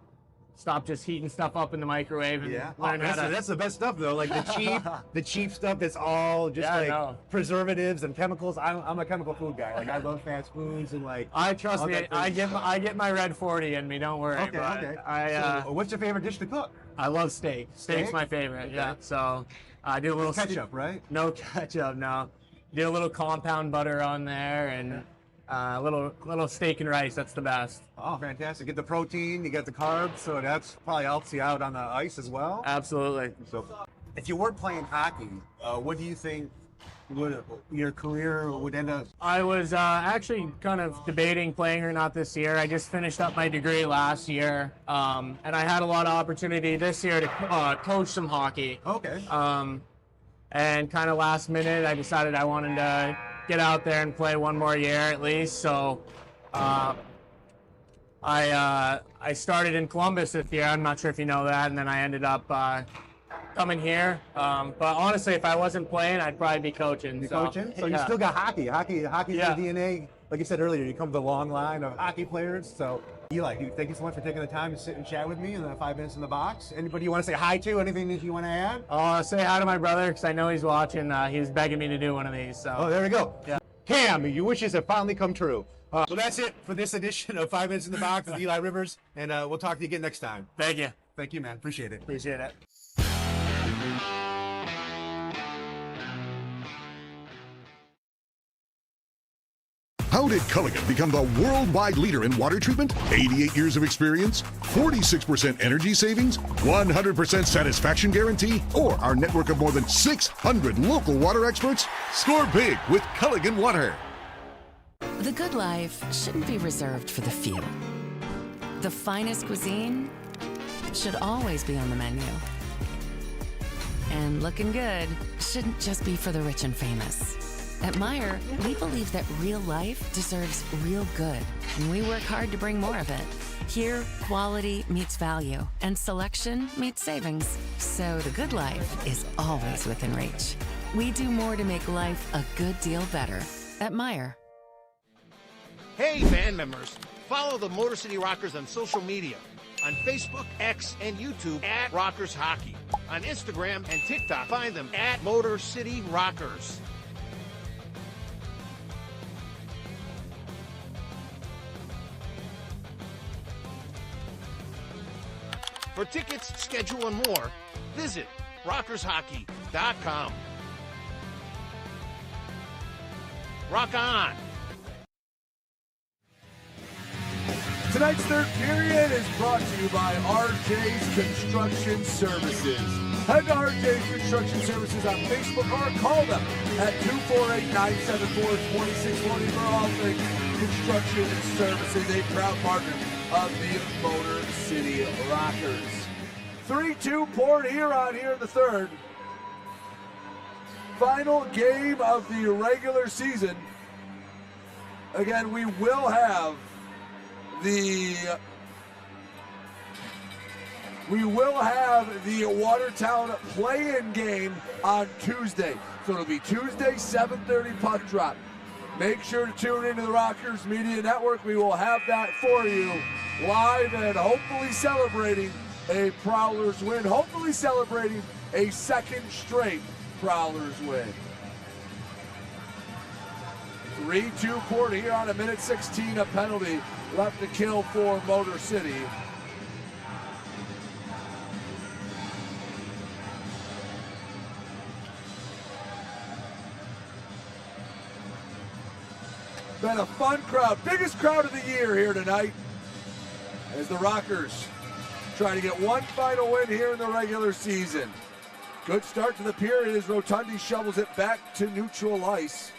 Speaker 18: stop just heating stuff up in the microwave and learn how to...
Speaker 13: That's the best stuff though. Like the cheap stuff that's all just preservatives and chemicals. I'm a chemical food guy. Like I love fast foods and like.
Speaker 18: Trust me, I get my red 40 in me. Don't worry.
Speaker 13: Okay. So what's your favorite dish to cook?
Speaker 18: I love steak. Steak's my favorite.
Speaker 13: Okay.
Speaker 18: Yeah. So I do a little
Speaker 13: ketchup, right?
Speaker 18: No ketchup. No. Do a little compound butter on there and. Little steak and rice, that's the best.
Speaker 13: Oh, fantastic. Get the protein, you get the carbs, so that's probably helps you out on the ice as well.
Speaker 18: Absolutely.
Speaker 13: So if you weren't playing hockey, what do you think your career would end up?
Speaker 18: I was actually kind of debating playing or not this year. I just finished up my degree last year, and I had a lot of opportunity this year to coach some hockey.
Speaker 13: Okay.
Speaker 18: And kind of last minute, I decided I wanted to get out there and play one more year at least. So I started in Columbus this year. I'm not sure if you know that. And then I ended up coming here. But honestly, if I wasn't playing, I'd probably be coaching.
Speaker 13: So you still got hockey. Hockey's your DNA. Like you said earlier, you come to the long line of hockey players. So Eli, thank you so much for taking the time to sit and chat with me in the 5 minutes in the box. Anybody you want to say hi to? Anything that you want to add?
Speaker 18: Say hi to my brother because I know he's watching. He was begging me to do one of these. So.
Speaker 13: Oh, there we go.
Speaker 18: Yeah.
Speaker 13: Cam, your wishes have finally come true. So that's it for this edition of 5 Minutes in the Box with Eli Rivers, and we'll talk to you again next time.
Speaker 18: Thank you.
Speaker 13: Thank you, man. Appreciate it.
Speaker 18: Appreciate it.
Speaker 14: How did Culligan become the worldwide leader in water treatment? 88 years of experience, 46% energy savings, 100% satisfaction guarantee, or our network of more than 600 local water experts? Score big with Culligan Water.
Speaker 15: The good life shouldn't be reserved for the few. The finest cuisine should always be on the menu. And looking good shouldn't just be for the rich and famous. At Meijer, we believe that real life deserves real good, and we work hard to bring more of it. Here, quality meets value, and selection meets savings. So the good life is always within reach. We do more to make life a good deal better at Meijer.
Speaker 3: Hey, band members, follow the Motor City Rockers on social media. On Facebook, X, and YouTube at Rockers Hockey. On Instagram and TikTok, find them at Motor City Rockers. For tickets, schedule, and more, visit rockershockey.com. Rock on!
Speaker 1: Tonight's third period is brought to you by RJ's Construction Services. Head to RJ's Construction Services on Facebook or call them at 248-974-2640 for all things construction services, a proud partner of the Motor City Rockers. 3-2 Port Huron here in the third. Final game of the regular season. Again, we will have the Watertown play-in game on Tuesday. So it'll be Tuesday, 7:30 puck drop. Make sure to tune into the Rockers Media Network. We will have that for you live and hopefully celebrating a Prowlers win. Hopefully celebrating a second straight Prowlers win. 3-2 Port Huron, a minute 16, a penalty left to kill for Motor City. Been a fun crowd, biggest crowd of the year here tonight as the Rockers try to get one final win here in the regular season. Good start to the period as Rotundi shovels it back to neutral ice.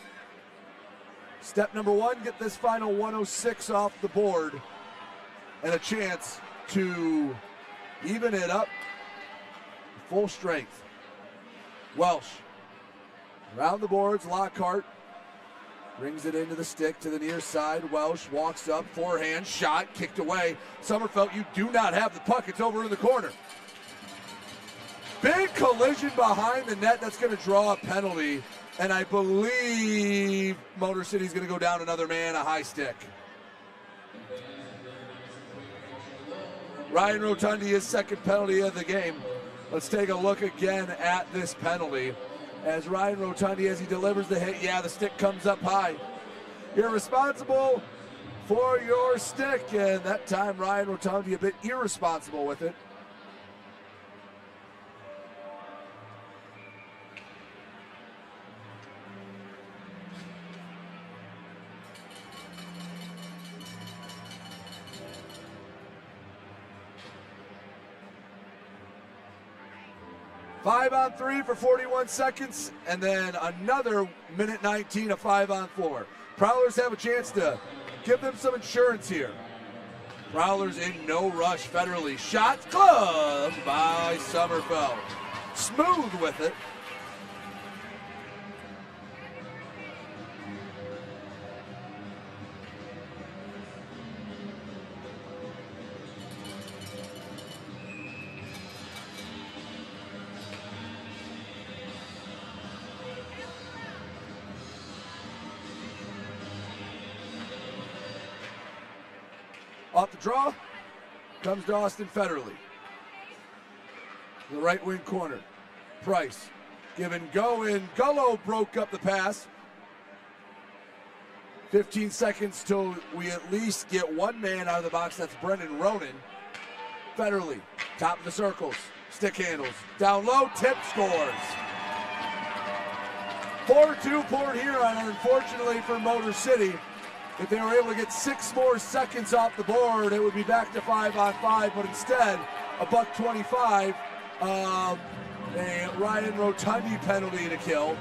Speaker 1: Step number one, get this final 106 off the board and a chance to even it up full strength. Welsh around the boards, Lockhart brings it into the stick to the near side. Welsh walks up, forehand, shot, kicked away. Sommerfeld, you do not have the puck. It's over in the corner. Big collision behind the net. That's going to draw a penalty. And I believe Motor City's going to go down another man, a high stick. Ryan Rotundi, his second penalty of the game. Let's take a look again at this penalty. As Ryan Rotundi, as he delivers the hit, yeah, the stick comes up high. You're responsible for your stick, and that time Ryan Rotundi a bit irresponsible with it. Five on three for 41 seconds, and then another minute 19 of 5-on-4. Prowlers have a chance to give them some insurance here. Prowlers in no rush federally. Shots gloved by Sommerfeld. Smooth with it. Off the draw, comes to Austin Federally. The right wing corner. Price, give and go in. Gullo broke up the pass. 15 seconds till we at least get one man out of the box. That's Brendan Ronan. Federally, top of the circles. Stick handles. Down low, tip scores. 4-2 Port Huron, unfortunately for Motor City. If they were able to get 6 more seconds off the board, it would be back to 5-on-5, but instead, a $1.25, a Ryan Rotundi penalty to kill.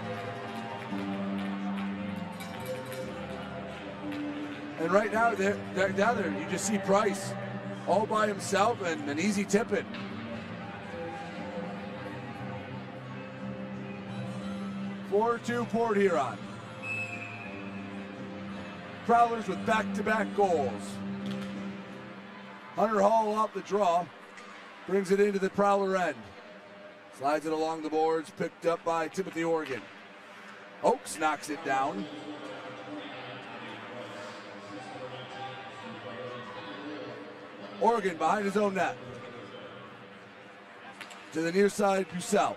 Speaker 1: And right now, they're down there. You just see Price all by himself and an easy tip-in. (4-2) Port Huron. Prowlers with back-to-back goals. Hunter Hall off the draw, brings it into the Prowler end. Slides it along the boards, picked up by Timothy Organ. Oakes knocks it down. Organ behind his own net. To the near side, Bucell.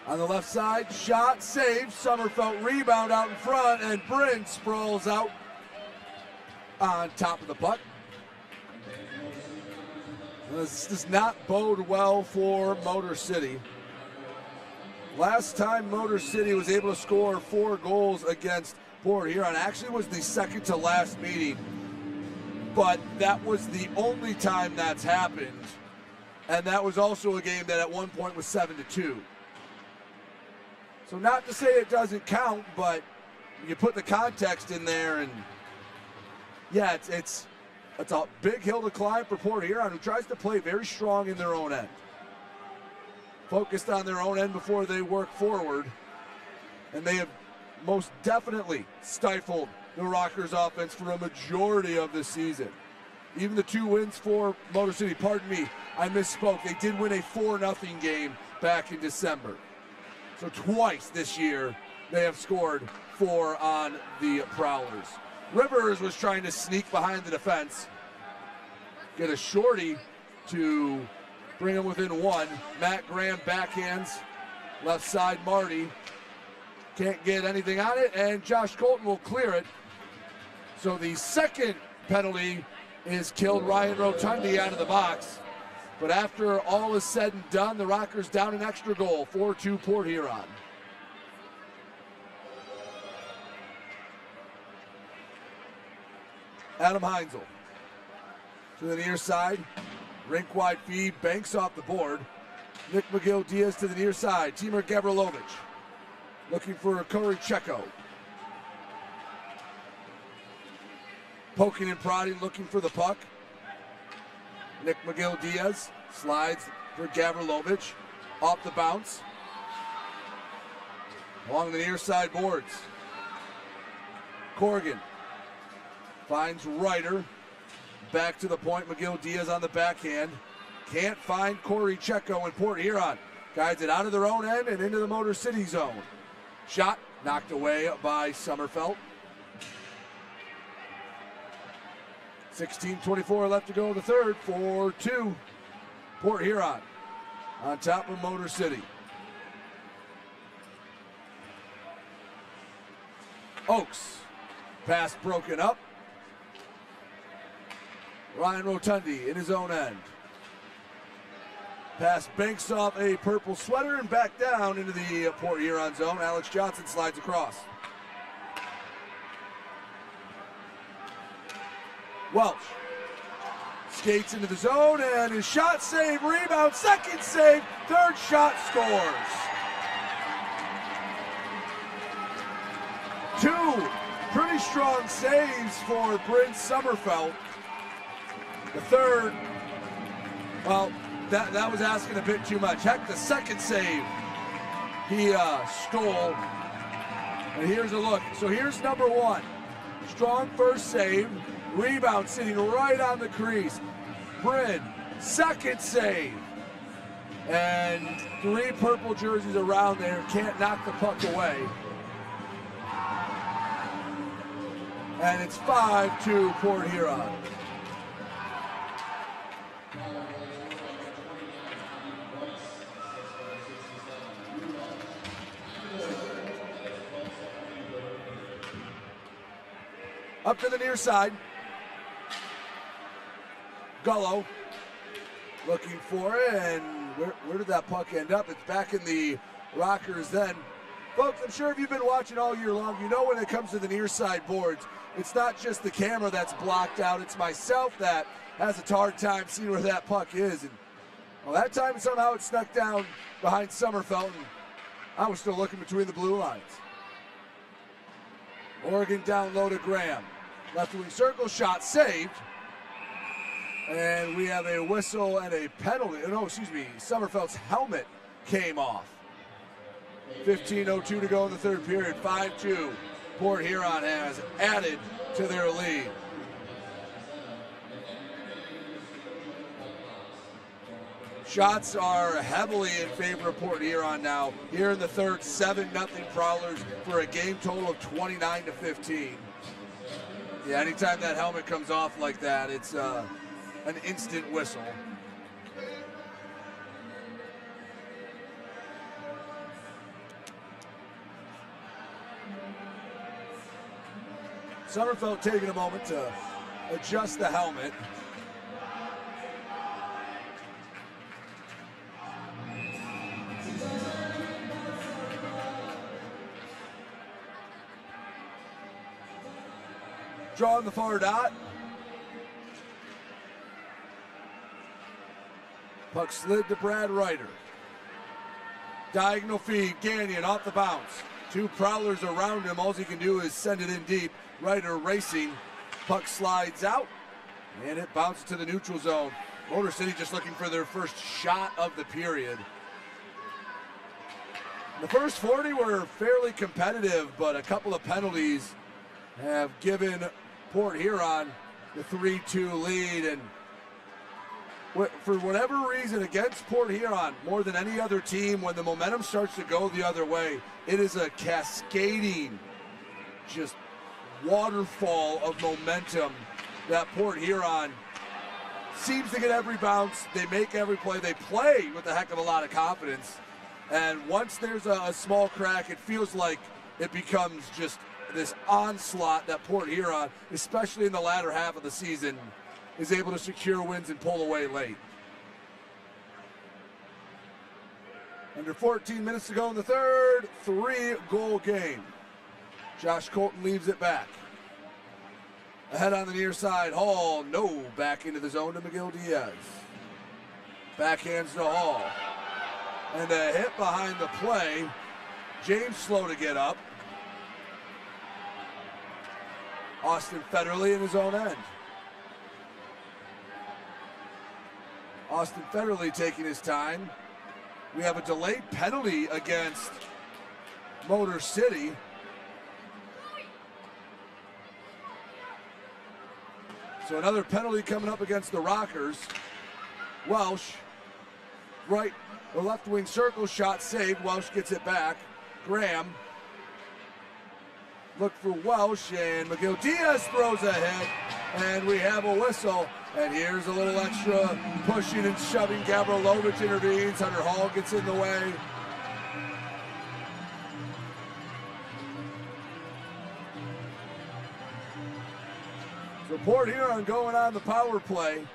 Speaker 1: On the left side, shot, save, Sommerfeld rebound out in front, and Bryn sprawls out on top of the puck. This does not bode well for Motor City. Last time Motor City was able to score 4 goals against Port Huron actually was the second to last meeting, but that was the only time that's happened, and that was also a game that at one point was 7-2. So not to say it doesn't count, but you put the context in there, and yeah, it's a big hill to climb for Port Huron, who tries to play very strong in their own end. Focused on their own end before they work forward, and they have most definitely stifled the Rockers offense for a majority of the season. Even the 2 wins for Motor City, pardon me, I misspoke. They did win a 4-0 game back in December. So twice this year, they have scored 4 on the Prowlers. Rivers was trying to sneak behind the defense, get a shorty to bring him within 1. Matt Graham backhands, left side Marty. Can't get anything on it, and Josh Colton will clear it. So the second penalty is killed Ryan Rotundi out of the box. But after all is said and done, the Rockers down an extra goal, 4-2 Port Huron. Adam Heinzel to the near side, rink wide feed, banks off the board. Nick McGill-Diaz to the near side, Timur Gavrilovich looking for Corey Checo. Poking and prodding, looking for the puck. Nick McGill-Diaz slides for Gavrilovich, off the bounce. Along the near side boards. Corrigan finds Ryder. Back to the point, McGill-Diaz on the backhand. Can't find Corey Checo, and Port Huron guides it out of their own end and into the Motor City zone. Shot knocked away by Sommerfeld. 16:24 left to go in the third, 4-2. Port Huron on top of Motor City. Oakes, pass broken up. Ryan Rotundi in his own end. Pass banks off a purple sweater and back down into the Port Huron zone. Alex Johnson slides across. Welch skates into the zone, and his shot save, rebound, second save, third shot scores. 2 pretty strong saves for Bryn Sommerfeld. The third, well, that was asking a bit too much. Heck, the second save he stole. And here's a look. So here's number 1. Strong first save. Rebound sitting right on the crease. Bryn, second save. And 3 purple jerseys around there can't knock the puck away. And it's 5-2 Port Huron. Up to the near side. Gullo looking for it, and where did that puck end up? It's back in the Rockers then. Folks, I'm sure if you've been watching all year long, you know when it comes to the near side boards, it's not just the camera that's blocked out, it's myself that has a hard time seeing where that puck is. And well, that time somehow it snuck down behind Sommerfeld, and I was still looking between the blue lines. Oregon down low to Graham. Left wing circle shot saved. And we have a whistle and a penalty. No, excuse me. Sommerfeld's helmet came off. 15:02 to go in the third period. 5-2. Port Huron has added to their lead. Shots are heavily in favor of Port Huron now. Here in the third, 7-0 Prowlers for a game total of 29-15. Yeah, anytime that helmet comes off like that, it's an instant whistle. Sommerfeld taking a moment to adjust the helmet. Drawing the far dot. Puck slid to Brad Ryder. Diagonal feed, Gagnon off the bounce. Two Prowlers around him. All he can do is send it in deep. Ryder racing. Puck slides out, and it bounces to the neutral zone. Motor City just looking for their first shot of the period. The first 40 were fairly competitive, but a couple of penalties have given Port Huron the 3-2 lead, and for whatever reason against Port Huron, more than any other team, when the momentum starts to go the other way, it is a cascading, just waterfall of momentum that Port Huron seems to get every bounce. They make every play. They play with a heck of a lot of confidence, and once there's a small crack, it feels like it becomes just this onslaught that Port Huron, especially in the latter half of the season, is able to secure wins and pull away late. Under 14 minutes to go in the third, 3-goal game. Josh Colton leaves it back. Ahead on the near side, Hall, no, back into the zone to McGill Diaz. Backhands to Hall. And a hit behind the play. James slow to get up. Austin Federley in his own end. Austin Federley taking his time. We have a delayed penalty against Motor City. So another penalty coming up against the Rockers. Welsh, right or left wing circle shot saved. Welsh gets it back. Graham. Look for Welsh, and McGill Diaz throws a hit, and we have a whistle. And here's a little extra pushing and shoving. Gavrilovich intervenes. Hunter Hall gets in the way. So Port Huron going on the power play.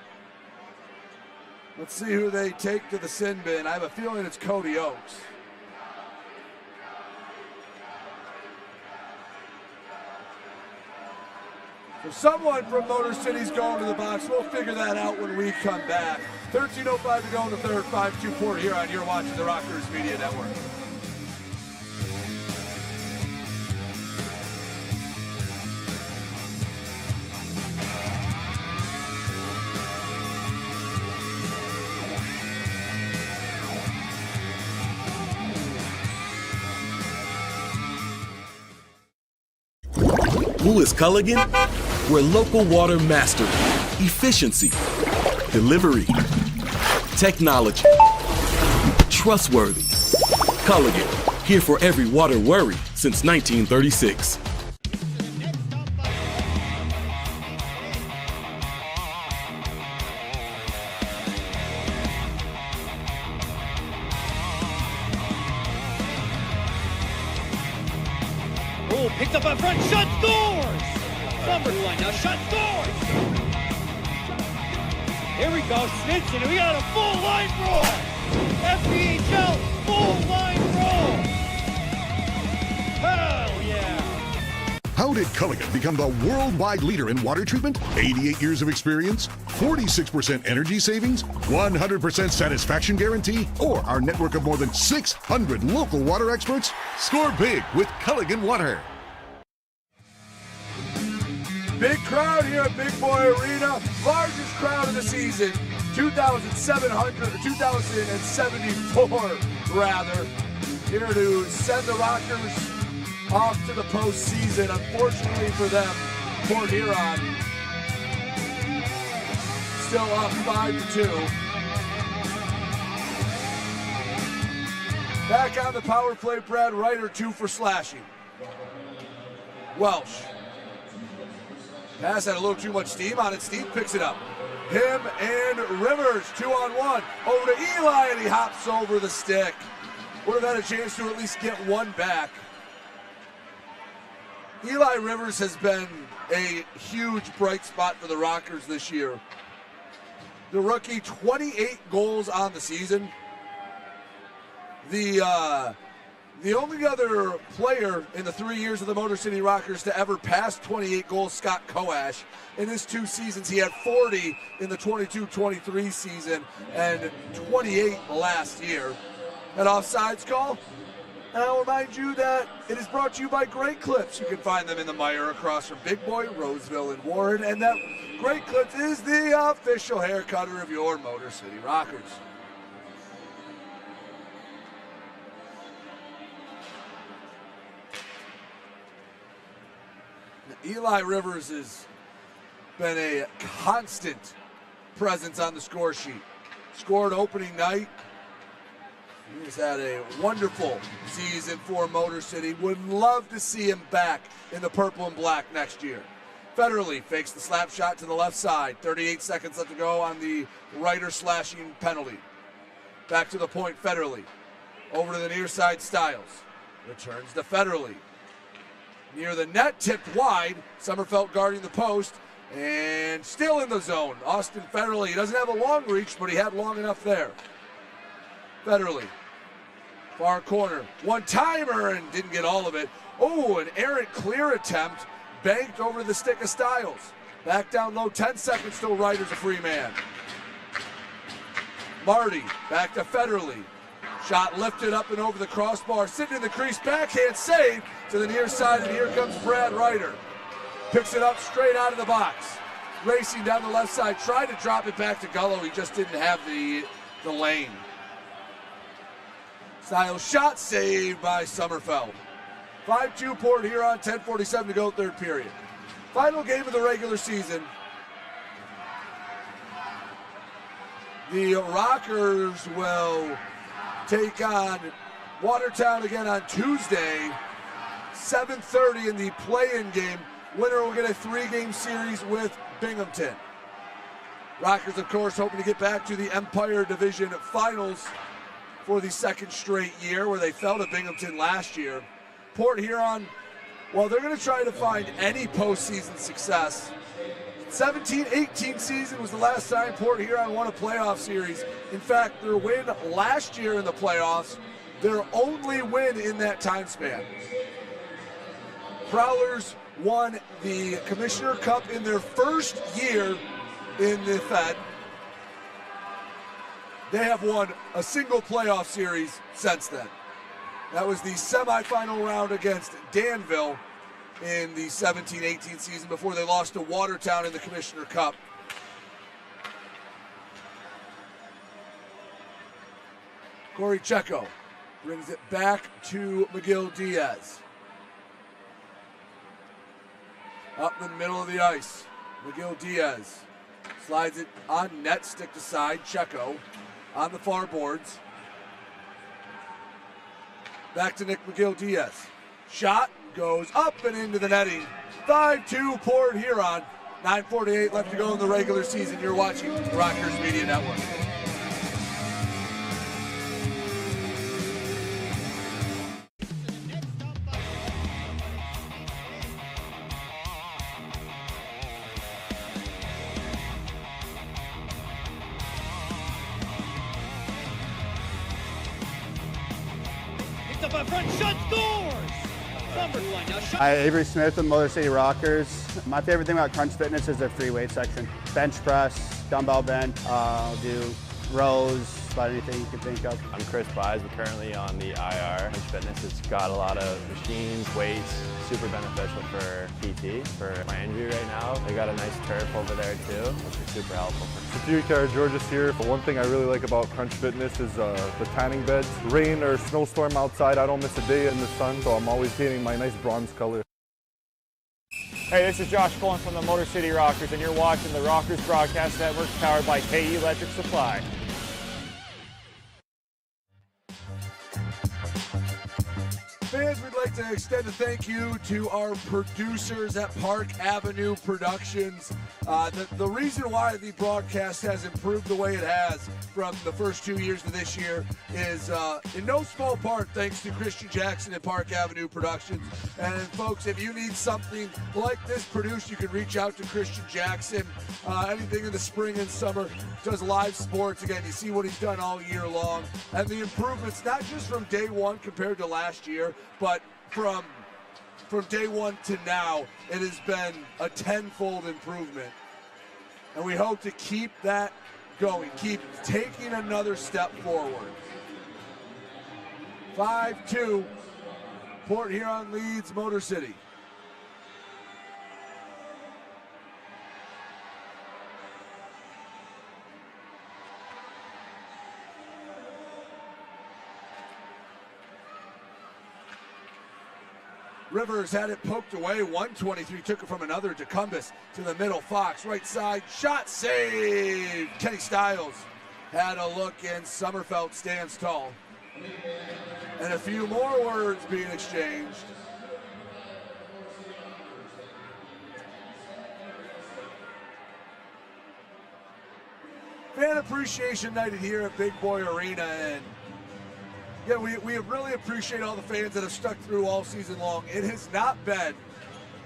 Speaker 1: Let's see who they take to the sin bin. I have a feeling it's Cody Oakes. So someone from Motor City's going to the box. We'll figure that out when we come back. 13:05 to go in the third, 5-2 Port Huron. You're watching the Rockers Media Network.
Speaker 16: Who is Culligan? We're local water mastery, efficiency, delivery, technology, trustworthy. Culligan, here for every water worry since 1936.
Speaker 9: Oh, picked up up front, shot, scores! Number line now, shot, scores! Here we go, Snitchin', we got a full line roll! FPHL, full line roll!
Speaker 14: How did Culligan become the worldwide leader in water treatment? 88 years of experience, 46% energy savings, 100% satisfaction guarantee, or our network of more than 600 local water experts? Score big with Culligan Water.
Speaker 1: Big crowd here at Big Boy Arena. Largest crowd of the season. 2,074 rather. Here to send the Rockers off to the postseason. Unfortunately for them, Port Huron still up 5-2. Back on the power play, Brad Ryder, 2 for slashing. Welsh. Pass had a little too much steam on it. Steve picks it up. Him and Rivers, 2-on-1. Over to Eli, and he hops over the stick. Would have had a chance to at least get one back. Eli Rivers has been a huge bright spot for the Rockers this year. The rookie, 28 goals on the season. The only other player in the 3 years of the Motor City Rockers to ever pass 28 goals, Scott Koash. In his 2 seasons, he had 40 in the 22-23 season and 28 last year. An offsides call. And I'll remind you that it is brought to you by Great Clips. You can find them in the Mire across from Big Boy, Roseville, and Warren. And that Great Clips is the official hair cutter of your Motor City Rockers. Eli Rivers has been a constant presence on the score sheet. Scored opening night. He's had a wonderful season for Motor City. Would love to see him back in the purple and black next year. Federally fakes the slap shot to the left side. 38 seconds left to go on the Ryder slashing penalty. Back to the point Federally. Over to the near side Styles. Returns to Federally. Near the net, tipped wide. Sommerfeld guarding the post. And still in the zone. Austin Federally. He doesn't have a long reach, but he had long enough there. Federally. Far corner. One-timer and didn't get all of it. Oh, an errant clear attempt. Banked over the stick of Styles. Back down low, 10 seconds till Ryder's a free man. Marty back to Federally. Shot lifted up and over the crossbar. Sitting in the crease, backhand save to the near side, and here comes Brad Ryder. Picks it up straight out of the box. Racing down the left side, tried to drop it back to Gullo. He just didn't have the lane. Styles shot saved by Sommerfeld. 5-2 Port Huron, 10:47 to go, third period. Final game of the regular season. The Rockers will take on Watertown again on Tuesday, 7:30 in the play-in game. Winner will get a 3-game series with Binghamton. Rockers, of course, hoping to get back to the Empire Division Finals for the second straight year, where they fell to Binghamton last year. Port Huron, well, they're going to try to find any postseason success. 17-18 season was the last time Port Huron won a playoff series. In fact, their win last year in the playoffs, their only win in that time span. Prowlers won the Commissioner Cup in their first year in the Fed. They have won a single playoff series since then. That was the semifinal round against Danville in the 17-18 season before they lost to Watertown in the Commissioner Cup. Corey Checo brings it back to McGill Diaz. Up in the middle of the ice, McGill Diaz slides it on net, stick to side. Checo on the far boards. Back to Nick McGill Diaz. Shot goes up and into the netting. 5-2 Port Huron. 9:48 left to go in the regular season. You're watching Rockers Media Network.
Speaker 9: Up front, shot, scores! SummerSlam. Now,
Speaker 6: Hi, Avery Smith with Motor City Rockers. My favorite thing about Crunch Fitness is their free weight section. Bench press, dumbbell bench, do rows, about anything you can think of.
Speaker 7: I'm Chris Buys. We're currently on the IR. Crunch Fitness, it's got a lot of machines, weights, super beneficial for PT, for my injury right now. They got a nice turf over there too, which is super helpful.
Speaker 8: George's here. One thing I really like about Crunch Fitness is the tanning beds. Rain or snowstorm outside, I don't miss a day in the sun, so I'm always getting my nice bronze color.
Speaker 10: Hey, this is Josh Cullen from the Motor City Rockers, and you're watching the Rockers Broadcast Network, powered by KE Electric Supply.
Speaker 1: Fans, we'd like to extend a thank you to our producers at Park Avenue Productions. The reason why the broadcast has improved the way it has from the first 2 years to this year is in no small part thanks to Christian Jackson and Park Avenue Productions. And folks, if you need something like this produced, you can reach out to Christian Jackson. Anything in the spring and summer, does live sports. Again, you see what he's done all year long. And the improvements, not just from day one compared to last year, but from day one to now, it has been a tenfold improvement. And we hope to keep that going, keep taking another step forward. 5-2, Port Huron leads Motor City. Rivers had it poked away. 123 took it from another. DeCumbus to the middle. Fox right side. Shot saved. Kenny Stiles had a look, and Sommerfeld stands tall. And a few more words being exchanged. Fan appreciation night here at Big Boy Arena, and yeah, we really appreciate all the fans that have stuck through all season long. It has not been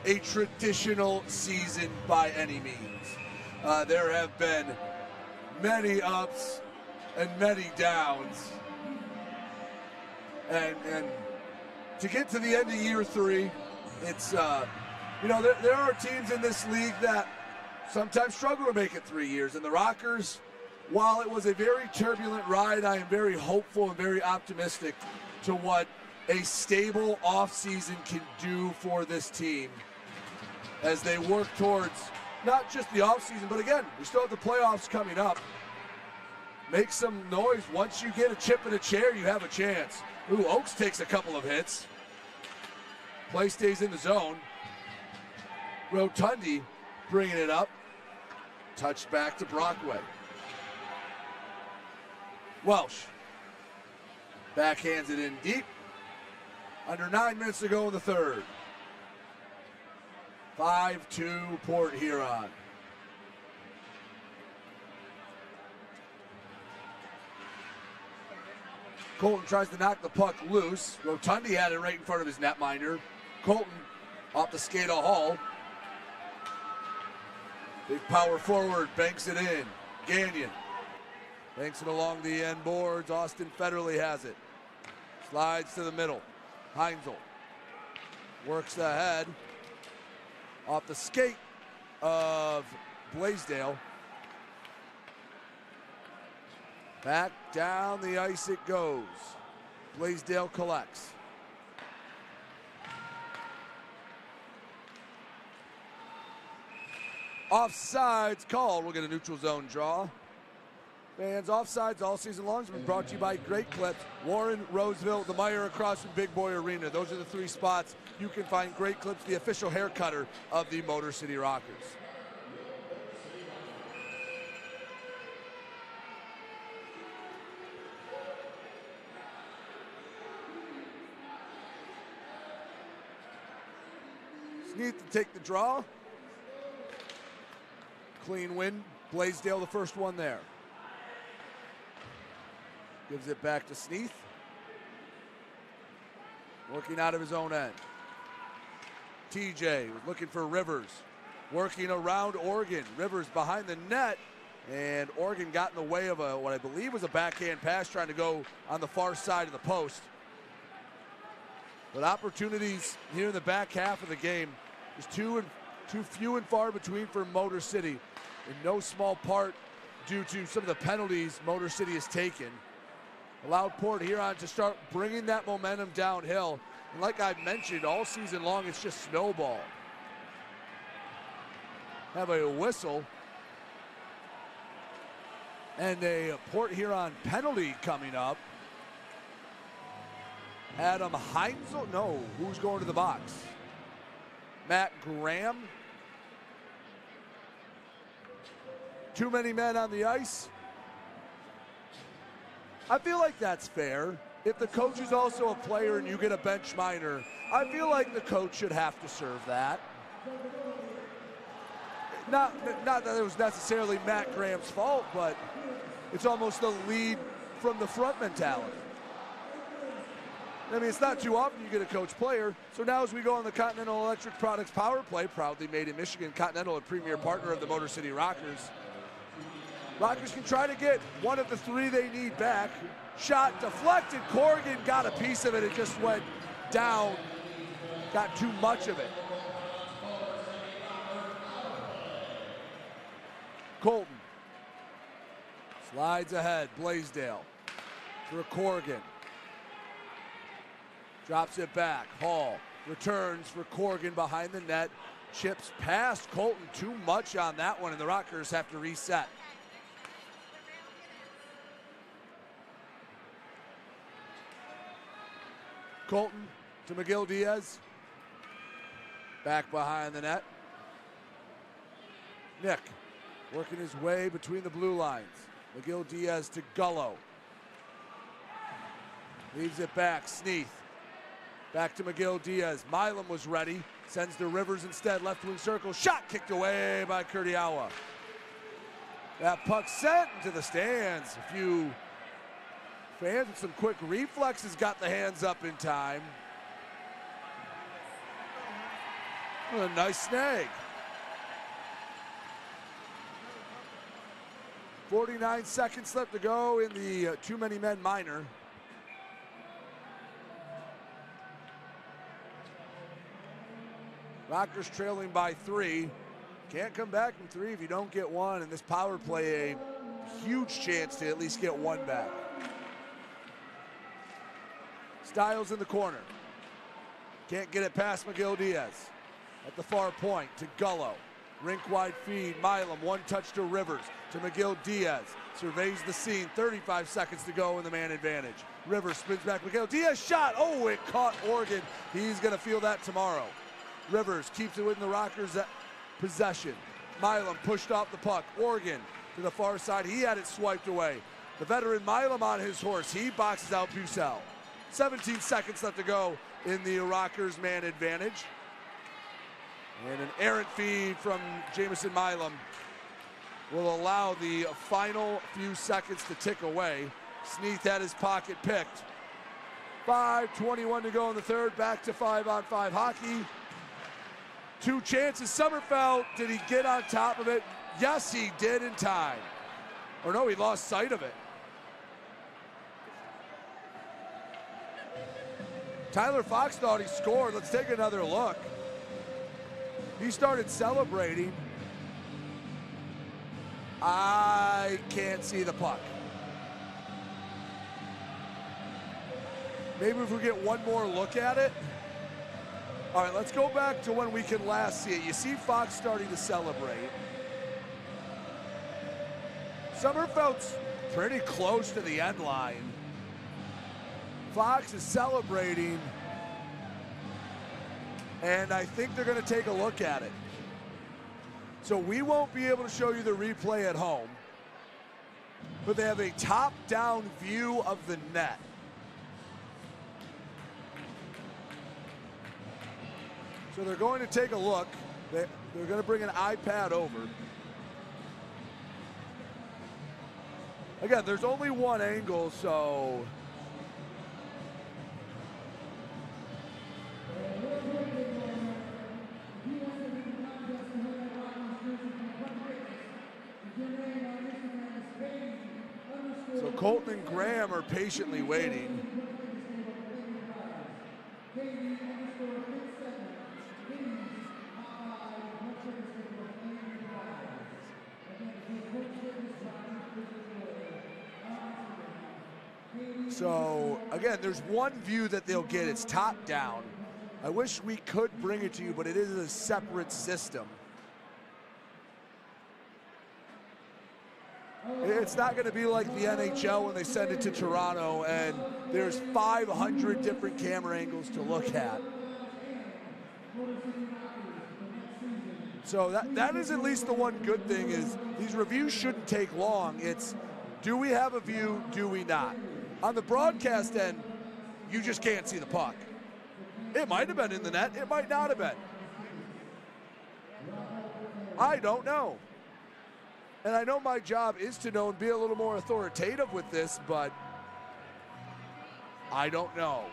Speaker 1: a traditional season by any means. There have been many ups and many downs. And to get to the end of year 3, it's, there are teams in this league that sometimes struggle to make it 3 years. And the Rockers, while it was a very turbulent ride, I am very hopeful and very optimistic to what a stable offseason can do for this team as they work towards not just the offseason, but again, we still have the playoffs coming up. Make some noise. Once you get a chip in a chair, you have a chance. Ooh, Oaks takes a couple of hits. Play stays in the zone. Rotundi bringing it up. Touched back to Brockway. Welsh backhands it in deep. Under 9 minutes to go in the third. 5-2 Port Huron. Colton tries to knock the puck loose. Rotundi had it right in front of his netminder. Colton off the skate of Hall. Big power forward, banks it in. Gagnon banks it along the end boards. Austin Federley has it. Slides to the middle. Heinzel works ahead. Off the skate of Blaisdell. Back down the ice it goes. Blaisdell collects. Offsides called. We'll get a neutral zone draw. Fans, offsides all season long has been brought to you by Great Clips, Warren, Roseville, the Meyer across from Big Boy Arena. Those are the 3 spots you can find Great Clips, the official hair cutter of the Motor City Rockers. Sneath to take the draw. Clean win. Blaisdell the first one there. Gives it back to Sneath. Working out of his own end. TJ was looking for Rivers. Working around Oregon. Rivers behind the net. And Oregon got in the way of what I believe was a backhand pass trying to go on the far side of the post. But opportunities here in the back half of the game is too few and far between for Motor City, in no small part due to some of the penalties Motor City has taken. Allowed Port Huron to start bringing that momentum downhill. And like I've mentioned, all season long, it's just snowball. Have a whistle. And a Port Huron penalty coming up. Adam Heinzel, no, who's going to the box? Matt Graham. Too many men on the ice. I feel like that's fair. If the coach is also a player and you get a bench minor, I feel like the coach should have to serve that. Not that it was necessarily Matt Graham's fault, but it's almost the lead from the front mentality. I mean, it's not too often you get a coach player. So now as we go on the Continental Electric Products Power Play, proudly made in Michigan, Continental, a premier partner of the Motor City Rockers. Rockers can try to get one of the three they need back. Shot deflected. Corrigan got a piece of it. It just went down. Got too much of it. Colton slides ahead. Blaisdell for Corrigan. Drops it back. Hall returns for Corrigan behind the net. Chips past Colton. Too much on that one, and the Rockers have to reset. Colton to McGill Diaz. Back behind the net. Nick working his way between the blue lines. McGill Diaz to Gullo. Leaves it back. Sneath. Back to McGill Diaz. Milam was ready. Sends to Rivers instead. Left wing circle. Shot kicked away by Kurdiawa. That puck sent into the stands. A few fans with some quick reflexes got the hands up in time. What a nice snag. 49 seconds left to go in the too many men minor. Rockers trailing by 3. Can't come back from 3 if you don't get one, and this power play a huge chance to at least get one back. Stiles in the corner. Can't get it past McGill Diaz. At the far point to Gullo. Rink wide feed. Milam, one touch to Rivers. To McGill Diaz. Surveys the scene. 35 seconds to go in the man advantage. Rivers spins back. McGill Diaz shot. Oh, it caught Oregon. He's going to feel that tomorrow. Rivers keeps it within the Rockers' possession. Milam pushed off the puck. Oregon to the far side. He had it swiped away. The veteran Milam on his horse. He boxes out Bucell. 17 seconds left to go in the Rockers' man advantage. And an errant feed from Jamison Milam will allow the final few seconds to tick away. Sneath had his pocket picked. 5:21 to go in the third. Back to 5-on-5 hockey. 2 chances. Sommerfeld, did he get on top of it? Yes, he did in time. Or no, he lost sight of it. Tyler Fox thought he scored. Let's take another look. He started celebrating. I can't see the puck. Maybe if we get one more look at it. All right, let's go back to when we can last see it. You see Fox starting to celebrate. Sommerfeld's pretty close to the end line. Fox is celebrating, and I think they're going to take a look at it. So we won't be able to show you the replay at home, but they have a top-down view of the net. So they're going to take a look. They're going to bring an iPad over. Again, there's only one angle, so Colton and Graham are patiently waiting. So, again, there's one view that they'll get. It's top down. I wish we could bring it to you, but it is a separate system. It's not going to be like the NHL when they send it to Toronto and there's 500 different camera angles to look at. So that is at least the one good thing is these reviews shouldn't take long. It's, do we have a view, do we not? On the broadcast end, you just can't see the puck. It might have been in the net, it might not have been. I don't know. And I know my job is to know and be a little more authoritative with this, but I don't know.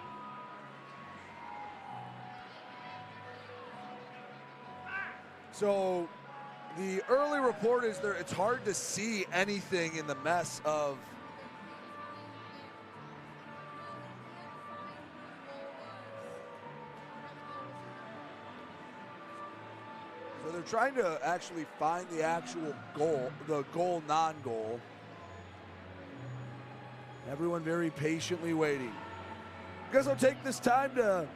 Speaker 1: So the early report is there, it's hard to see anything in the mess of so they're trying to actually find the actual goal, the goal, non-goal. Everyone very patiently waiting. I guess I'll take this time to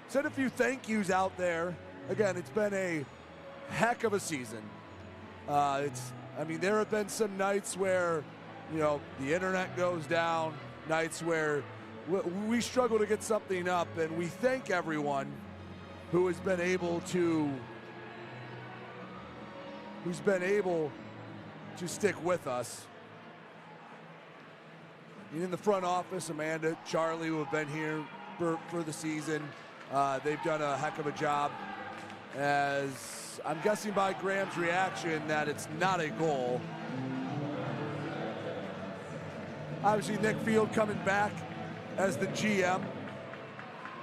Speaker 1: send a few thank yous out there. Again, it's been a heck of a season. I mean, there have been some nights where, you know, the internet goes down, nights where we struggle to get something up, and we thank everyone who has been able to stick with us. In the front office, Amanda, Charlie, who have been here for the season, they've done a heck of a job. As I'm guessing by Graham's reaction that it's not a goal. Obviously, Nick Field coming back as the GM.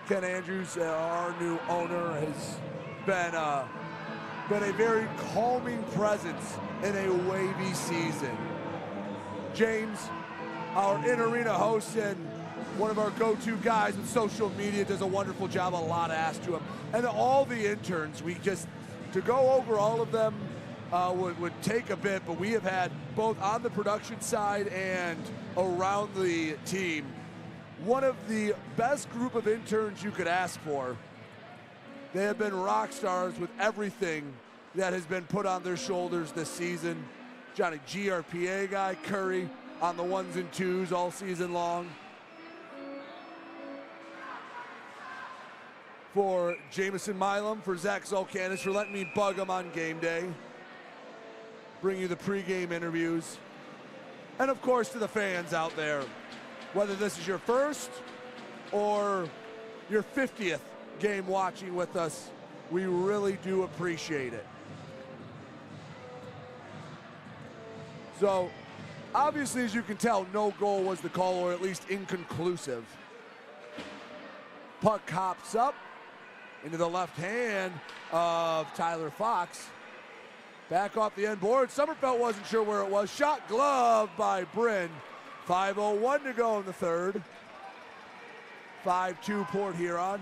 Speaker 1: Ken Andrews, our new owner, has been a very calming presence in a wavy season. James, our in-arena host and one of our go-to guys with social media, does a wonderful job, a lot asked to him. And all the interns, to go over all of them would take a bit, but we have had both on the production side and around the team, one of the best group of interns you could ask for. They have been rock stars with everything that has been put on their shoulders this season. Johnny GRPA guy, Curry, on the ones and twos all season long. For Jamison Milam, for Zach Zolkanis, for letting me bug him on game day. Bring you the pregame interviews. And of course to the fans out there, whether this is your first or your 50th game watching with us, we really do appreciate it. So, obviously, as you can tell, no goal was the call, or at least inconclusive. Puck hops up into the left hand of Tyler Fox. Back off the end board. Sommerfeld wasn't sure where it was. Shot glove by Bryn. 5:01 to go in the third. 5-2 Port Huron.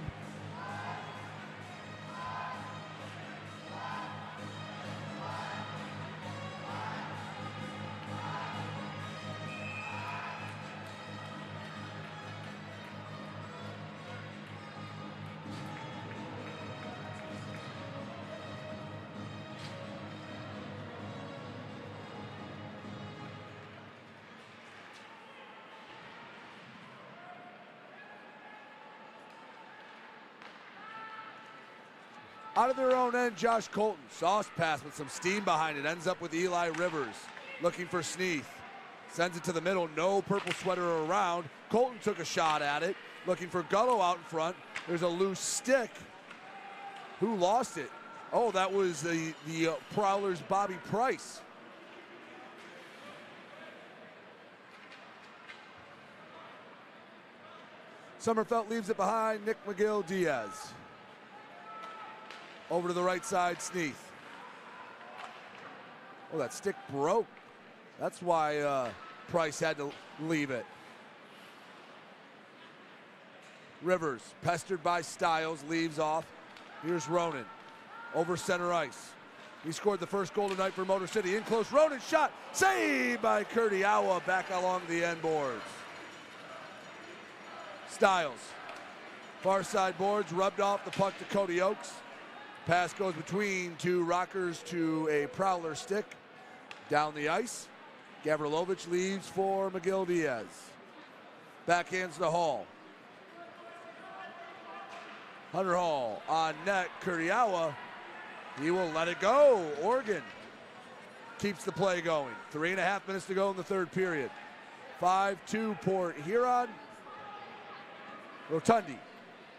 Speaker 1: Out of their own end, Josh Colton. Sauce pass with some steam behind it. Ends up with Eli Rivers. Looking for Sneath. Sends it to the middle. No purple sweater around. Colton took a shot at it. Looking for Gullo out in front. There's a loose stick. Who lost it? Oh, that was the Prowlers' Bobby Price. Sommerfeld leaves it behind. Nick McGill-Diaz. Over to the right side, Sneath. Oh, that stick broke. That's why Price had to leave it. Rivers, pestered by Stiles, leaves off. Here's Ronan. Over center ice. He scored the first goal tonight for Motor City. In close, Ronan shot, saved by Kurdiawa back along the end boards. Styles, far side boards, rubbed off the puck to Cody Oakes. Pass goes between two Rockers to a Prowler stick. Down the ice, Gavrilovich leaves for McGill Diaz. Backhands to Hall. Hunter Hall on net, Kurdiawa. He will let it go. Oregon keeps the play going. 3.5 minutes to go in the third period. 5-2 Port Huron. Rotundi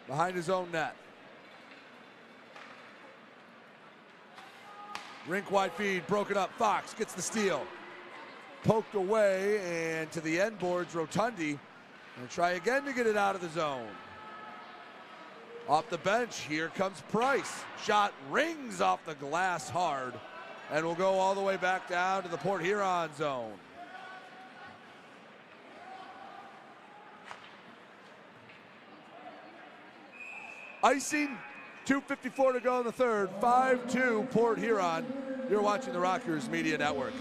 Speaker 1: behind his own net. Rink wide feed, broken up. Fox gets the steal. Poked away and to the end boards, Rotundi. And try again to get it out of the zone. Off the bench, here comes Price. Shot rings off the glass hard and will go all the way back down to the Port Huron zone. Icing, 2:54 to go in the third, 5-2 Port Huron. You're watching the Rockers Media Network.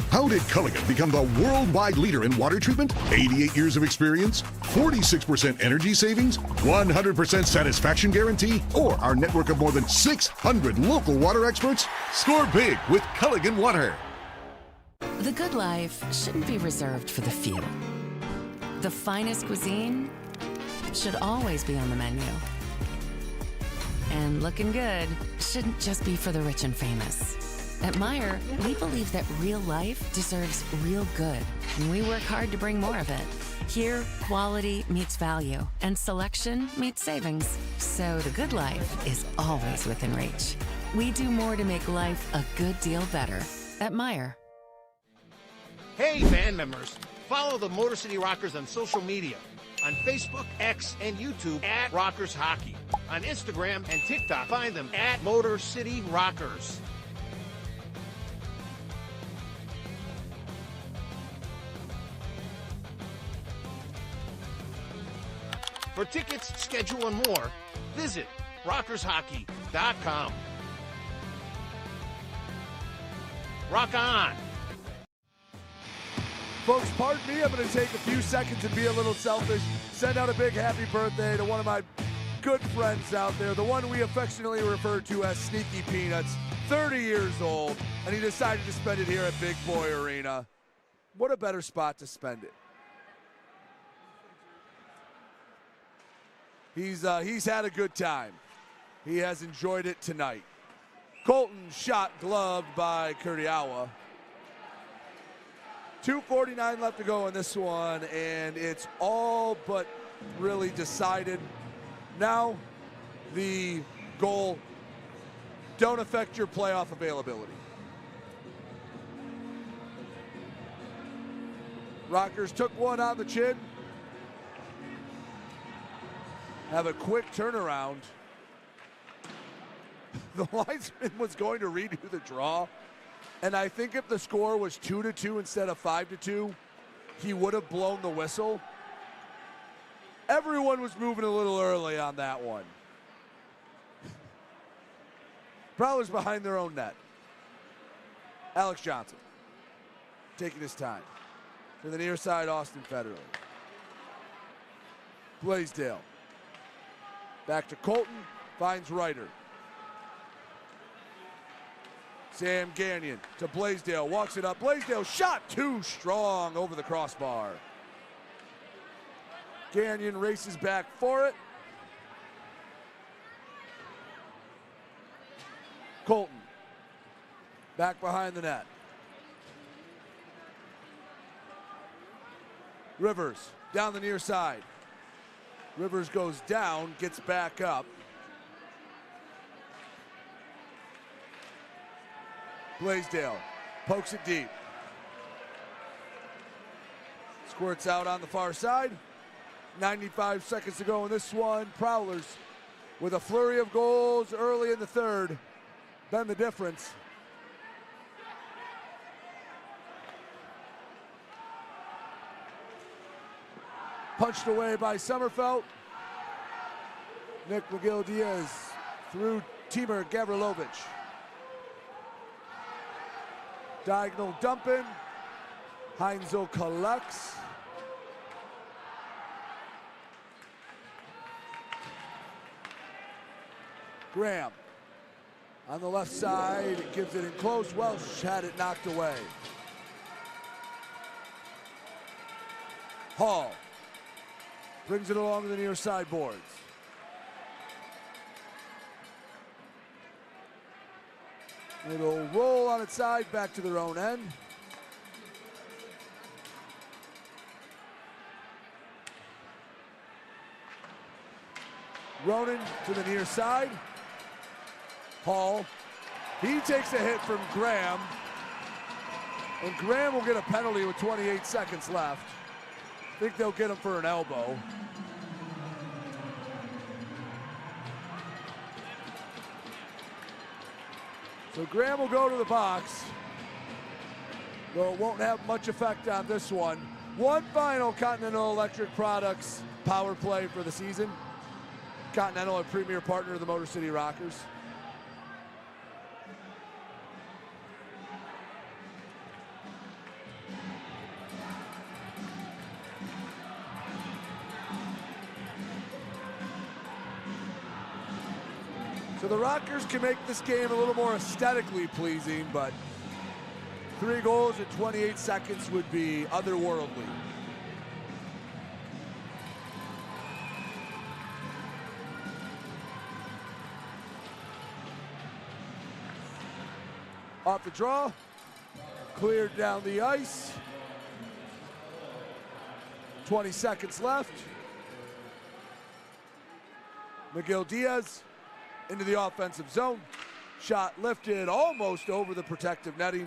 Speaker 14: How did Culligan become the worldwide leader in water treatment? 88 years of experience, 46% energy savings, 100% satisfaction guarantee, or our network of more than 600 local water experts? Score big with Culligan Water.
Speaker 15: The good life shouldn't be reserved for the few. The finest cuisine should always be on the menu. And looking good shouldn't just be for the rich and famous. At Meijer, we believe that real life deserves real good, and we work hard to bring more of it. Here, quality meets value, and selection meets savings. So the good life is always within reach. We do more to make life a good deal better at Meijer.
Speaker 3: Hey, band members, follow the Motor City Rockers on social media. On Facebook, X, and YouTube at Rockers Hockey. On Instagram and TikTok, find them at Motor City Rockers. For tickets, schedule, and more, visit rockershockey.com. Rock on!
Speaker 1: Folks, pardon me, I'm going to take a few seconds and be a little selfish. Send out a big happy birthday to one of my good friends out there, the one we affectionately refer to as Sneaky Peanuts, 30 years old, and he decided to spend it here at Big Boy Arena. What a better spot to spend it. He's had a good time. He has enjoyed it tonight. Colton shot gloved by Kurdiawa. 2:49 left to go in this one, and it's all but really decided. Now the goal don't affect your playoff availability. Rockers took one on the chin. Have a quick turnaround. The linesman was going to redo the draw, and I think if the score was 2-2 instead of 5-2, he would have blown the whistle. Everyone was moving a little early on that one. Prowlers behind their own net. Alex Johnson taking his time. To the near side, Austin Federer. Blaisdell. Back to Colton, finds Ryder. Sam Gagnon to Blaisdell, walks it up. Blaisdell shot too strong over the crossbar. Gagnon races back for it. Colton back behind the net. Rivers down the near side. Rivers goes down, gets back up. Blaisdell pokes it deep. Squirts out on the far side. 95 seconds to go in this one. Prowlers with a flurry of goals early in the third. Been the difference. Punched away by Sommerfeld. Nick McGill Diaz through Timur Gavrilovic. Diagonal dumping. Heinzel collects. Graham on the left side, gives it in close. Welsh had it knocked away. Hall brings it along the near side boards. It'll roll on its side back to their own end. Ronan to the near side. Hall, he takes a hit from Graham, and Graham will get a penalty with 28 seconds left. I think they'll get him for an elbow. So Graham will go to the box, though it won't have much effect on this one. One final Continental Electric Products power play for the season. Continental, a premier partner of the Motor City Rockers. So the Rockers can make this game a little more aesthetically pleasing, but 3 goals in 28 seconds would be otherworldly. Off the draw, cleared down the ice. 20 seconds left. Miguel Diaz into the offensive zone. Shot lifted almost over the protective netting.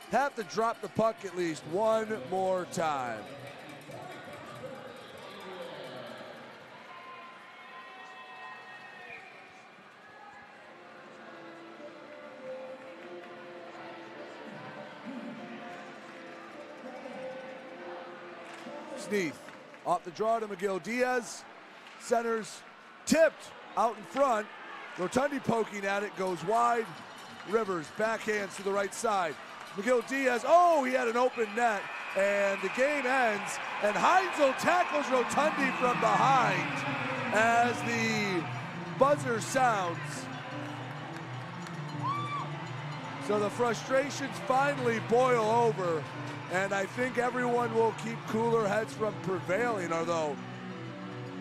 Speaker 1: Have to drop the puck at least one more time. Sneath off the draw to Miguel Diaz. Centers tipped out in front. Rotundi poking at it, goes wide. Rivers backhands to the right side. Miguel Diaz, oh, he had an open net, and the game ends, and Heinzel tackles Rotundi from behind as the buzzer sounds. So the frustrations finally boil over, and I think everyone will keep cooler heads from prevailing, although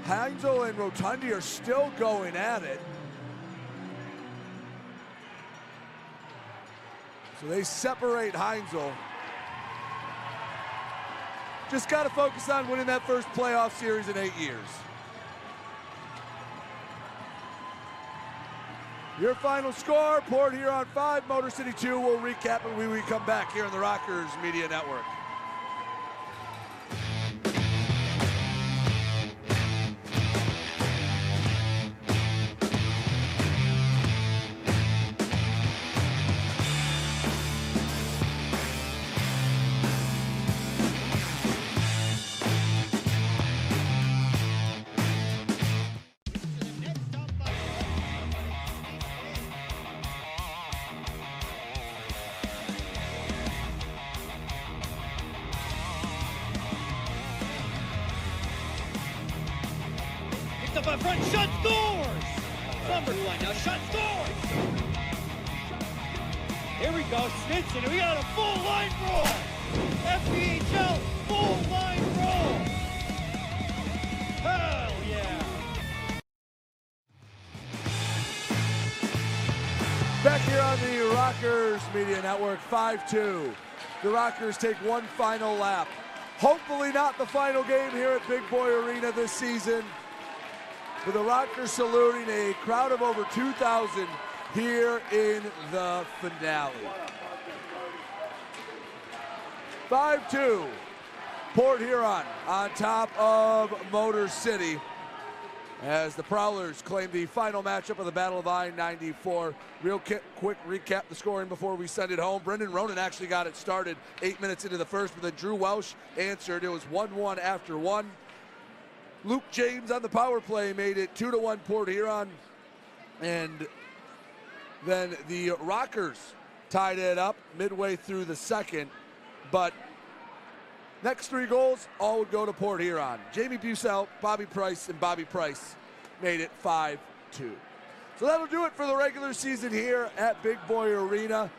Speaker 1: Heinzel and Rotundi are still going at it. So they separate Heinzel. Just got to focus on winning that first playoff series in 8 years. Your final score, Port Huron 5, Motor City 2. We'll recap when we come back here on the Rockers Media Network.
Speaker 9: Up in front, shot scores! Cumberland now, shot scores! Here we go, Snitson, we got a full line roll! FPHL, full line roll! Hell yeah!
Speaker 1: Back here on the Rockers Media Network, 5-2. The Rockers take one final lap. Hopefully not the final game here at Big Boy Arena this season. With the Rockers saluting a crowd of over 2,000 here in the finale. 5-2, Port Huron on top of Motor City as the Prowlers claim the final matchup of the Battle of I-94. Real quick recap the scoring before we send it home. Brendan Ronan actually got it started 8 minutes into the first, but then Drew Welsh answered. It was 1-1 after one. Luke James on the power play made it 2-1 Port Huron. And Then the Rockers tied it up midway through the second, but next 3 goals all would go to Port Huron. Jamie Bussell, Bobby Price, and Bobby Price made it 5-2. So that'll do it for the regular season here at Big Boy Arena.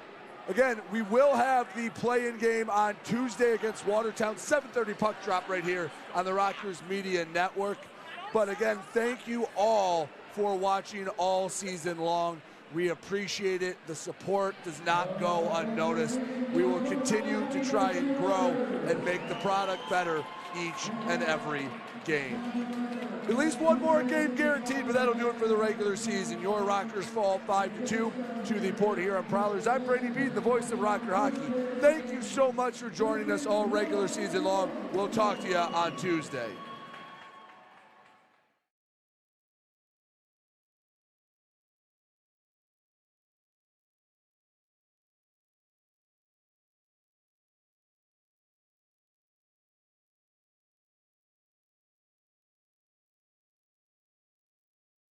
Speaker 1: Again, we will have the play-in game on Tuesday against Watertown, 7:30 puck drop right here on the Rockers Media Network. But again, thank you all for watching all season long. We appreciate it. The support does not go unnoticed. We will continue to try and grow and make the product better each and every game. At least one more game guaranteed, but that'll do it for the regular season. Your Rockers fall 5-2 to the Port Huron Prowlers. I'm Brady Beaton, the voice of Rocker Hockey. Thank you so much for joining us all regular season long. We'll talk to you on Tuesday.